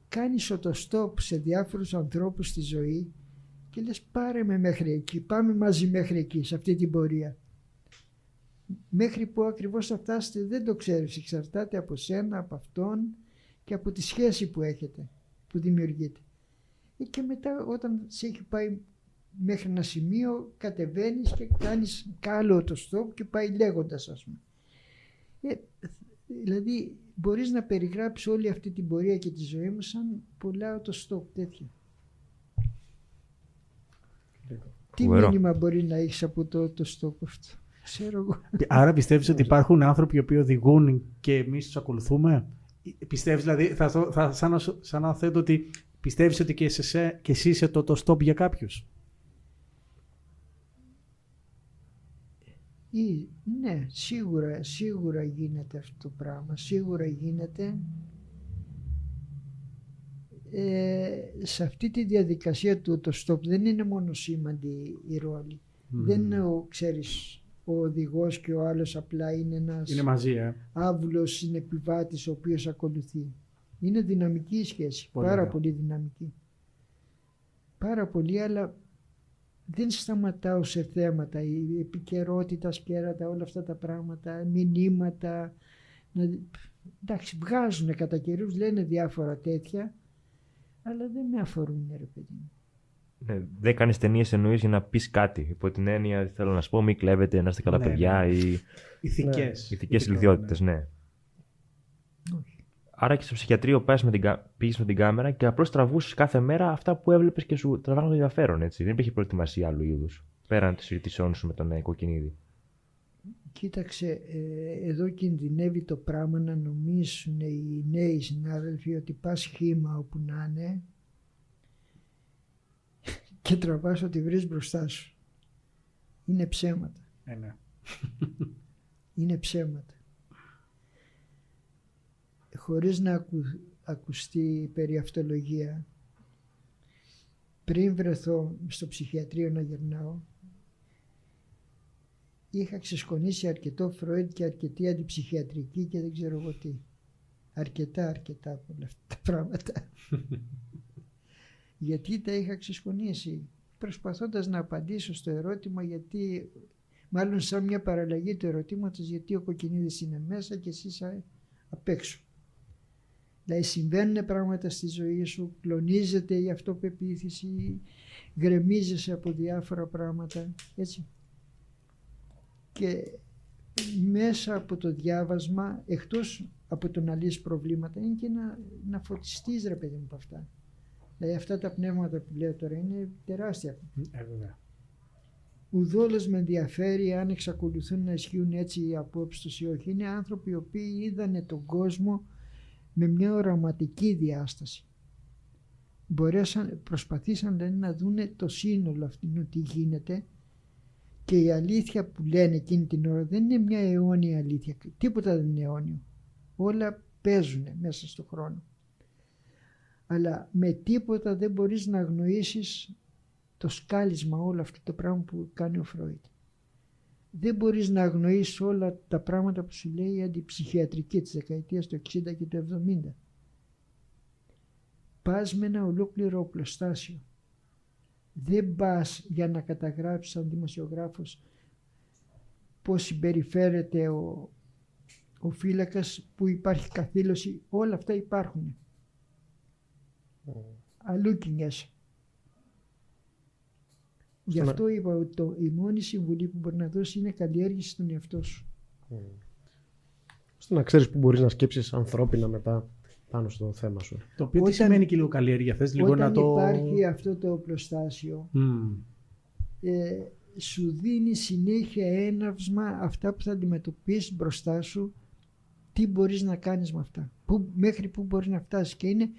Κάνεις οτοστόπ σε διάφορους ανθρώπους στη ζωή Και λες πάρε με μέχρι εκεί, πάμε μαζί μέχρι εκεί, σε αυτή την πορεία. Μέχρι που ακριβώς θα φτάσετε δεν το ξέρεις, εξαρτάται από σένα, από αυτόν και από τη σχέση που έχετε, που δημιουργείτε. Και μετά όταν σε έχει πάει μέχρι ένα σημείο κατεβαίνεις και κάνεις καλό το stop και πάει λέγοντας, ας πούμε. Δηλαδή μπορείς να περιγράψεις όλη αυτή την πορεία και τη ζωή μου σαν πουλάω το stop τέτοια. Τι μήνυμα μπορεί να έχεις από το stop αυτό? Ξέρω εγώ. Άρα πιστεύεις ότι υπάρχουν άνθρωποι οι οποίοι οδηγούν και εμείς τους ακολουθούμε? Πιστεύεις δηλαδή, σαν να θέτω ότι πιστεύεις ότι και εσύ είσαι το stop για κάποιους? Ναι, σίγουρα γίνεται αυτό το πράγμα. Σίγουρα γίνεται. Σε αυτή τη διαδικασία του το stop δεν είναι μόνο σήμαντη η ρόλη. Δεν είναι ξέρεις, ο οδηγός και ο άλλος απλά είναι ένας άβουλος συνεπιβάτης ο οποίος ακολουθεί. Είναι δυναμική η σχέση, πάρα πολύ δυναμική. Πάρα πολύ, αλλά δεν σταματάω σε θέματα, η επικαιρότητα, σκέρατα, όλα αυτά τα πράγματα, μηνύματα. Εντάξει, βγάζουν κατά καιρούς, λένε διάφορα τέτοια, αλλά δεν με αφορούν, ρε παιδί μου. Ναι, δεν κάνεις ταινίες εννοείς για να πεις κάτι. Υπό την έννοια, θέλω να σου πω, μην κλέβετε, να είστε καλά παιδιά ή ηθικές ηλικιότητες, ναι. Άρα και στο ψυχιατρίο πήγες με την κάμερα και απλώς τραβούσες κάθε μέρα αυτά που έβλεπες και σου τραβάγαν το ενδιαφέρον, έτσι. Δεν υπήρχε προετοιμασία άλλου είδους, πέραν της συζητήσεων σου με τον Κοκκινίδη. Κοίταξε, εδώ κινδυνεύει το πράγμα να νομίσουν οι νέοι συνάδελφοι ότι πας χύμα όπου να είναι και τραβάς ότι βρεις μπροστά σου. Είναι ψέματα. Ναι. Είναι ψέματα. Χωρίς να ακουστεί περιαυτολογία, πριν βρεθώ στο ψυχιατρίο να γυρνάω, είχα ξεσκονίσει αρκετό Φρόιντ και αρκετή αντιψυχιατρική και δεν ξέρω εγώ τι. Αρκετά πολλά αυτά τα πράγματα. Γιατί τα είχα ξεσκονίσει, προσπαθώντας να απαντήσω στο ερώτημα, γιατί, μάλλον σαν μια παραλλαγή του ερωτήματος, γιατί ο Κοκκινίδης είναι μέσα και εσύ είσαι απ' έξω. Δηλαδή συμβαίνουν πράγματα στη ζωή σου, κλονίζεται η αυτοπεποίθηση, γκρεμίζεσαι από διάφορα πράγματα, έτσι. Και μέσα από το διάβασμα, εκτός από το να λύσεις προβλήματα, είναι και να φωτιστείς, ρε παιδί μου, από αυτά. Δηλαδή αυτά τα πνεύματα που λέω τώρα είναι τεράστια. Βέβαια. Ουδόλως με ενδιαφέρει αν εξακολουθούν να ισχύουν έτσι οι απόψεις τους ή όχι. Είναι άνθρωποι οι οποίοι είδανε τον κόσμο με μια οραματική διάσταση. Προσπαθήσαν να δούνε το σύνολο αυτήν, τι γίνεται, και η αλήθεια που λένε εκείνη την ώρα δεν είναι μια αιώνια αλήθεια. Τίποτα δεν είναι αιώνιο. Όλα παίζουν μέσα στον χρόνο. Αλλά με τίποτα δεν μπορείς να αγνοήσεις το σκάλισμα, όλο αυτό το πράγμα που κάνει ο Φρόιντ. Δεν μπορείς να αγνοήσεις όλα τα πράγματα που σου λέει η αντιψυχιατρική της δεκαετίας του 60 και του 70. Πας με ένα ολόκληρο οπλοστάσιο. Δεν πας για να καταγράψεις σαν δημοσιογράφος πώς συμπεριφέρεται ο φύλακας, που υπάρχει καθήλωση. Όλα αυτά υπάρχουν. Αλλού κινιέσαι. Γι' αυτό είπα ότι η μόνη συμβουλή που μπορεί να δώσει είναι καλλιέργηση στον εαυτό σου. Ώστε να ξέρεις που μπορείς να σκέψεις ανθρώπινα μετά πάνω στο θέμα σου. Το οποίο τι σημαίνει και λίγο καλλιέργεια, θες λίγο να το... Όταν υπάρχει αυτό το οπλοστάσιο, σου δίνει συνέχεια έναυσμα αυτά που θα αντιμετωπίσεις μπροστά σου, τι μπορείς να κάνεις με αυτά, μέχρι πού μπορείς να φτάσεις, και είναι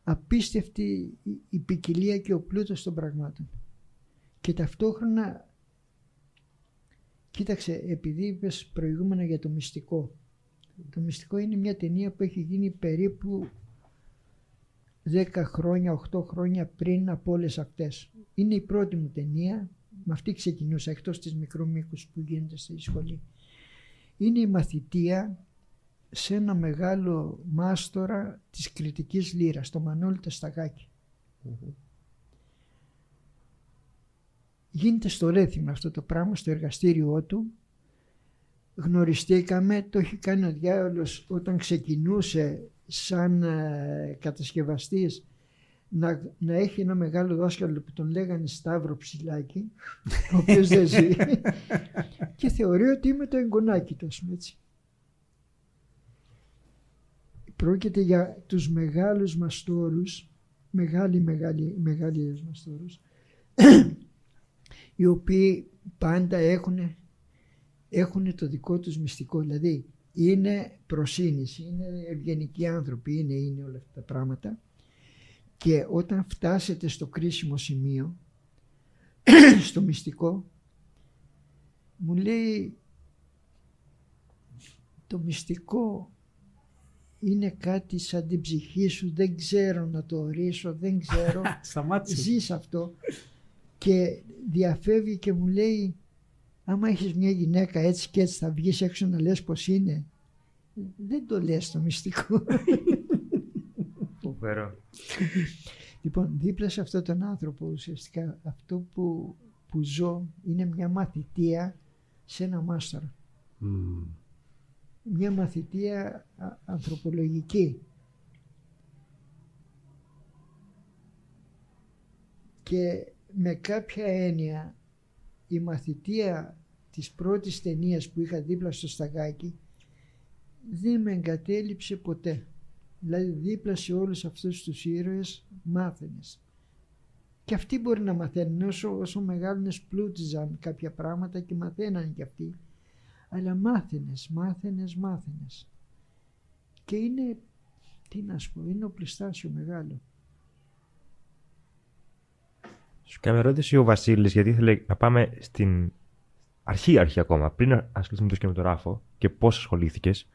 απίστευτη η ποικιλία και ο πλούτος των πραγμάτων. Και ταυτόχρονα, κοίταξε, επειδή είπες προηγούμενα για το μυστικό. Το μυστικό είναι μια ταινία που έχει γίνει περίπου 10 χρόνια, 8 χρόνια πριν από όλες αυτές. Είναι η πρώτη μου ταινία, με αυτή ξεκινούσα, εκτός της μικρού μήκους που γίνεται στη σχολή. Είναι η μαθητεία σε ένα μεγάλο μάστορα της κριτικής λύρας, το Μανώλη το Σταγάκη. γίνεται στο Ρέθυμνο αυτό το πράγμα, στο εργαστήριό του. Γνωριστήκαμε, το έχει κάνει ο διάολος όταν ξεκινούσε σαν κατασκευαστής να έχει ένα μεγάλο δάσκαλο που τον λέγανε Σταύρο Ψηλάκη, ο οποίος δεν ζει, και θεωρεί ότι είμαι το εγγονάκι του, έτσι. Πρόκειται για τους μεγάλους μαστόρους, μεγάλοι μαστόρους, οι οποίοι πάντα έχουν το δικό τους μυστικό, δηλαδή είναι προσύνηση, είναι ευγενικοί άνθρωποι, είναι όλα αυτά τα πράγματα, και όταν φτάσετε στο κρίσιμο σημείο, στο μυστικό, μου λέει το μυστικό είναι κάτι σαν την ψυχή σου, δεν ξέρω να το ορίσω, δεν ξέρω, ζεις αυτό, και διαφεύγει και μου λέει, άμα έχεις μια γυναίκα έτσι και έτσι θα βγεις έξω να λες πως είναι. Δεν το λες το μυστικό. Φοβερό. Λοιπόν, δίπλα σε αυτόν τον άνθρωπο ουσιαστικά αυτό που ζω είναι μια μαθητεία σε ένα μάστορα. Μια μαθητεία ανθρωπολογική. Και με κάποια έννοια η μαθητεία της πρώτης ταινίας που είχα δίπλα στο σταγάκι δεν με εγκατέλειψε ποτέ. Δηλαδή δίπλα σε όλους αυτούς τους ήρωες μάθαινες. Και αυτοί μπορεί να μαθαίνουν, όσο μεγάλωνες πλούτιζαν κάποια πράγματα και μαθαίναν και αυτοί. Αλλά μάθαινες. Και είναι, τι να σου πω, είναι οπλιστάσιο μεγάλο. Σου κάνει ερώτηση ο Βασίλης, γιατί ήθελε να πάμε στην αρχή ακόμα, πριν ασχοληθούμε με το σκηνηματογράφο και πώς ασχολήθηκες.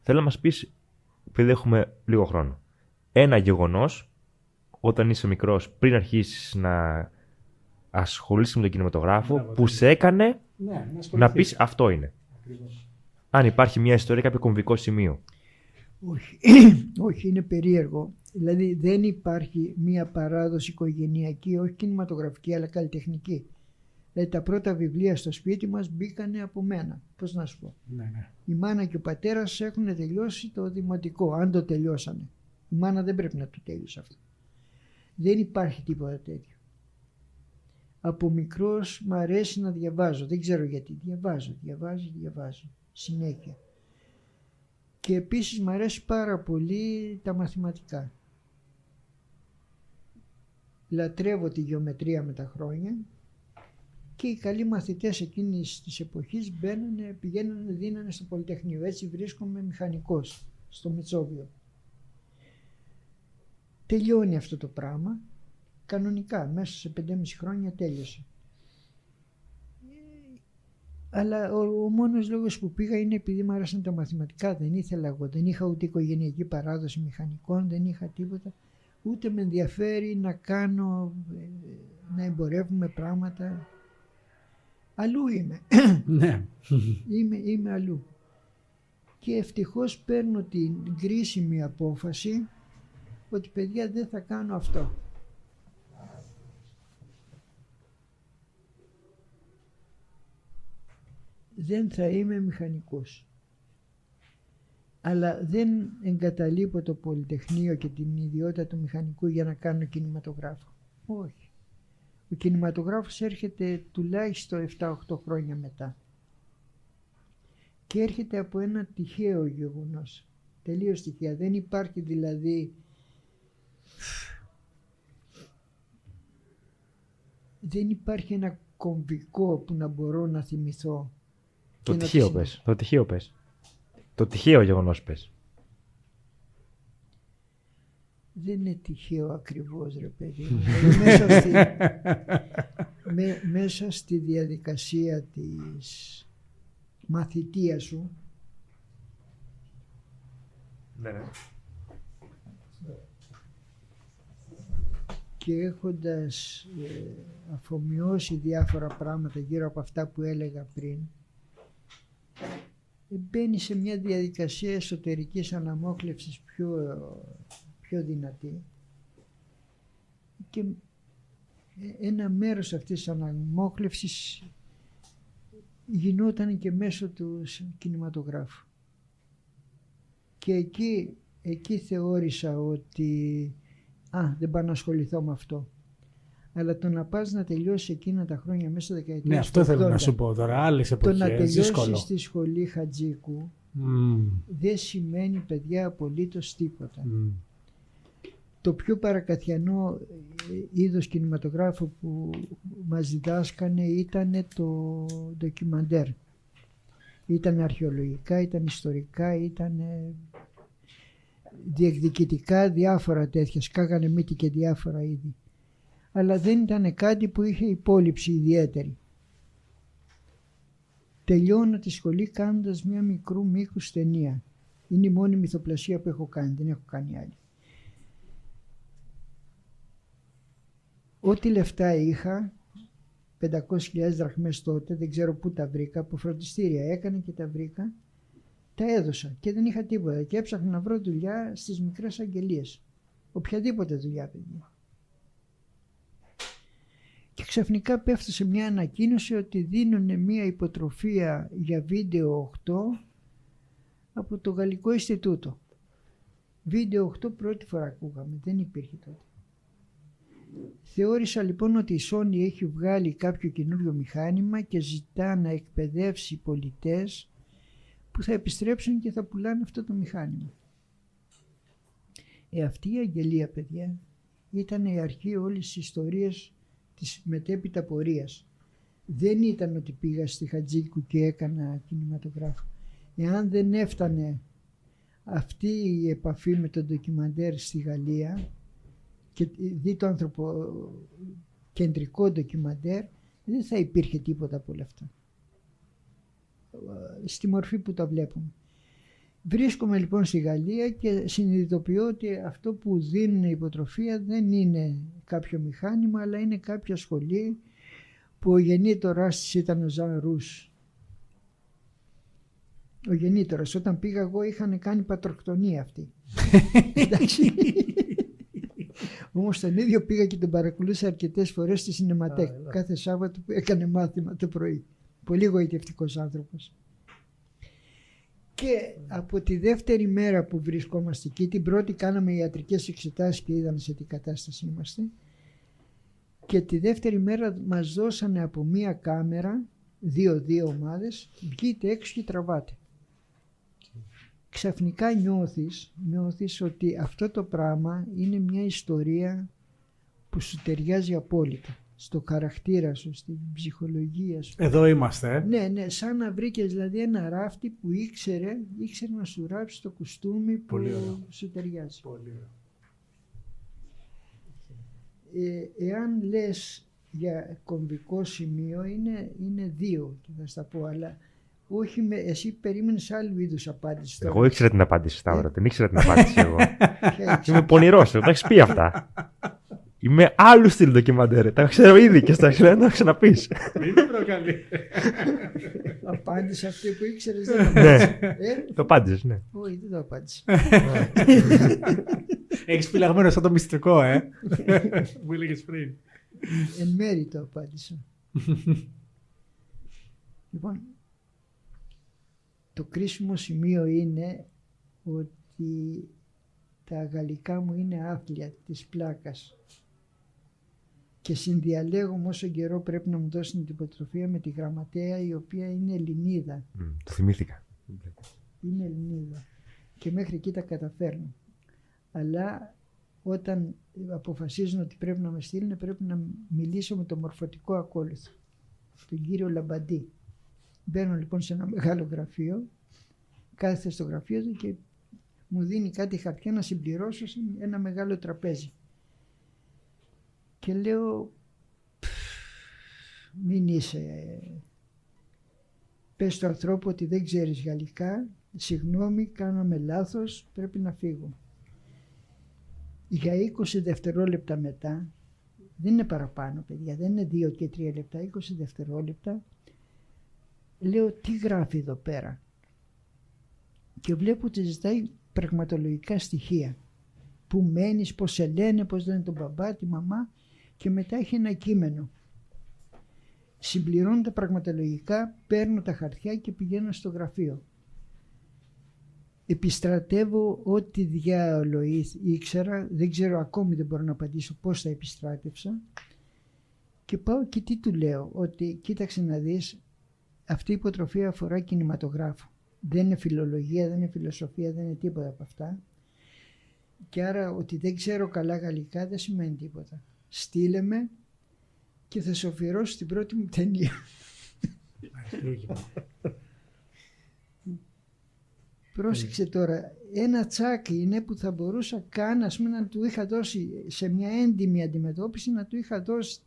Θέλω να μας πεις, επειδή έχουμε λίγο χρόνο, ένα γεγονός όταν είσαι μικρός, πριν αρχίσεις να ασχολείσαι με τον κινηματογράφο, που σε έκανε να πεις αυτό είναι. Ακριβώς. Αν υπάρχει μια ιστορία, κάποιο κομβικό σημείο. Όχι, είναι περίεργο. Δηλαδή δεν υπάρχει μια παράδοση οικογενειακή, όχι κινηματογραφική αλλά καλλιτεχνική. Δηλαδή τα πρώτα βιβλία στο σπίτι μας μπήκανε από μένα. Πώς να σου πω. Ναι. Η μάνα και ο πατέρας έχουν τελειώσει το δημοτικό, αν το τελειώσανε. Η μάνα δεν πρέπει να το τέλειωσε αυτό. Δεν υπάρχει τίποτα τέτοιο. Από μικρός μ' αρέσει να διαβάζω. Δεν ξέρω γιατί. Διαβάζω. Συνέχεια. Και επίσης μ' αρέσει πάρα πολύ τα μαθηματικά. Λατρεύω τη γεωμετρία με τα χρόνια και οι καλοί μαθητές εκείνης της εποχής πηγαίνανε, δίνανε στο Πολυτεχνείο. Έτσι βρίσκομαι μηχανικός στο Μητσόβιο. Τελειώνει αυτό το πράγμα. Κανονικά, μέσα σε 5,5 χρόνια τέλειωσε. Αλλά ο μόνος λόγος που πήγα είναι επειδή μου άρεσαν τα μαθηματικά. Δεν ήθελα εγώ, δεν είχα ούτε οικογενειακή παράδοση μηχανικών, δεν είχα τίποτα. Ούτε με ενδιαφέρει να εμπορεύουμε πράγματα. Αλλού είμαι. Ναι. Είμαι αλλού. Και ευτυχώς παίρνω την κρίσιμη απόφαση ότι παιδιά δεν θα κάνω αυτό. Δεν θα είμαι μηχανικός. Αλλά δεν εγκαταλείπω το Πολυτεχνείο και την ιδιότητα του μηχανικού για να κάνω κινηματογράφο. Όχι. Ο κινηματογράφος έρχεται τουλάχιστον 7-8 χρόνια μετά. Και έρχεται από ένα τυχαίο γεγονός. Τελείως τυχαία. Δεν υπάρχει δηλαδή... Δεν υπάρχει ένα κομβικό που να μπορώ να θυμηθώ. Το τυχαίο πες. Το τυχαίο γεγονός πες. Δεν είναι τυχαίο ακριβώς ρε παιδί. Μέσα στη διαδικασία της μαθητείας σου. Ναι. Και έχοντας αφομοιώσει διάφορα πράγματα γύρω από αυτά που έλεγα πριν, μπαίνει σε μια διαδικασία εσωτερικής αναμόχλευσης πιο δυνατή και ένα μέρος αυτής της αναμόχλευσης γινόταν και μέσω του κινηματογράφου. Και εκεί θεώρησα ότι δεν πάω να ασχοληθώ με αυτό. Αλλά το να πας να τελειώσεις εκείνα τα χρόνια μέσα στο δεκαετία. Ναι, αυτό θέλω να σου πω τώρα. Άλλες εποχές. Το να τελειώσεις δύσκολο. στη σχολή Χατζίκου δεν σημαίνει, παιδιά, απολύτως τίποτα. Το πιο παρακαθιανό είδος κινηματογράφου που μας διδάσκανε ήταν το ντοκιμαντέρ. Ήταν αρχαιολογικά, ήταν ιστορικά, ήταν διεκδικητικά, διάφορα τέτοια. Σκάγανε μύτη και διάφορα είδη. Αλλά δεν ήταν κάτι που είχε υπόλοιψη ιδιαίτερη. Τελειώνω τη σχολή κάνοντας μια μικρού μήκους ταινία. Είναι η μόνη μυθοπλασία που έχω κάνει, δεν έχω κάνει άλλη. Ό,τι λεφτά είχα, 500.000 δραχμές τότε, δεν ξέρω πού τα βρήκα, από φροντιστήρια έκανα και τα βρήκα, τα έδωσα και δεν είχα τίποτα και έψαχνα να βρω δουλειά στις μικρές αγγελίες. Οποιαδήποτε δουλειά, παιδιά. Και ξαφνικά πέφτω σε μια ανακοίνωση ότι δίνουν μια υποτροφία για βίντεο 8 από το Γαλλικό Ινστιτούτο. Βίντεο 8 πρώτη φορά ακούγαμε, δεν υπήρχε τότε. Θεώρησα λοιπόν ότι η Sony έχει βγάλει κάποιο καινούριο μηχάνημα και ζητά να εκπαιδεύσει πολιτές που θα επιστρέψουν και θα πουλάνε αυτό το μηχάνημα. Αυτή η αγγελία, παιδιά, ήταν η αρχή όλης της ιστορίας της μετέπειτα πορείας. Δεν ήταν ότι πήγα στη Χατζίκου και έκανα κινηματογράφο. Εάν δεν έφτανε αυτή η επαφή με το ντοκιμαντέρ στη Γαλλία και δει το ανθρωποκεντρικό ντοκιμαντέρ, δεν θα υπήρχε τίποτα από όλα αυτά. Στη μορφή που τα βλέπουμε. Βρίσκομαι λοιπόν στη Γαλλία και συνειδητοποιώ ότι αυτό που δίνουν υποτροφία δεν είναι κάποιο μηχάνημα, αλλά είναι κάποια σχολή που ο γεννήτορας της ήταν ο Ζαν Ρους. Ο γεννήτορας, όταν πήγα εγώ είχαν κάνει πατροκτονία αυτή. Εντάξει. Όμως τον ίδιο πήγα και τον παρακολούθησα αρκετές φορές στη Σινεματέκ. Κάθε Σάββατο που έκανε μάθημα το πρωί. Πολύ γοητευτικός άνθρωπος. Και από τη δεύτερη μέρα που βρισκόμαστε εκεί, την πρώτη κάναμε ιατρικές εξετάσεις και είδαμε σε τι κατάσταση είμαστε. Και τη δεύτερη μέρα μας δώσανε από μία κάμερα, δύο ομάδες, βγείτε έξω και τραβάτε. Ξαφνικά νιώθεις ότι αυτό το πράγμα είναι μια ιστορία που σου ταιριάζει απόλυτα. Στο χαρακτήρα σου, στην ψυχολογία σου. Εδώ είμαστε. Ναι, σαν να βρήκες δηλαδή ένα ράφτη που ήξερε να σου ράψει το κουστούμι που σου ταιριάζει. Πολύ ωραίο. Εάν λες για κομβικό σημείο είναι δύο και θα στα πω, αλλά όχι εσύ περίμενες άλλου είδους απάντηση. Εγώ ήξερα την απάντηση, Σταύρο, την ήξερα την απάντηση εγώ. Είμαι πονηρός, τα έχεις πει αυτά. Είμαι άλλου στυλ ντοκιμαντέρ. Τα ξέρω ήδη και στα ξέρω να τα ξαναπείς. Μην με προκαλεί. Απάντησε αυτή που ήξερες. Ναι, το απάντησες, ναι. Όχι, δεν το απάντησε. Έχεις φυλαγμένο σαν το μυστικό, που έλεγες πριν. Εν μέρει το απάντησα. Λοιπόν, το κρίσιμο σημείο είναι ότι τα γαλλικά μου είναι άθλια της πλάκας και συνδιαλέγω όσο καιρό πρέπει να μου δώσει την υποτροφία με τη γραμματέα, η οποία είναι Ελληνίδα. Το θυμήθηκα. Είναι Ελληνίδα και μέχρι εκεί τα καταφέρνω. Αλλά όταν αποφασίζουν ότι πρέπει να με στείλουν, πρέπει να μιλήσω με το μορφωτικό ακόλουθο, τον κύριο Λαμπαντή. Μπαίνω λοιπόν σε ένα μεγάλο γραφείο, κάθεται στο γραφείο του και μου δίνει κάτι χαρτιά να συμπληρώσω σε ένα μεγάλο τραπέζι. Και λέω, μην είσαι, πες στο ανθρώπου ότι δεν ξέρεις γαλλικά, συγγνώμη, κάναμε λάθος, πρέπει να φύγω. Για 20 δευτερόλεπτα μετά, δεν είναι παραπάνω παιδιά, δεν είναι 2 και 3 λεπτά, 20 δευτερόλεπτα, λέω τι γράφει εδώ πέρα. Και βλέπω ότι ζητάει πραγματολογικά στοιχεία. Πού μένεις, πώς σε λένε, πώς λένε τον μπαμπά, τη μαμά. και μετά έχει ένα κείμενο. Συμπληρώνω τα πραγματολογικά, παίρνω τα χαρτιά και πηγαίνω στο γραφείο. Επιστρατεύω ό,τι διάολο ήξερα, δεν ξέρω ακόμη, δεν μπορώ να απαντήσω πώς τα επιστράτευσα. Και πάω και τι του λέω, ότι κοίταξε να δεις, αυτή η υποτροφία αφορά κινηματογράφο. Δεν είναι φιλολογία, δεν είναι φιλοσοφία, δεν είναι τίποτα από αυτά. Και άρα ότι δεν ξέρω καλά γαλλικά δεν σημαίνει τίποτα. Στείλε με και θα σου αφιερώσω την πρώτη μου ταινία. Πρόσεξε τώρα, ένα τσάκι είναι που θα μπορούσα καν, ας πούμε, να του είχα δώσει σε μια έντιμη αντιμετώπιση, να του είχα δώσει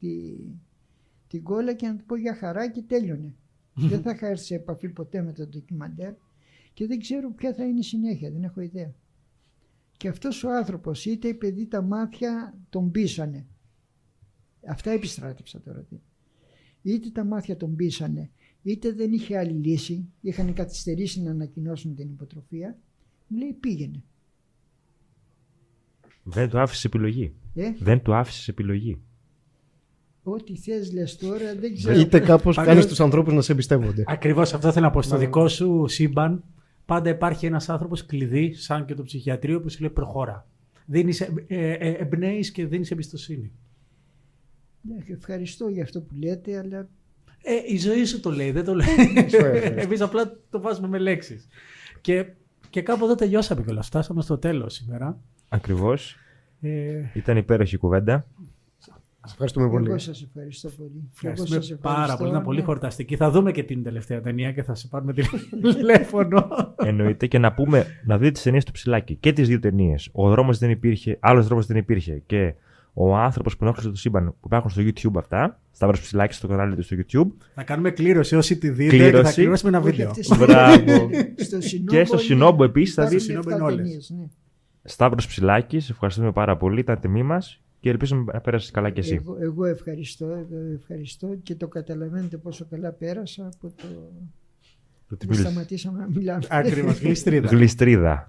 την κόλλα και να του πω για χαρά και τέλειωνε. Δεν θα είχα έρθει σε επαφή ποτέ με το ντοκιμαντέρ και δεν ξέρω ποια θα είναι η συνέχεια, δεν έχω ιδέα. Και αυτός ο άνθρωπος, είτε οι παιδί τα μάτια τον πείσανε, αυτά επιστράτευσα τώρα, είτε τα μάτια τον πείσανε, είτε δεν είχε άλλη λύση, είχαν καθυστερήσει να ανακοινώσουν την υποτροφία, μου λέει πήγαινε. Δεν του άφησε επιλογή. Δεν του άφησε επιλογή. Ό,τι θες λες τώρα, δεν ξέρω. Είτε κάπως κάνεις τους ανθρώπους να σε εμπιστεύονται. Ακριβώς αυτό θέλω να πω. Στο δικό σου σύμπαν πάντα υπάρχει ένας άνθρωπος κλειδί, σαν και το ψυχιατρίο, που σου λέει προχώρα. Εμπνέεις και δίνεις εμπιστοσύνη. Ευχαριστώ για αυτό που λέτε, αλλά... Η ζωή σου το λέει, δεν το λέει. Εμείς απλά το βάζουμε με λέξεις. Και κάπου εδώ τελειώσαμε κιόλας. Φτάσαμε στο τέλος σήμερα. Ακριβώς. Ήταν υπέροχη κουβέντα. Σας ευχαριστούμε πολύ. Εγώ σας ευχαριστώ πολύ. Ευχαριστούμε πάρα πολύ. Ήταν πολύ χορταστική. Θα δούμε και την τελευταία ταινία και θα σε πάρουμε τηλέφωνο. Εννοείται, και να πούμε, να δείτε τις ταινίες του Ψηλάκη και τις δύο ταινίες. Ο δρόμος δεν υπήρχε, άλλος δρόμος δεν υπήρχε και ο άνθρωπος που ενόχλησε το σύμπαν, που υπάρχουν στο YouTube αυτά. Σταύρος Ψηλάκης στο κανάλι του στο YouTube. Να κάνουμε κλήρωση όσοι τη δείτε και θα κληρώσουμε ένα βίντεο. Μπράβο. Και στο Σινόμπο επίσης θα δείτε. Σταύρος Ψηλάκης, ευχαριστούμε πάρα πολύ. Ήταν τιμή μας. Και ελπίζουμε να πέρασεις καλά κι εσύ. Εγώ ευχαριστώ και το καταλαβαίνετε πόσο καλά πέρασα από το σταματήσαμε να μιλάμε. Ακριβώς, γλιστρίδα. Γλιστρίδα.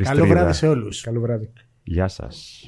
Καλό βράδυ σε όλους. Καλό βράδυ. Γεια σας.